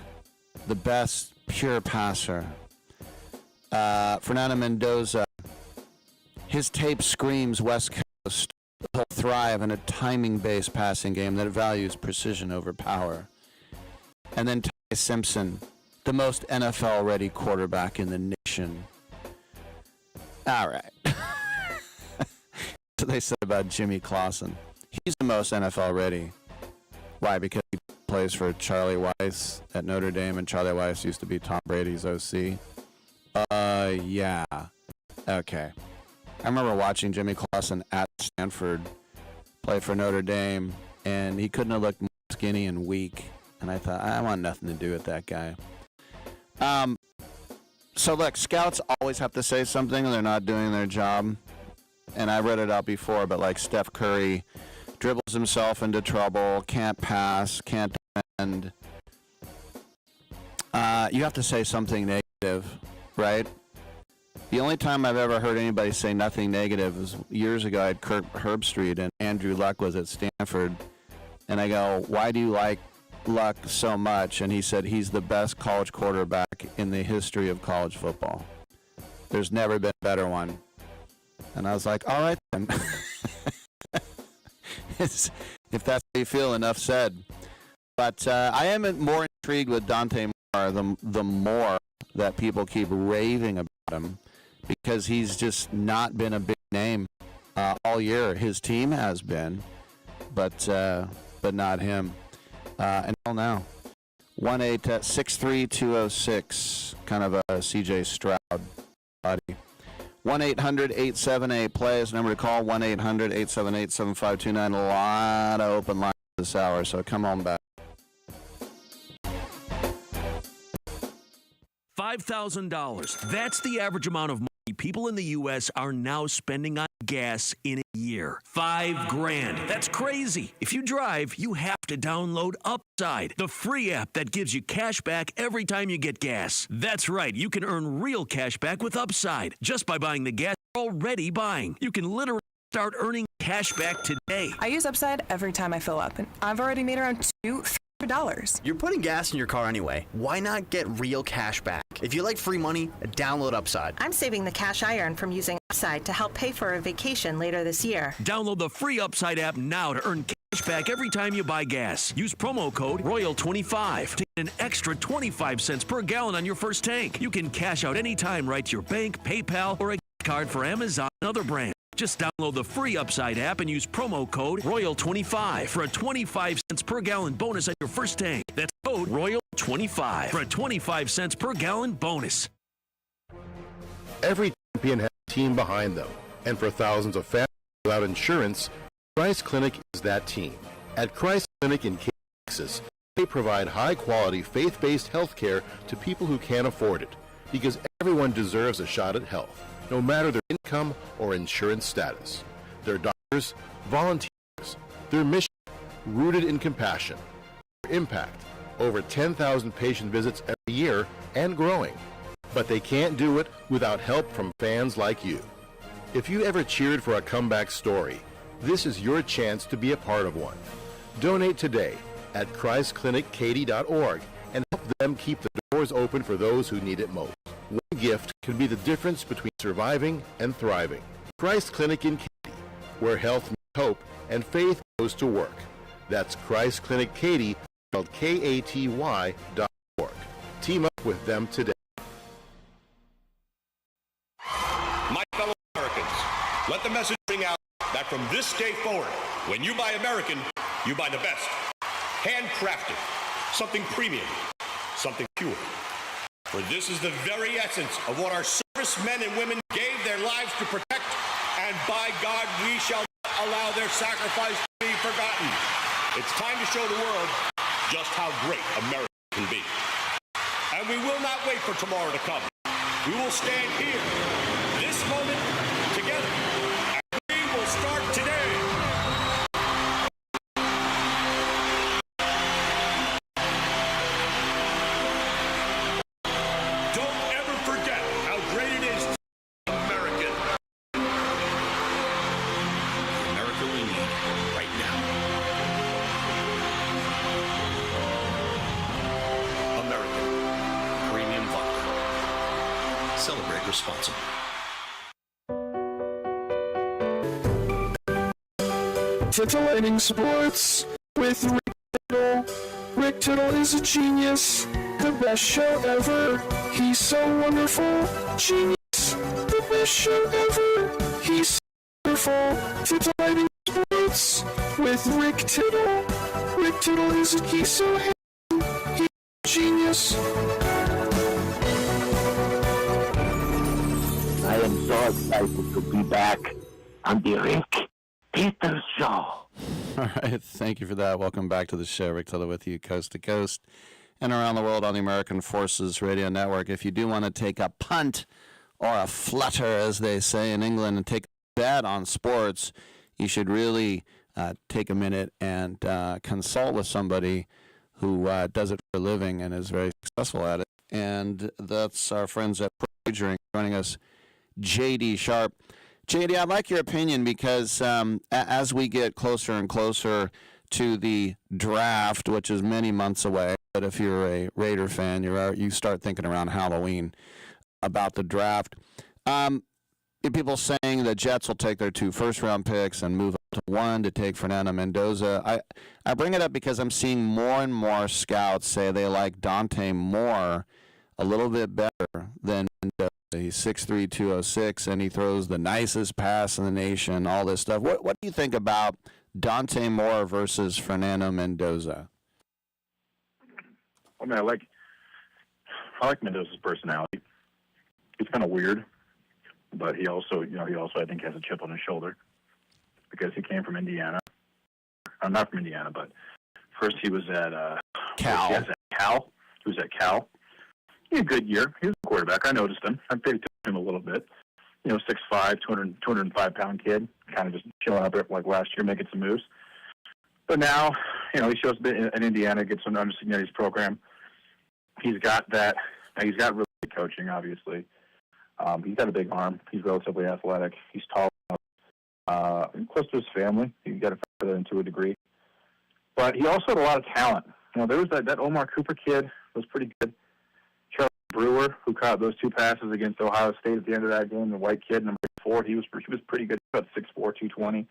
[SPEAKER 2] the best pure passer. Fernando Mendoza, his tape screams West Coast. He'll thrive in a timing-based passing game that values precision over power. And then Ty Simpson, the most NFL-ready quarterback in the nation. All right. That's what they said about Jimmy Clausen. He's the most NFL-ready. Why? Because he plays for Charlie Weiss at Notre Dame, and Charlie Weiss used to be Tom Brady's OC. Yeah. Okay. I remember watching Jimmy Clausen at Stanford play for Notre Dame, and he couldn't have looked more skinny and weak. And I thought, I want nothing to do with that guy. So look, scouts always have to say something when they're not doing their job. And I read it out before, but like Steph Curry dribbles himself into trouble, can't pass, can't defend. You have to say something negative, right? The only time I've ever heard anybody say nothing negative was years ago. I had Kurt Herbstreit and Andrew Luck was at Stanford. And I go, why do you like Luck so much? And he said he's the best college quarterback in the history of college football. There's never been a better one. And I was like, all right then. If that's how you feel, enough said. But I am more intrigued with Dante Moore the more that people keep raving about him, because he's just not been a big name all year. His team has been, but not him. Until now. 1-863-206, kind of a C.J. Stroud body. 1-800-878-PLAY is the number to call. 1-800-878-7529. A lot of open lines this hour, so come on back.
[SPEAKER 6] $5,000. That's the average amount of money people in the U.S. are now spending on gas in a year. $5,000. That's crazy. If you drive, you have to download Upside, the free app that gives you cash back every time you get gas. That's right. You can earn real cash back with Upside just by buying the gas you're already buying. You can literally start earning cash back today.
[SPEAKER 21] I use Upside every time I fill up, and I've already made around $200.
[SPEAKER 22] You're putting gas in your car anyway. Why not get real cash back? If you like free money, download Upside.
[SPEAKER 24] I'm saving the cash I earn from using Upside to help pay for a vacation later this year.
[SPEAKER 6] Download the free Upside app now to earn cash back every time you buy gas. Use promo code ROYAL25 to get an extra 25 cents per gallon on your first tank. You can cash out anytime right to your bank, PayPal, or a gift card for Amazon and other brands. Just download the free Upside app and use promo code ROYAL25 for a 25 cents per gallon bonus on your first tank. That's code ROYAL25 for a 25 cents per gallon bonus.
[SPEAKER 1] Every champion has a team behind them, and for thousands of families without insurance, Christ Clinic is that team. At Christ Clinic in Cantor, Texas, they provide high-quality, faith-based health care to people who can't afford it, because everyone deserves a shot at health, no matter their income or insurance status. Their doctors, volunteers, their mission, rooted in compassion. Their impact, over 10,000 patient visits every year and growing. But they can't do it without help from fans like you. If you ever cheered for a comeback story, this is your chance to be a part of one. Donate today at ChristClinicKaty.org and help them keep the doors open for those who need it most. One gift can be the difference between surviving and thriving. Christ Clinic in Katy, where health meets hope and faith goes to work. That's Christ Clinic Katy, spelled KATY.org. Team up with them today.
[SPEAKER 25] My fellow Americans, let the message ring out that from this day forward, when you buy American, you buy the best. Handcrafted, something premium, something pure. For this is the very essence of what our servicemen and women gave their lives to protect, and by God, we shall not allow their sacrifice to be forgotten. It's time to show the world just how great America can be. And we will not wait for tomorrow to come. We will stand here, this moment, together, and we will start today. Responsibly.
[SPEAKER 26] Titillating Sports with Rick Tittle. Rick Tittle is a genius, the best show ever. He's so wonderful, genius, the best show ever. He's so wonderful. Titillating Sports with Rick Tittle. Rick Tittle he's so handsome, he's a genius.
[SPEAKER 27] I am so excited to be back on the Rick Tittle Show.
[SPEAKER 2] All right, thank you for that. Welcome back to the show. Rick Tittle with you coast to coast and around the world on the American Forces Radio Network. If you do want to take a punt or a flutter, as they say in England, and take a bet on sports, you should really take a minute and consult with somebody who does it for a living and is very successful at it. And that's our friends at Pro Wagering joining us J.D. Sharp. J.D., I'd like your opinion because as we get closer and closer to the draft, which is many months away, but if you're a Raider fan, you start thinking around Halloween about the draft. People saying the Jets will take their 2 first-round picks and move up to 1 to take Fernando Mendoza. I bring it up because I'm seeing more and more scouts say they like Dante Moore a little bit better than Mendoza. He's 6'3", 206, and he throws the nicest pass in the nation, all this stuff. What do you think about Dante Moore versus Fernando Mendoza?
[SPEAKER 8] I mean, I like Mendoza's personality. He's kind of weird, but he also I think has a chip on his shoulder because he came from Indiana. I'm not from Indiana, but first he was at
[SPEAKER 2] Cal.
[SPEAKER 8] He was at Cal. He had a good year. He was a quarterback. I noticed him. I paid attention to him a little bit. 6'5", 205-pound kid, kind of just chilling up there like last year, making some moves. But now, he shows up in Indiana, gets an under-seniorities program. He's got that. He's got really good coaching, obviously. He's got a big arm. He's relatively athletic. He's tall enough. Close to his family. He's got to factor that into a degree. But he also had a lot of talent. There was that Omar Cooper kid was pretty good. Charles Brewer, who caught those 2 passes against Ohio State at the end of that game, the white kid, number 4, he was pretty good. He was about 6'4", 220.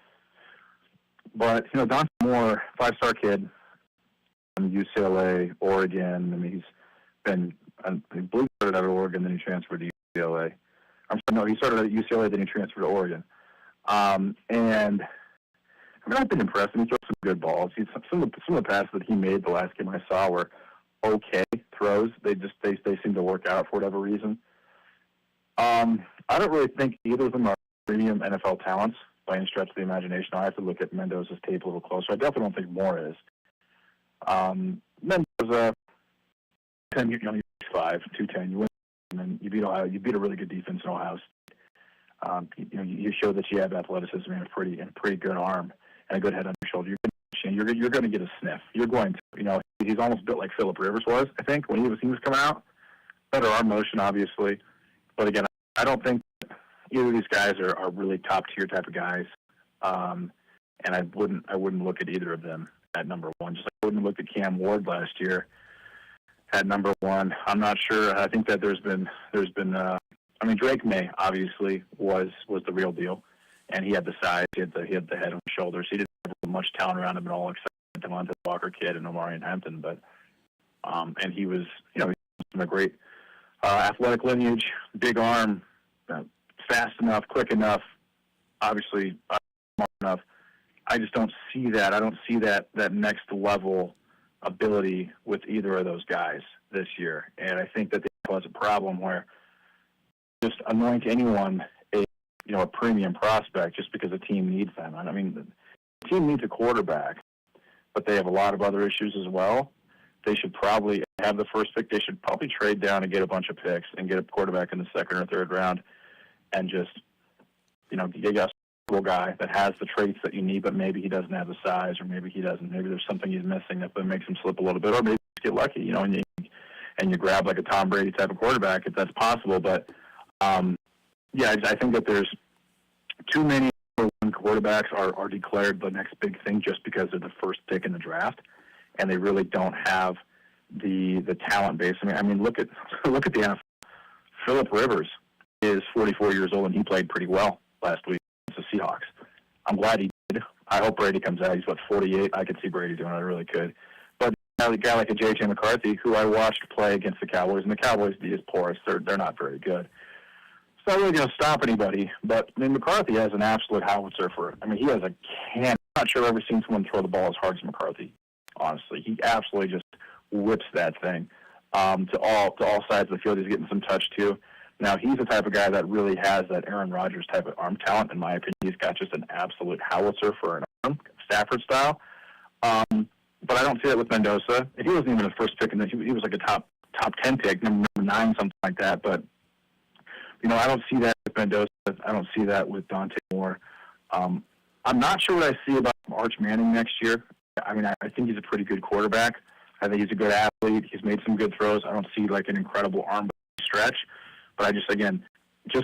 [SPEAKER 8] But, Dante Moore, 5-star kid from UCLA, Oregon. I mean, he's been he started out at Oregon, then he transferred to UCLA. He started at UCLA, then he transferred to Oregon. And I mean, I've been impressed. He throws some good balls. Some of the passes that he made the last game I saw were okay throws. They seem to work out for whatever reason. I don't really think either of them are premium NFL talents by any stretch of the imagination. I have to look at Mendoza's tape a little closer. I definitely don't think Moore is. Mendoza, 10, you're 5', 210. You win, and then you beat a really good defense in Ohio State. You show that you have athleticism and a pretty good arm and a good head on your shoulder. You're going to get a sniff. You're going to. He's almost built like Phillip Rivers was, I think, when he was coming out. Better arm motion, obviously. But again, I don't think either of these guys are really top tier type of guys. And I wouldn't look at either of them at number 1. Just like I wouldn't look at Cam Ward last year at number 1. I'm not sure. I think that there's been Drake May obviously was the real deal, and he had the size, he had the head on his shoulders. He didn't have much talent around him at all, except the Devontae Walker kid and Omarion Hampton. But and he was from a great athletic lineage, big arm, fast enough, quick enough, obviously smart enough. I just don't see that. I don't see that next level ability with either of those guys this year, and I think that they has a problem where just anoint anyone a premium prospect just because a team needs them. I mean, the team needs a quarterback, but they have a lot of other issues as well. They should probably have the first pick. They should probably trade down and get a bunch of picks and get a quarterback in the 2nd or 3rd round, and just get a cool guy that has the traits that you need, but maybe he doesn't have the size, or maybe he doesn't. Maybe there's something he's missing that makes him slip a little bit, or maybe you get lucky, and you grab like a Tom Brady type of quarterback if that's possible. But I think that there's too many quarterbacks are declared the next big thing just because they're the first pick in the draft, and they really don't have the talent base. I mean, look at the NFL. Phillip Rivers is 44 years old, and he played pretty well last week against the Seahawks. I'm glad he did. I hope Brady comes out. He's 48. I could see Brady doing it. I really could. But a guy like a J.J. McCarthy, who I watched play against the Cowboys, and the Cowboys D is porous. They're not very good. It's not really going to stop anybody. But McCarthy has an absolute howitzer he has a can. I'm not sure I've ever seen someone throw the ball as hard as McCarthy. Honestly, he absolutely just whips that thing to all sides of the field. He's getting some touch too. Now, he's the type of guy that really has that Aaron Rodgers type of arm talent, in my opinion. He's got just an absolute howitzer for an arm, Stafford style. But I don't see that with Mendoza. He wasn't even a first pick, and he was like a top 10 pick, number 9, something like that. But, I don't see that with Mendoza. I don't see that with Dante Moore. I'm not sure what I see about Arch Manning next year. I mean, I think he's a pretty good quarterback. I think he's a good athlete. He's made some good throws. I don't see like an incredible arm stretch. But I just because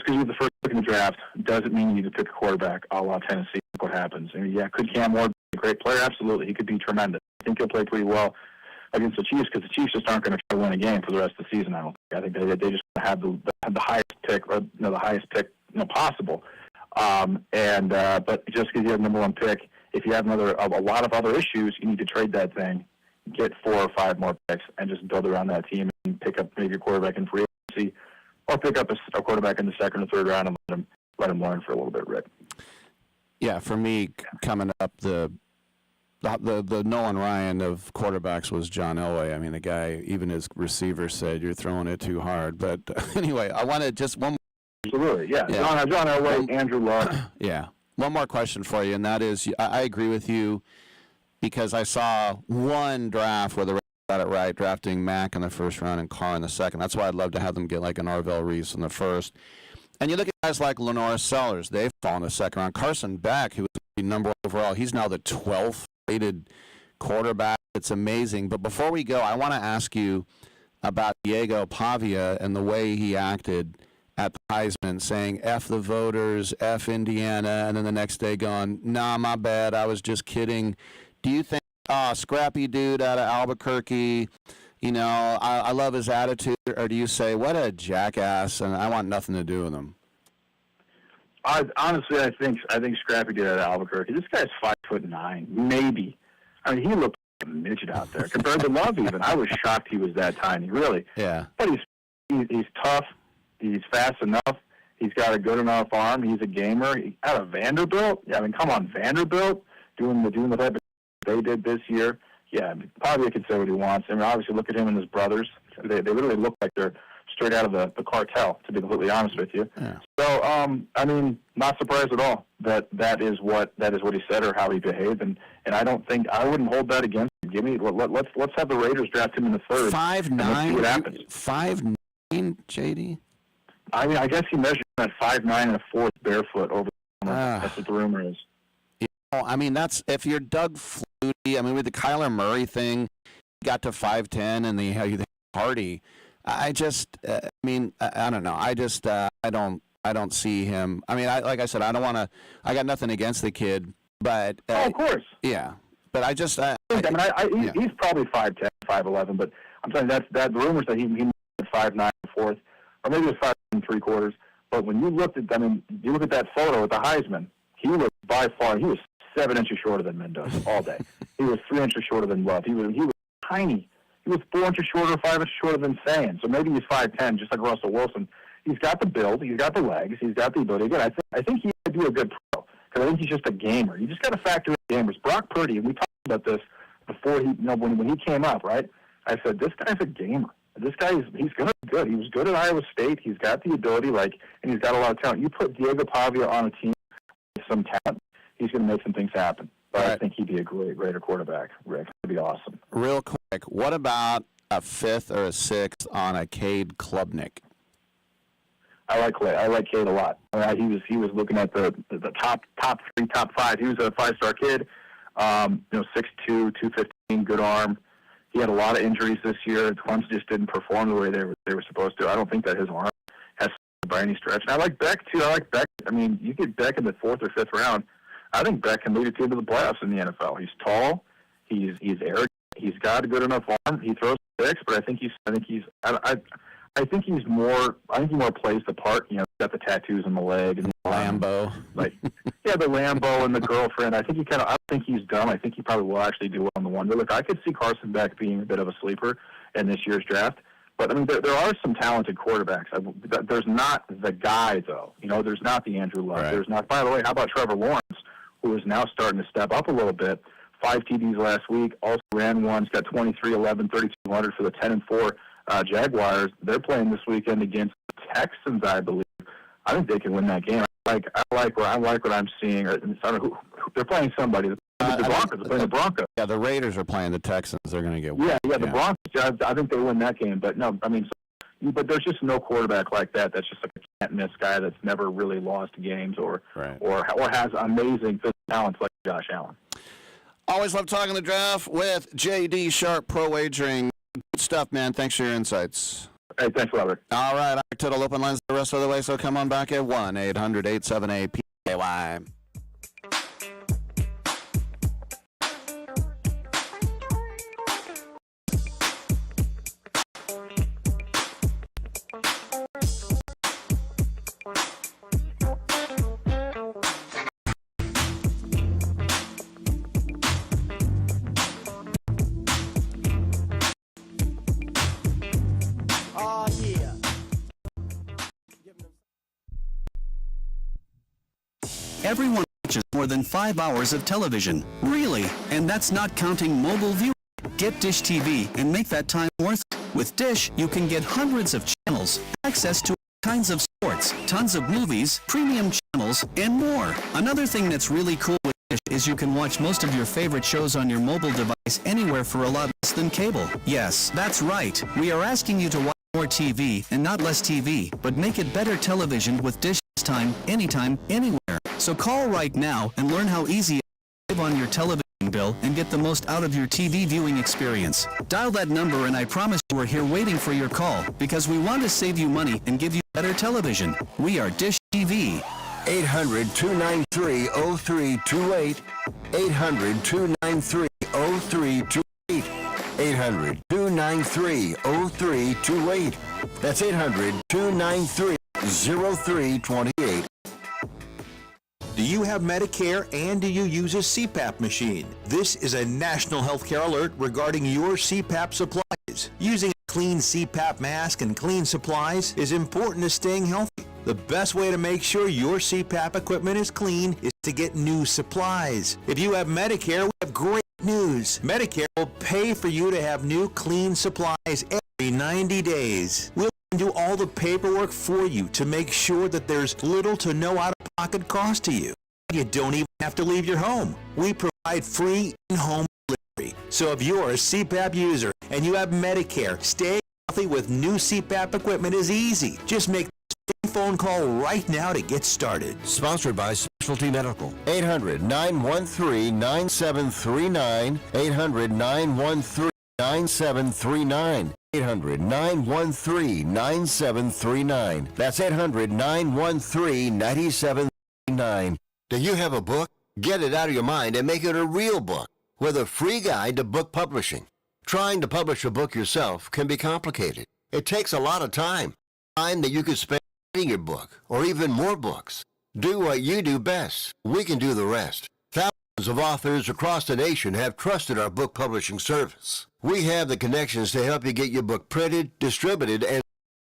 [SPEAKER 8] he was the first in the draft doesn't mean you need to pick a quarterback a la Tennessee. Look what happens. I mean, yeah, could Cam Ward be a great player? Absolutely. He could be tremendous. I think he'll play pretty well against the Chiefs because the Chiefs just aren't going to try to win a game for the rest of the season, I don't think. I think they just have the highest pick, or the highest pick possible. But just because you have the number one pick, if you have a lot of other issues, you need to trade that thing, get 4 or 5 more picks, and just build around that team and pick up maybe a quarterback in free agency, or pick up a quarterback in the second or third round and let him learn for a little bit, Rick.
[SPEAKER 2] Yeah, for me, coming up, the Nolan Ryan of quarterbacks was John Elway. I mean, the guy, even his receiver said, "You're throwing it too hard." But anyway, I wanted just one.
[SPEAKER 8] Absolutely, yeah. John Elway, Andrew Luck.
[SPEAKER 2] Yeah. One more question for you, and that is, I agree with you because I saw one draft where the Raiders got it right, drafting Mack in the first round and Carr in the second. That's why I'd love to have them get like an Arvell Reese in the first. And you look at guys like Lenora Sellers, they've fallen in the second round. Carson Beck, who was the number one overall, he's now the 12th rated quarterback. It's amazing. But before we go, I want to ask you about Diego Pavia and the way he acted at the Heisman, saying F the voters, F Indiana, and then the next day going, nah, my bad, I was just kidding. Do you think, scrappy dude out of Albuquerque, I love his attitude, or do you say, what a jackass, and I want nothing to do with him?
[SPEAKER 8] Honestly, I think Scrappy did at Albuquerque. This guy's 5'9", maybe. I mean, he looked like a midget out there compared to Love. Even I was shocked he was that tiny, really.
[SPEAKER 2] Yeah.
[SPEAKER 8] But he's tough. He's fast enough. He's got a good enough arm. He's a gamer. Out of Vanderbilt, yeah. I mean, come on, Vanderbilt doing the type of they did this year. Yeah, Pavia can say what he wants. I mean, obviously, look at him and his brothers. They literally look like they're straight out of the cartel, to be completely honest with you. Yeah. So, I mean, not surprised at all that is what he said or how he behaved, and I don't think I wouldn't hold that against him. Let's have the Raiders draft him in the third.
[SPEAKER 2] 5'9",
[SPEAKER 8] see what happens.
[SPEAKER 2] 5'9", JD.
[SPEAKER 8] I mean, I guess he measured at 5'9" and a fourth barefoot over the summer. That's what the rumor is.
[SPEAKER 2] I mean, that's if you're Doug Flutie. I mean, with the Kyler Murray thing, he got to 5'10", and the Hardy. I don't know. I don't see him. I mean, like I said, I don't want to. I got nothing against the kid, but
[SPEAKER 8] of course,
[SPEAKER 2] yeah. But I just,
[SPEAKER 8] he's probably 5'10", 5'11", but I'm telling you that the rumors that he 5'9", fourth, or maybe it was 5 3/4. But when you look at that photo with the Heisman, he was by far, he was 7 inches shorter than Mendoza all day. He was 3 inches shorter than Love. He was tiny. He was 4 inches shorter, 5 inches shorter than Sand. So maybe he's 5'10", just like Russell Wilson. He's got the build. He's got the legs. He's got the ability. Again, I think he would be a good pro because I think he's just a gamer. You just got to factor in gamers. Brock Purdy, and we talked about this before when he came up, right? I said, this guy's a gamer. This guy he's going to be good. He was good at Iowa State. He's got the ability, and he's got a lot of talent. You put Diego Pavia on a team with some talent, he's going to make some things happen. But I think he'd be a greater quarterback, Rick. It'd be awesome.
[SPEAKER 2] Real quick, what about a 5th or a 6th on a Cade Klubnik?
[SPEAKER 8] I like Cade a lot. He was looking at the top 3, top 5. He was a 5-star kid. 6'2", 215, good arm. He had a lot of injuries this year. Clemson just didn't perform the way they were supposed to. I don't think that his arm has by any stretch. And I like Beck too. I mean, you get Beck in the 4th or 5th round. I think Beck can lead a team to the playoffs in the NFL. He's tall. He's arrogant. He's got a good enough arm. He throws picks, but I think he more plays the part. He's got the tattoos on the leg and the
[SPEAKER 2] Lambo.
[SPEAKER 8] The Lambo and the girlfriend. I don't think he's dumb. I think he probably will actually do well on the one. But look, I could see Carson Beck being a bit of a sleeper in this year's draft. But I mean, there are some talented quarterbacks. There's not the guy though. There's not the Andrew Luck. Right. There's not. By the way, how about Trevor Lawrence, who is now starting to step up a little bit? 5 TDs last week. Also ran one. He's got 23, 11, 3,200 for the 10-4 Jaguars. They're playing this weekend against the Texans, I believe. I think they can win that game. I like what I'm seeing. I don't know who they're playing. Somebody. The Broncos are playing the Broncos.
[SPEAKER 2] Yeah, the Raiders are playing the Texans. They're going to get one.
[SPEAKER 8] Yeah, the Broncos. I think they win that game. But no, I mean, but there's just no quarterback like that. That's just like a can't-miss guy that's never really lost games or has amazing physical talents like Josh Allen.
[SPEAKER 2] Always love talking the draft with JD Sharp Pro Wagering. Good stuff, man. Thanks for your insights.
[SPEAKER 27] Hey, thanks, Robert.
[SPEAKER 2] All right, Rick Tittle, open lines the rest of the way, so come on back at 1-800-878-PAY.
[SPEAKER 9] Everyone watches more than 5 hours of television. Really? And that's not counting mobile viewing. Get Dish TV and make that time worth it. With Dish, you can get hundreds of channels, access to all kinds of sports, tons of movies, premium channels, and more. Another thing that's really cool with Dish is you can watch most of your favorite shows on your mobile device anywhere for a lot less than cable. Yes, that's right. We are asking you to watch more TV and not less TV, but make it better television with Dish this time, anytime, anywhere. So call right now and learn how easy it is to save on your television bill and get the most out of your TV viewing experience. Dial that number and I promise you we're here waiting for your call because we want to save you money and give you better television. We are Dish TV.
[SPEAKER 3] 800-293-0328. 800-293-0328. 800-293-0328. That's 800-293-0328.
[SPEAKER 5] Do you have Medicare and do you use a CPAP machine? This is a national healthcare alert regarding your CPAP supplies. Using a clean CPAP mask and clean supplies is important to staying healthy. The best way to make sure your CPAP equipment is clean is to get new supplies. If you have Medicare, we have great news. Medicare will pay for you to have new clean supplies every 90 days. We'll do all the paperwork for you to make sure that there's little to no out-of-pocket cost to you. You don't even have to leave your home. We provide free in-home delivery. So if you're a CPAP user and you have Medicare, staying healthy with new CPAP equipment is easy. Just make a phone call right now to get started.
[SPEAKER 3] Sponsored by Specialty Medical. 800-913-9739. 800-913-9739. 800-913-9739. That's 800-913-9739. Do you have a book? Get it out of your mind and make it a real book with a free guide to book publishing. Trying to publish a book yourself can be complicated. It takes a lot of time. Time that you could spend writing your book or even more books. Do what you do best. We can do the rest. Thousands of authors across the nation have trusted our book publishing service. We have the connections to help you get your book printed, distributed, and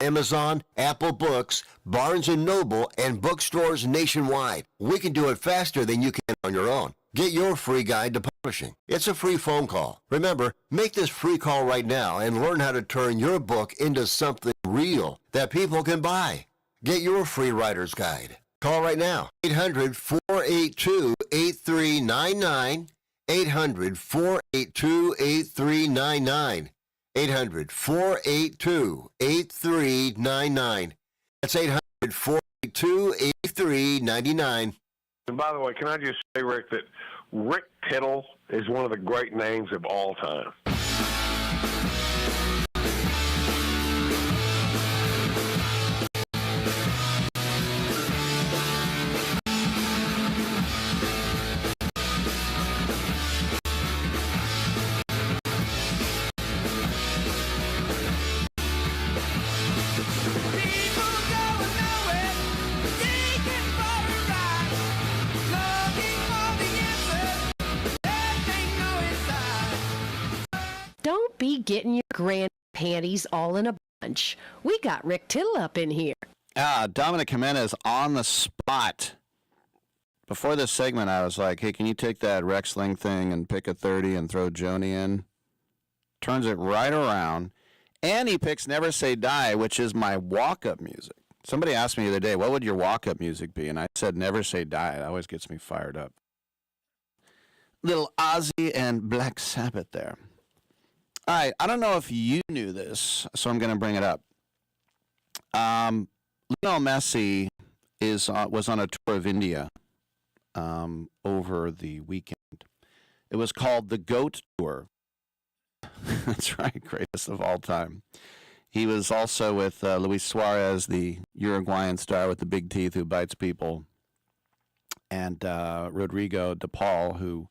[SPEAKER 3] Amazon, Apple Books, Barnes & Noble, and bookstores nationwide. We can do it faster than you can on your own. Get your free guide to publishing. It's a free phone call. Remember, make this free call right now and learn how to turn your book into something real that people can buy. Get your free writer's guide. Call right now. 800-482-8399. 800-482-8399. 800-482-8399. That's 800-482-8399.
[SPEAKER 10] And by the way, can I just say, Rick, that Rick Tittle is one of the great names of all time.
[SPEAKER 12] Don't be getting your grand panties all in a bunch. We got Rick Tittle up in here.
[SPEAKER 2] Dominic Jimenez on the spot. Before this segment, I was like, hey, can you take that Rexling thing and pick a 30 and throw Joni in? Turns it right around. And he picks Never Say Die, which is my walk-up music. Somebody asked me the other day, what would your walk-up music be? And I said, Never Say Die. That always gets me fired up. Little Ozzy and Black Sabbath there. All right, I don't know if you knew this, so I'm going to bring it up. Lionel Messi was on a tour of India over the weekend. It was called the GOAT Tour. That's right, greatest of all time. He was also with Luis Suarez, the Uruguayan star with the big teeth who bites people, and Rodrigo de Paul, who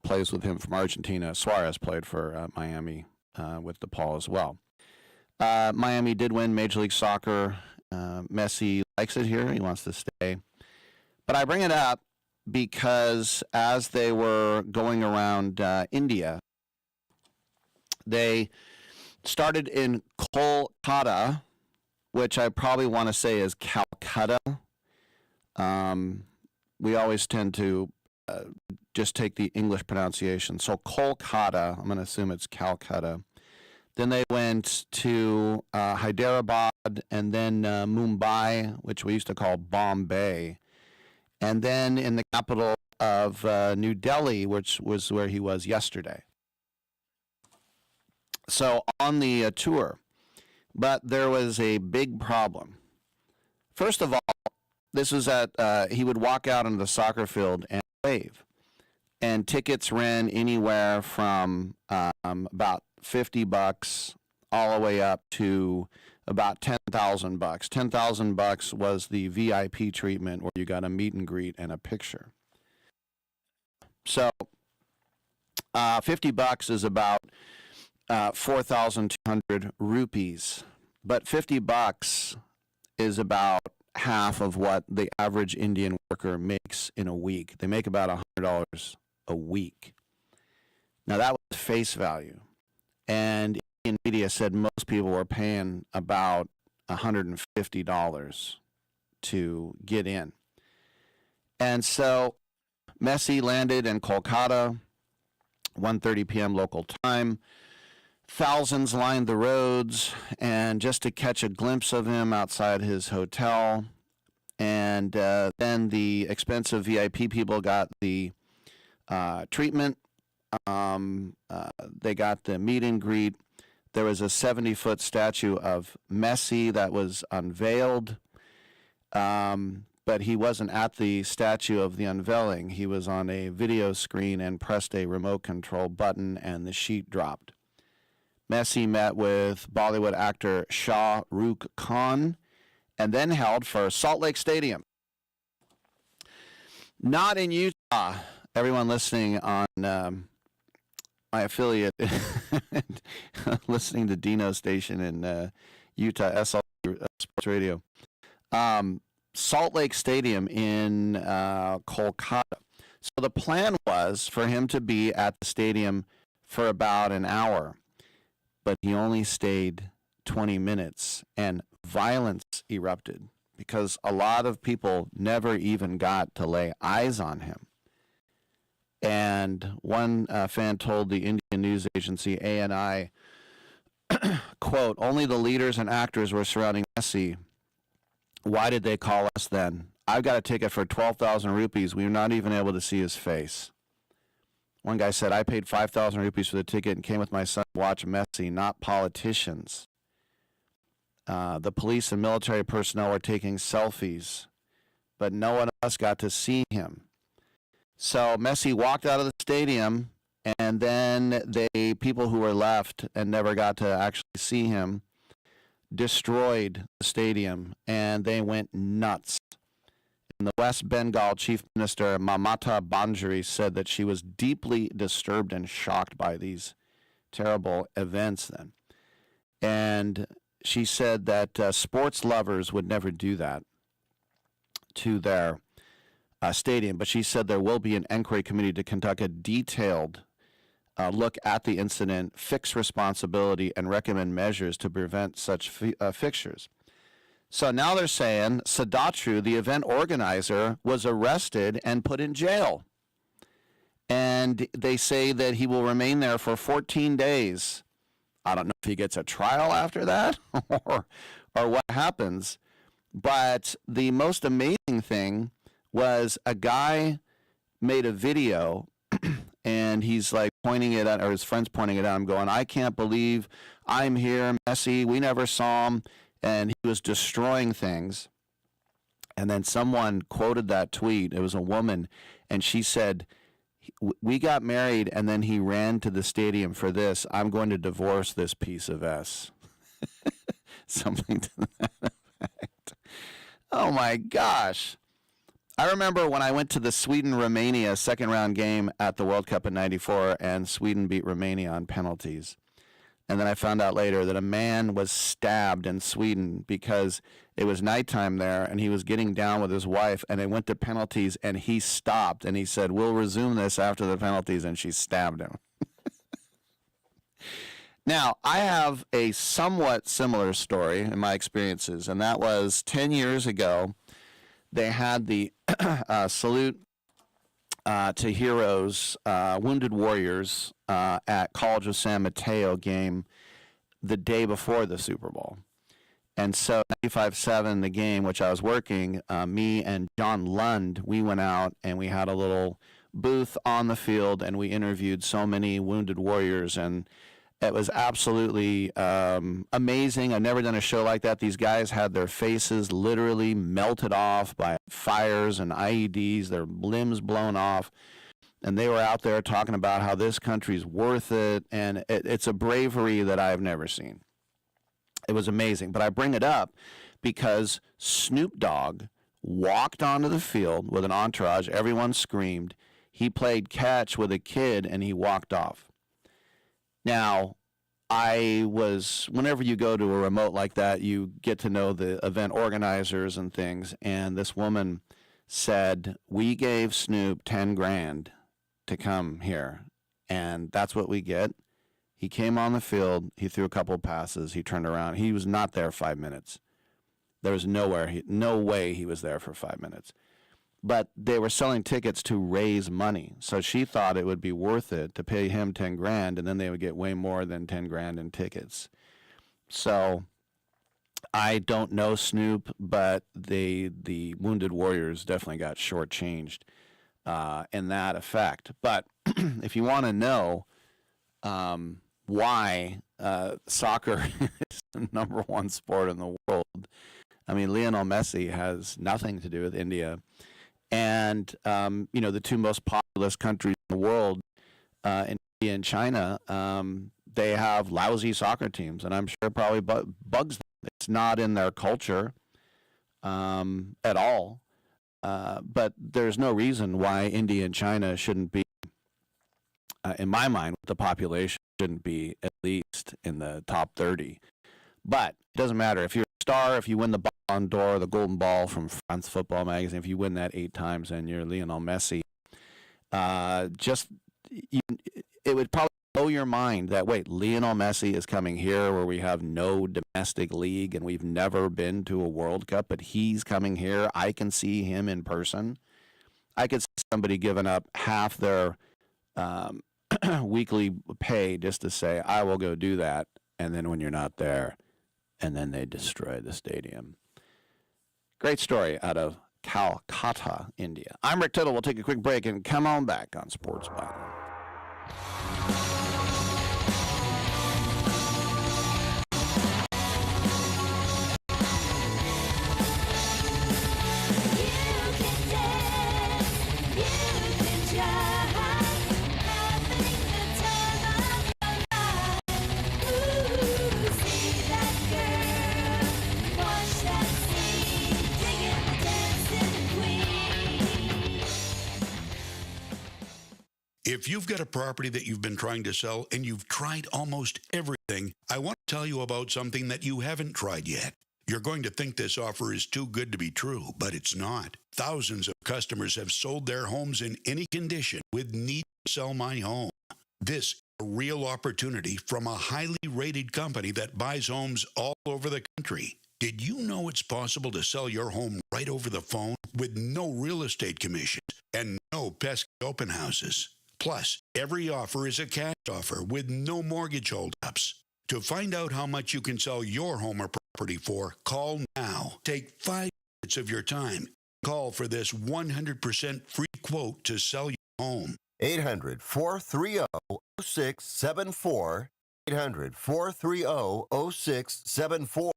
[SPEAKER 2] plays with him from Argentina. Suarez played for Miami with de Paul as well. Miami did win Major League Soccer. Messi likes it here. He wants to stay. But I bring it up because as they were going around India, they started in Kolkata, which I probably want to say is Calcutta. We always tend to just take the English pronunciation. So Kolkata, I'm going to assume it's Calcutta. Then they went to Hyderabad and then Mumbai, which we used to call Bombay. And then in the capital of New Delhi, which was where he was yesterday. So on the tour, but there was a big problem. First of all, this was at, he would walk out onto the soccer field and wave. And tickets ran anywhere from about $50 all the way up to about $10,000. $10,000 was the VIP treatment where you got a meet and greet and a picture. So $50 is about 4,200 rupees, but $50 is about half of what the average Indian worker makes in a week. They make about $100 a week. Now that was face value, and Indian media said most people were paying about $150 to get in. And so Messi landed in Kolkata, 1:30 p.m. local time. Thousands lined the roads, and just to catch a glimpse of him outside his hotel. And then the expensive VIP people got the treatment. They got the meet and greet. There was a 70-foot statue of Messi that was unveiled, but he wasn't at the statue of the unveiling. He was on a video screen and pressed a remote control button, and the sheet dropped. Messi met with Bollywood actor Shah Rukh Khan and then held for Salt Lake Stadium. Not in Utah. Everyone listening on my affiliate, listening to Dino's station in Utah, SL Sports Radio. Salt Lake Stadium in Kolkata. So the plan was for him to be at the stadium for about an hour, but he only stayed 20 minutes, and violence erupted because a lot of people never even got to lay eyes on him. And one fan told the Indian news agency ANI, quote, "Only the leaders and actors were surrounding Messi. Why did they call us then? I've got a ticket for 12,000 rupees. We were not even able to see his face." One guy said, "I paid 5,000 rupees for the ticket and came with my son to watch Messi, not politicians." The police and military personnel were taking selfies, but no one else got to see him. So Messi walked out of the stadium, and then people who were left and never got to actually see him destroyed the stadium, and they went nuts. And the West Bengal Chief Minister Mamata Banjari said that she was deeply disturbed and shocked by these terrible events then. And she said that sports lovers would never do that to their stadium, but she said there will be an inquiry committee to conduct a detailed look at the incident, fix responsibility, and recommend measures to prevent such fixtures. So now they're saying Sadatru, the event organizer, was arrested and put in jail. And they say that he will remain there for 14 days. I don't know if he gets a trial after that or what happens. But the most amazing thing was a guy made a video and he's like pointing it at, or his friend's pointing it at him going, "I can't believe I'm here, Messi. We never saw him." And he was destroying things. And then someone quoted that tweet. It was a woman, and she said, "We got married, and then he ran to the stadium for this. I'm going to divorce this piece of S." Something to that effect. Oh, my gosh. I remember when I went to the Sweden-Romania second-round game at the World Cup in '94, and Sweden beat Romania on penalties. And then I found out later that a man was stabbed in Sweden because it was nighttime there, and he was getting down with his wife, and it went to penalties, and he stopped, and he said, "We'll resume this after the penalties," and she stabbed him. Now, I have a somewhat similar story in my experiences, and that was 10 years ago. They had the salute to heroes, wounded warriors at College of San Mateo game the day before the Super Bowl. And so 95-7, the game, which I was working, me and John Lund, we went out and we had a little booth on the field, and we interviewed so many wounded warriors, and it was absolutely amazing. I've never done a show like that. These guys had their faces literally melted off by fires and IEDs, their limbs blown off, and they were out there talking about how this country's worth it, and it's a bravery that I've never seen. It was amazing. But I bring it up because Snoop Dogg walked onto the field with an entourage. Everyone screamed. He played catch with a kid, and he walked off. Now, whenever you go to a remote like that, you get to know the event organizers and things, and this woman said, "We gave Snoop 10 grand to come here, and that's what we get." He came on the field, he threw a couple of passes, he turned around. He was not there 5 minutes. There was no way he was there for 5 minutes. But they were selling tickets to raise money. So she thought it would be worth it to pay him 10 grand, and then they would get way more than 10 grand in tickets. So I don't know Snoop, but the Wounded Warriors definitely got shortchanged in that effect. But if you want to know why soccer is the number one sport in the world, I mean, Lionel Messi has nothing to do with India. And, the two most populous countries in the world, India and China, they have lousy soccer teams, and I'm sure it probably bugs them. It's not in their culture at all. But there's no reason why India and China shouldn't be, in my mind, the population shouldn't be at least in the top 30. But it doesn't matter. If you're a star, if you win the Ballon d'Or, the Golden Ball from France Football Magazine, if you win that 8 times and you're Lionel Messi, it would probably blow your mind that, wait, Lionel Messi is coming here where we have no domestic league and we've never been to a World Cup, but he's coming here. I can see him in person. I could see somebody giving up half their weekly pay just to say, I will go do that, and then when you're not there, and then they destroy the stadium. Great story out of Calcutta, India. I'm Rick Tittle. We'll take a quick break and come on back on Sports Byline.
[SPEAKER 11] If you've got a property that you've been trying to sell and you've tried almost everything, I want to tell you about something that you haven't tried yet. You're going to think this offer is too good to be true, but it's not. Thousands of customers have sold their homes in any condition with Need to Sell My Home. This is a real opportunity from a highly rated company that buys homes all over the country. Did you know it's possible to sell your home right over the phone with no real estate commissions and no pesky open houses? Plus, every offer is a cash offer with no mortgage holdups. To find out how much you can sell your home or property for, call now. Take 5 minutes of your time. Call for this 100% free quote to sell your home.
[SPEAKER 3] 800-430-0674. 800-430-0674.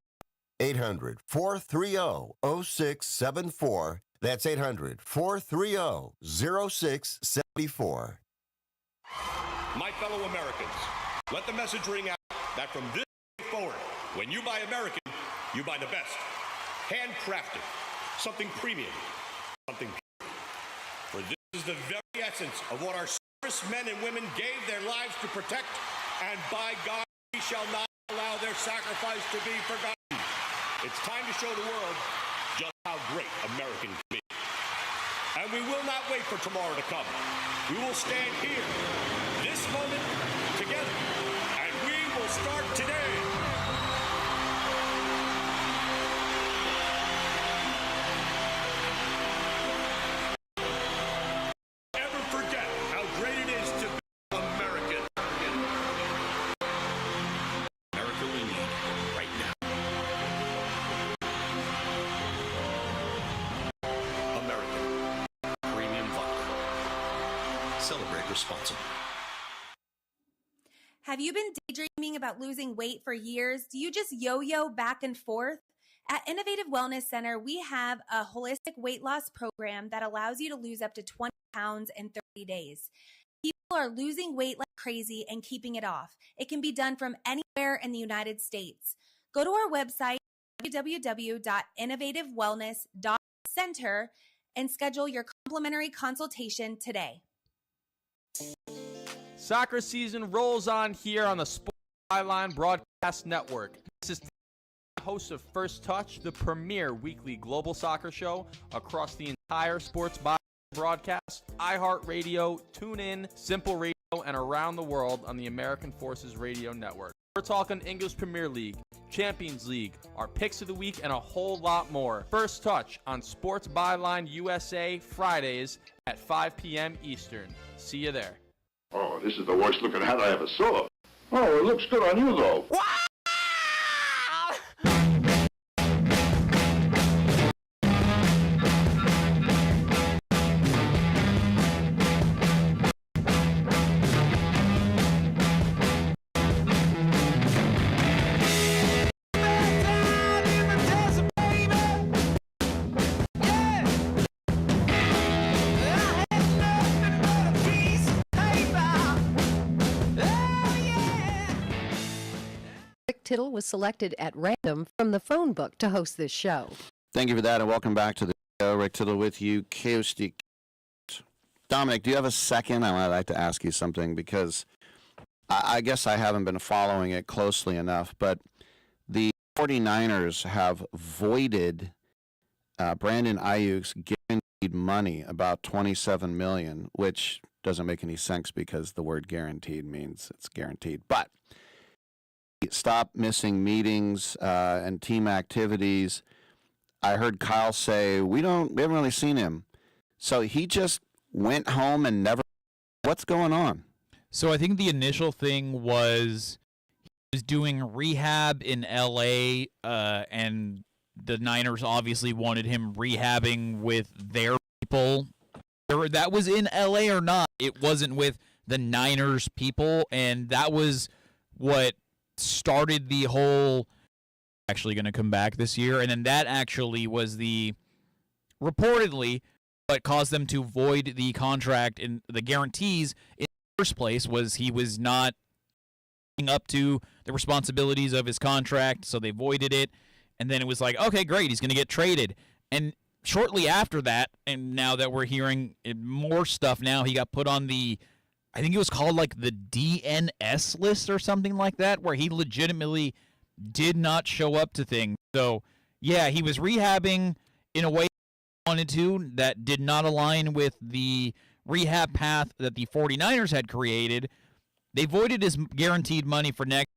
[SPEAKER 3] 800-430-0674. That's 800-430-0674.
[SPEAKER 25] My fellow Americans, let the message ring out that from this day forward, When you buy American, you buy the best. Handcrafted. Something premium. Something pure. For this is the very essence of what our servicemen and women gave their lives to protect, and by God, we shall not allow their sacrifice to be forgotten. It's time to show the world just how great American can be. And we will not wait for tomorrow to come. We will stand here, this moment, together, and we will start today. Never forget how great it is to be American. America we need right now. American Premium Vodka. Celebrate responsibly.
[SPEAKER 7] Have you been daydreaming about losing weight for years? Do you just yo-yo back and forth? At Innovative Wellness Center, we have a holistic weight loss program that allows you to lose up to 20 pounds in 30 days. People are losing weight like crazy and keeping it off. It can be done from anywhere in the United States. Go to our website, www.innovativewellness.center, and schedule your complimentary consultation today.
[SPEAKER 13] Soccer season rolls on here on the Sports Byline Broadcast Network. This is the host of First Touch, the premier weekly global soccer show across the entire Sports Byline broadcast, iHeartRadio, TuneIn, Simple Radio, and around the world on the American Forces Radio Network. We're talking English Premier League, Champions League, our picks of the week, and a whole lot more. First Touch on Sports Byline USA Fridays at 5 p.m. Eastern. See you there.
[SPEAKER 14] Oh, this is the worst looking hat I ever saw. Oh, it looks good on you, though.
[SPEAKER 12] Tittle was selected at random from the phone book to host this show.
[SPEAKER 2] Thank you for that, and welcome back to the show. Rick Tittle with you, KOST. Dominic, do you have a second? I'd like to ask you something, because I guess I haven't been following it closely enough, but the 49ers have voided Brandon Ayuk's guaranteed money, about $27 million, which doesn't make any sense because the word guaranteed means it's guaranteed. But stop missing meetings and team activities. I heard Kyle say we haven't really seen him, so he just went home and never. What's going on?
[SPEAKER 15] So I think the initial thing was he was doing rehab in L.A. And the Niners obviously wanted him rehabbing with their people. That was in L.A. or not, it wasn't with the Niners people, and that was what started the whole actually going to come back this year, and then that actually was the reportedly what caused them to void the contract and the guarantees in the first place. Was he was not up to the responsibilities of his contract, so they voided it, and then it was like, okay, great, he's going to get traded. And shortly after that, and now that we're hearing more stuff now, he got put on the, I think it was called like the DNS list or something like that, where he legitimately did not show up to things. So, yeah, he was rehabbing in a way he wanted to that did not align with the rehab path that the 49ers had created. They voided his guaranteed money for next,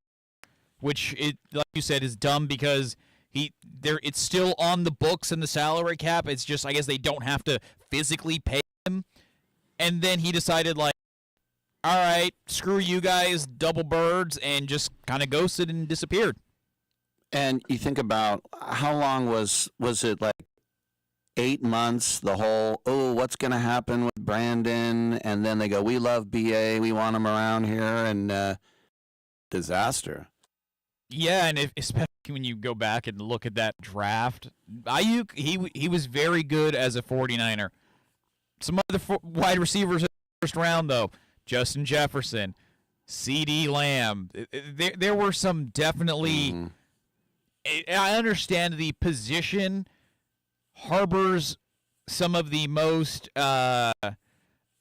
[SPEAKER 15] which, like you said, is dumb because it's still on the books and the salary cap. It's just, I guess they don't have to physically pay him. And then he decided, like, all right, screw you guys, double birds, and just kind of ghosted and disappeared.
[SPEAKER 2] And you think about how long was it, like 8 months, the whole, what's going to happen with Brandon? And then they go, we love BA, we want him around here, and disaster.
[SPEAKER 15] Yeah, and especially when you go back and look at that draft, Ayuk, he was very good as a 49er. Some other wide receivers in the first round, though. Justin Jefferson, CeeDee Lamb. There were some definitely I understand the position harbors some of the most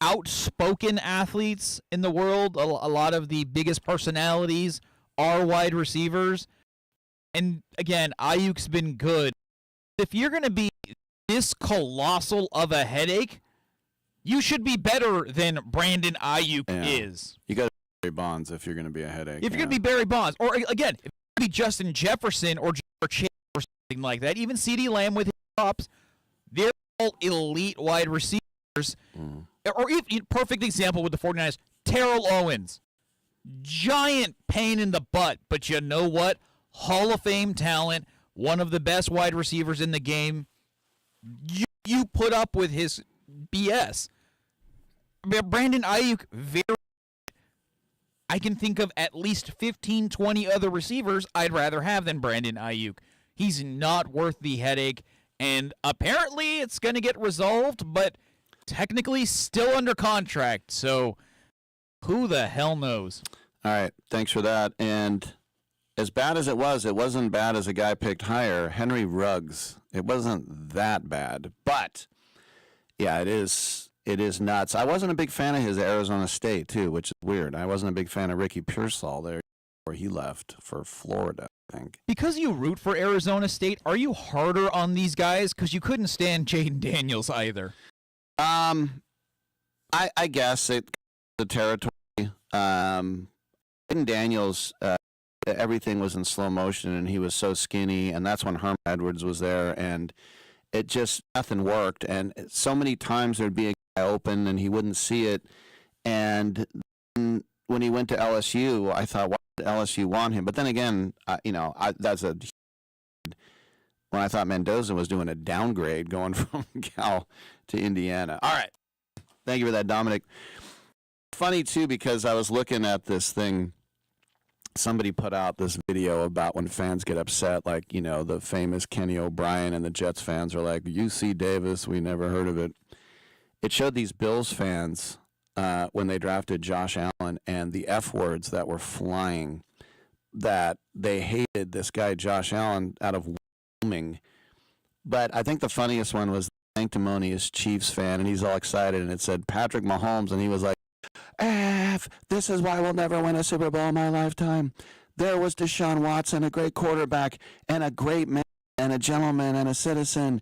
[SPEAKER 15] outspoken athletes in the world. A lot of the biggest personalities are wide receivers. And again, Ayuk's been good. If you're going to be this colossal of a headache, you should be better than Brandon Ayuk is.
[SPEAKER 2] You got to be Barry Bonds if you're going to be a headache.
[SPEAKER 15] If you're going to be Barry Bonds, or again, if you're going to be Justin Jefferson or Chase or something like that, even CeeDee Lamb with his ups, they're all elite wide receivers. Or even, perfect example with the 49ers, Terrell Owens. Giant pain in the butt, but you know what? Hall of Fame talent, one of the best wide receivers in the game. You put up with his BS. Brandon Ayuk, I can think of at least 15, 20 other receivers I'd rather have than Brandon Ayuk. He's not worth the headache, and apparently it's going to get resolved, but technically still under contract, so who the hell knows?
[SPEAKER 2] All right, thanks for that. And as bad as it wasn't bad as a guy picked higher, Henry Ruggs. It wasn't that bad, but yeah, it is nuts. I wasn't a big fan of his at Arizona State, too, which is weird. I wasn't a big fan of Ricky Pearsall there where he left for Florida, I think.
[SPEAKER 15] Because you root for Arizona State, are you harder on these guys? Because you couldn't stand Jaden Daniels either.
[SPEAKER 2] I guess the territory. Jaden Daniels, everything was in slow motion, and he was so skinny, and that's when Herman Edwards was there, and it just, nothing worked. And so many times there'd be a guy open, and he wouldn't see it. And then when he went to LSU, I thought, why did LSU want him? But then again, that's a when I thought Mendoza was doing a downgrade going from Cal to Indiana. All right. Thank you for that, Dominic. Funny, too, because I was looking at this thing. Somebody put out this video about when fans get upset, like, the famous Kenny O'Brien and the Jets fans are like, UC Davis, we never heard of it. It showed these Bills fans when they drafted Josh Allen and the F words that were flying, that they hated this guy Josh Allen out of Wyoming. But I think the funniest one was the sanctimonious Chiefs fan, and he's all excited, and it said Patrick Mahomes, and he was like, this is why we'll never win a Super Bowl in my lifetime. There was Deshaun Watson, a great quarterback, and a great man, and a gentleman, and a citizen.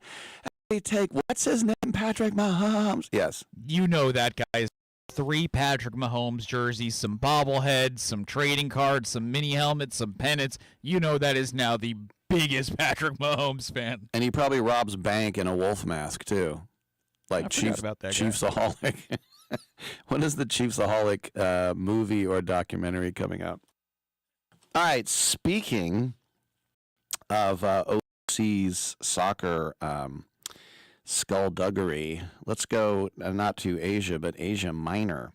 [SPEAKER 2] We take, what's his name, Patrick Mahomes? Yes.
[SPEAKER 15] You know that guy's 3 Patrick Mahomes jerseys, some bobbleheads, some trading cards, some mini helmets, some pennants. You know that is now the biggest Patrick Mahomes fan.
[SPEAKER 2] And he probably robs bank in a wolf mask, too. Like Chiefsaholic. When is the Chiefsaholic movie or documentary coming up? All right, speaking of overseas soccer skullduggery, let's go not to Asia, but Asia Minor.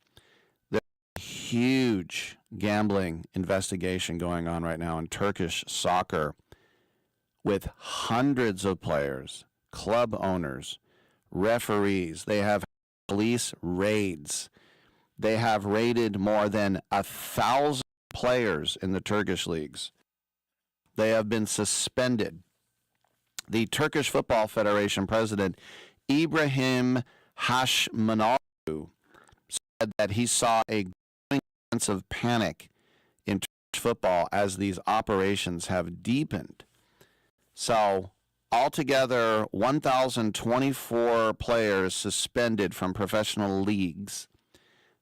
[SPEAKER 2] There's a huge gambling investigation going on right now in Turkish soccer with hundreds of players, club owners, referees. They have police raids. They have raided more than 1,000 players in the Turkish leagues. They have been suspended. The Turkish Football Federation president, Ibrahim Hashmanaru, said that he saw a growing sense of panic in Turkish football as these operations have deepened. So, altogether, 1,024 players suspended from professional leagues.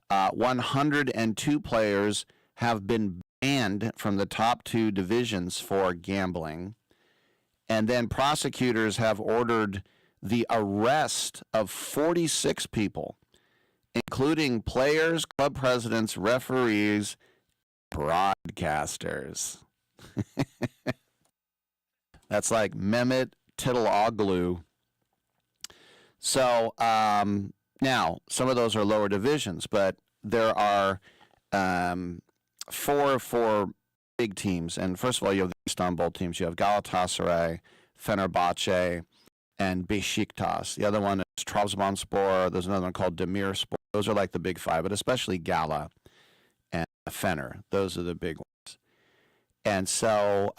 [SPEAKER 2] 102 players have been banned from the top 2 divisions for gambling. And then prosecutors have ordered the arrest of 46 people, including players, club presidents, referees, broadcasters. That's like Mehmet Tittle. So now, some of those are lower divisions, but there are 4 big teams. And first of all, you have the Istanbul teams. You have Galatasaray, Fenerbahce, and Beşiktaş. The other one is Trabzonspor. There's another one called Demirspor. Those are like the big 5, but especially Gala and Fener. Those are the big ones. And so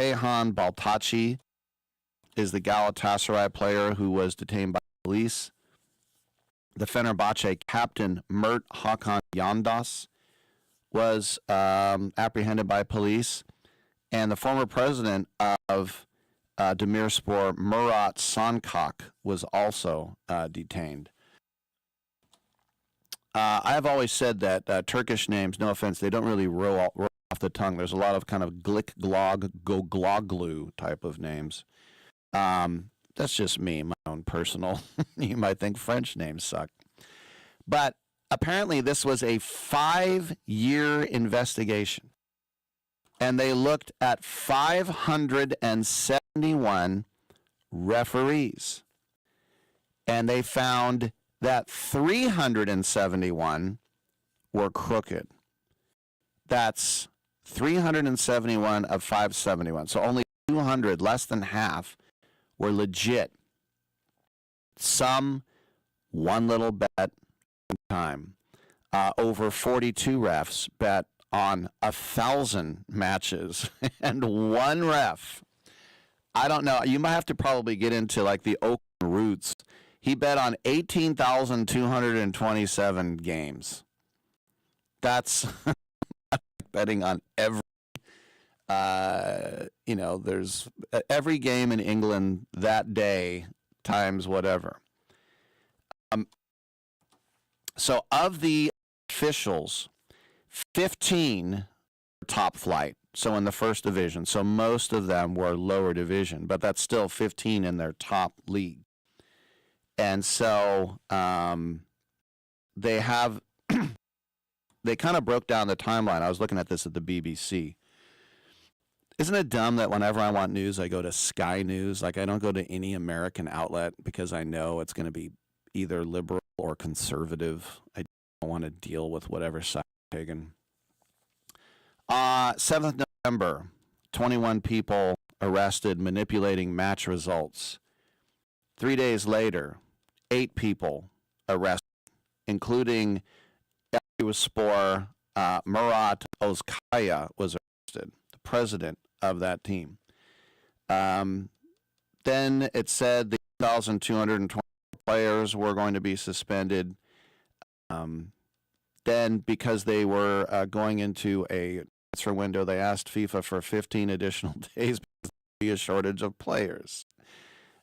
[SPEAKER 2] Ceyhan Baltachi is the Galatasaray player who was detained by police. The Fenerbahce captain, Mert Hakan Yandas, was apprehended by police. And the former president of Demirspor, Murat Sankak, was also detained. I've always said that Turkish names, no offense, they don't really roll off the tongue. There's a lot of kind of glick, glog, gogloglu type of names. That's just me, my own personal. You might think French names suck. But apparently this was a 5-year investigation. And they looked at 571 referees. And they found that 371 were crooked. That's 371 of 571. So only 200, less than half, were legit. Some, one little bet time. Over 42 refs bet on 1,000 matches, and one ref, I don't know, you might have to probably get into like the Oakland roots. He bet on 18,227 games. That's betting on every, there's every game in England that day times whatever. So of the officials, 15 were top flight, so in the first division. So most of them were lower division, but that's still 15 in their top league. And so they have, they kind of broke down the timeline. I was looking at this at the BBC. Isn't it dumb that whenever I want news, I go to Sky News? Like, I don't go to any American outlet because I know it's going to be either liberal or conservative. I don't want to deal with whatever side I'm taking. 7th November, 21 people arrested manipulating match results. 3 days later, 8 people arrested, including Spor Murat Ozkaya was arrested, the president of that team. Then it said the 1,220 players were going to be suspended. Then, because they were going into a transfer window, they asked FIFA for 15 additional days because there would be a shortage of players.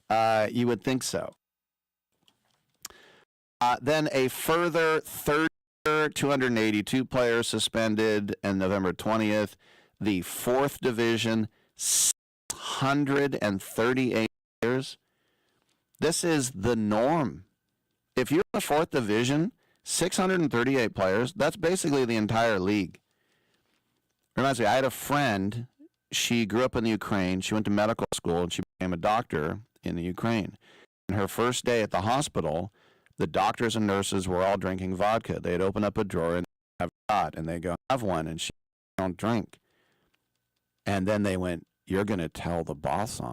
[SPEAKER 2] You would think so. Then a further 282 players suspended on November 20th. The 4th division, 638 players. This is the norm. If you're in the 4th division, 638 players, that's basically the entire league. Reminds me, I had a friend, she grew up in the Ukraine, she went to medical school, and she became a doctor in the Ukraine. And her first day at the hospital, the doctors and nurses were all drinking vodka. They'd open up a drawer and have a shot, and they go, have one, and she don't drink. And then they went, you're going to tell the boss on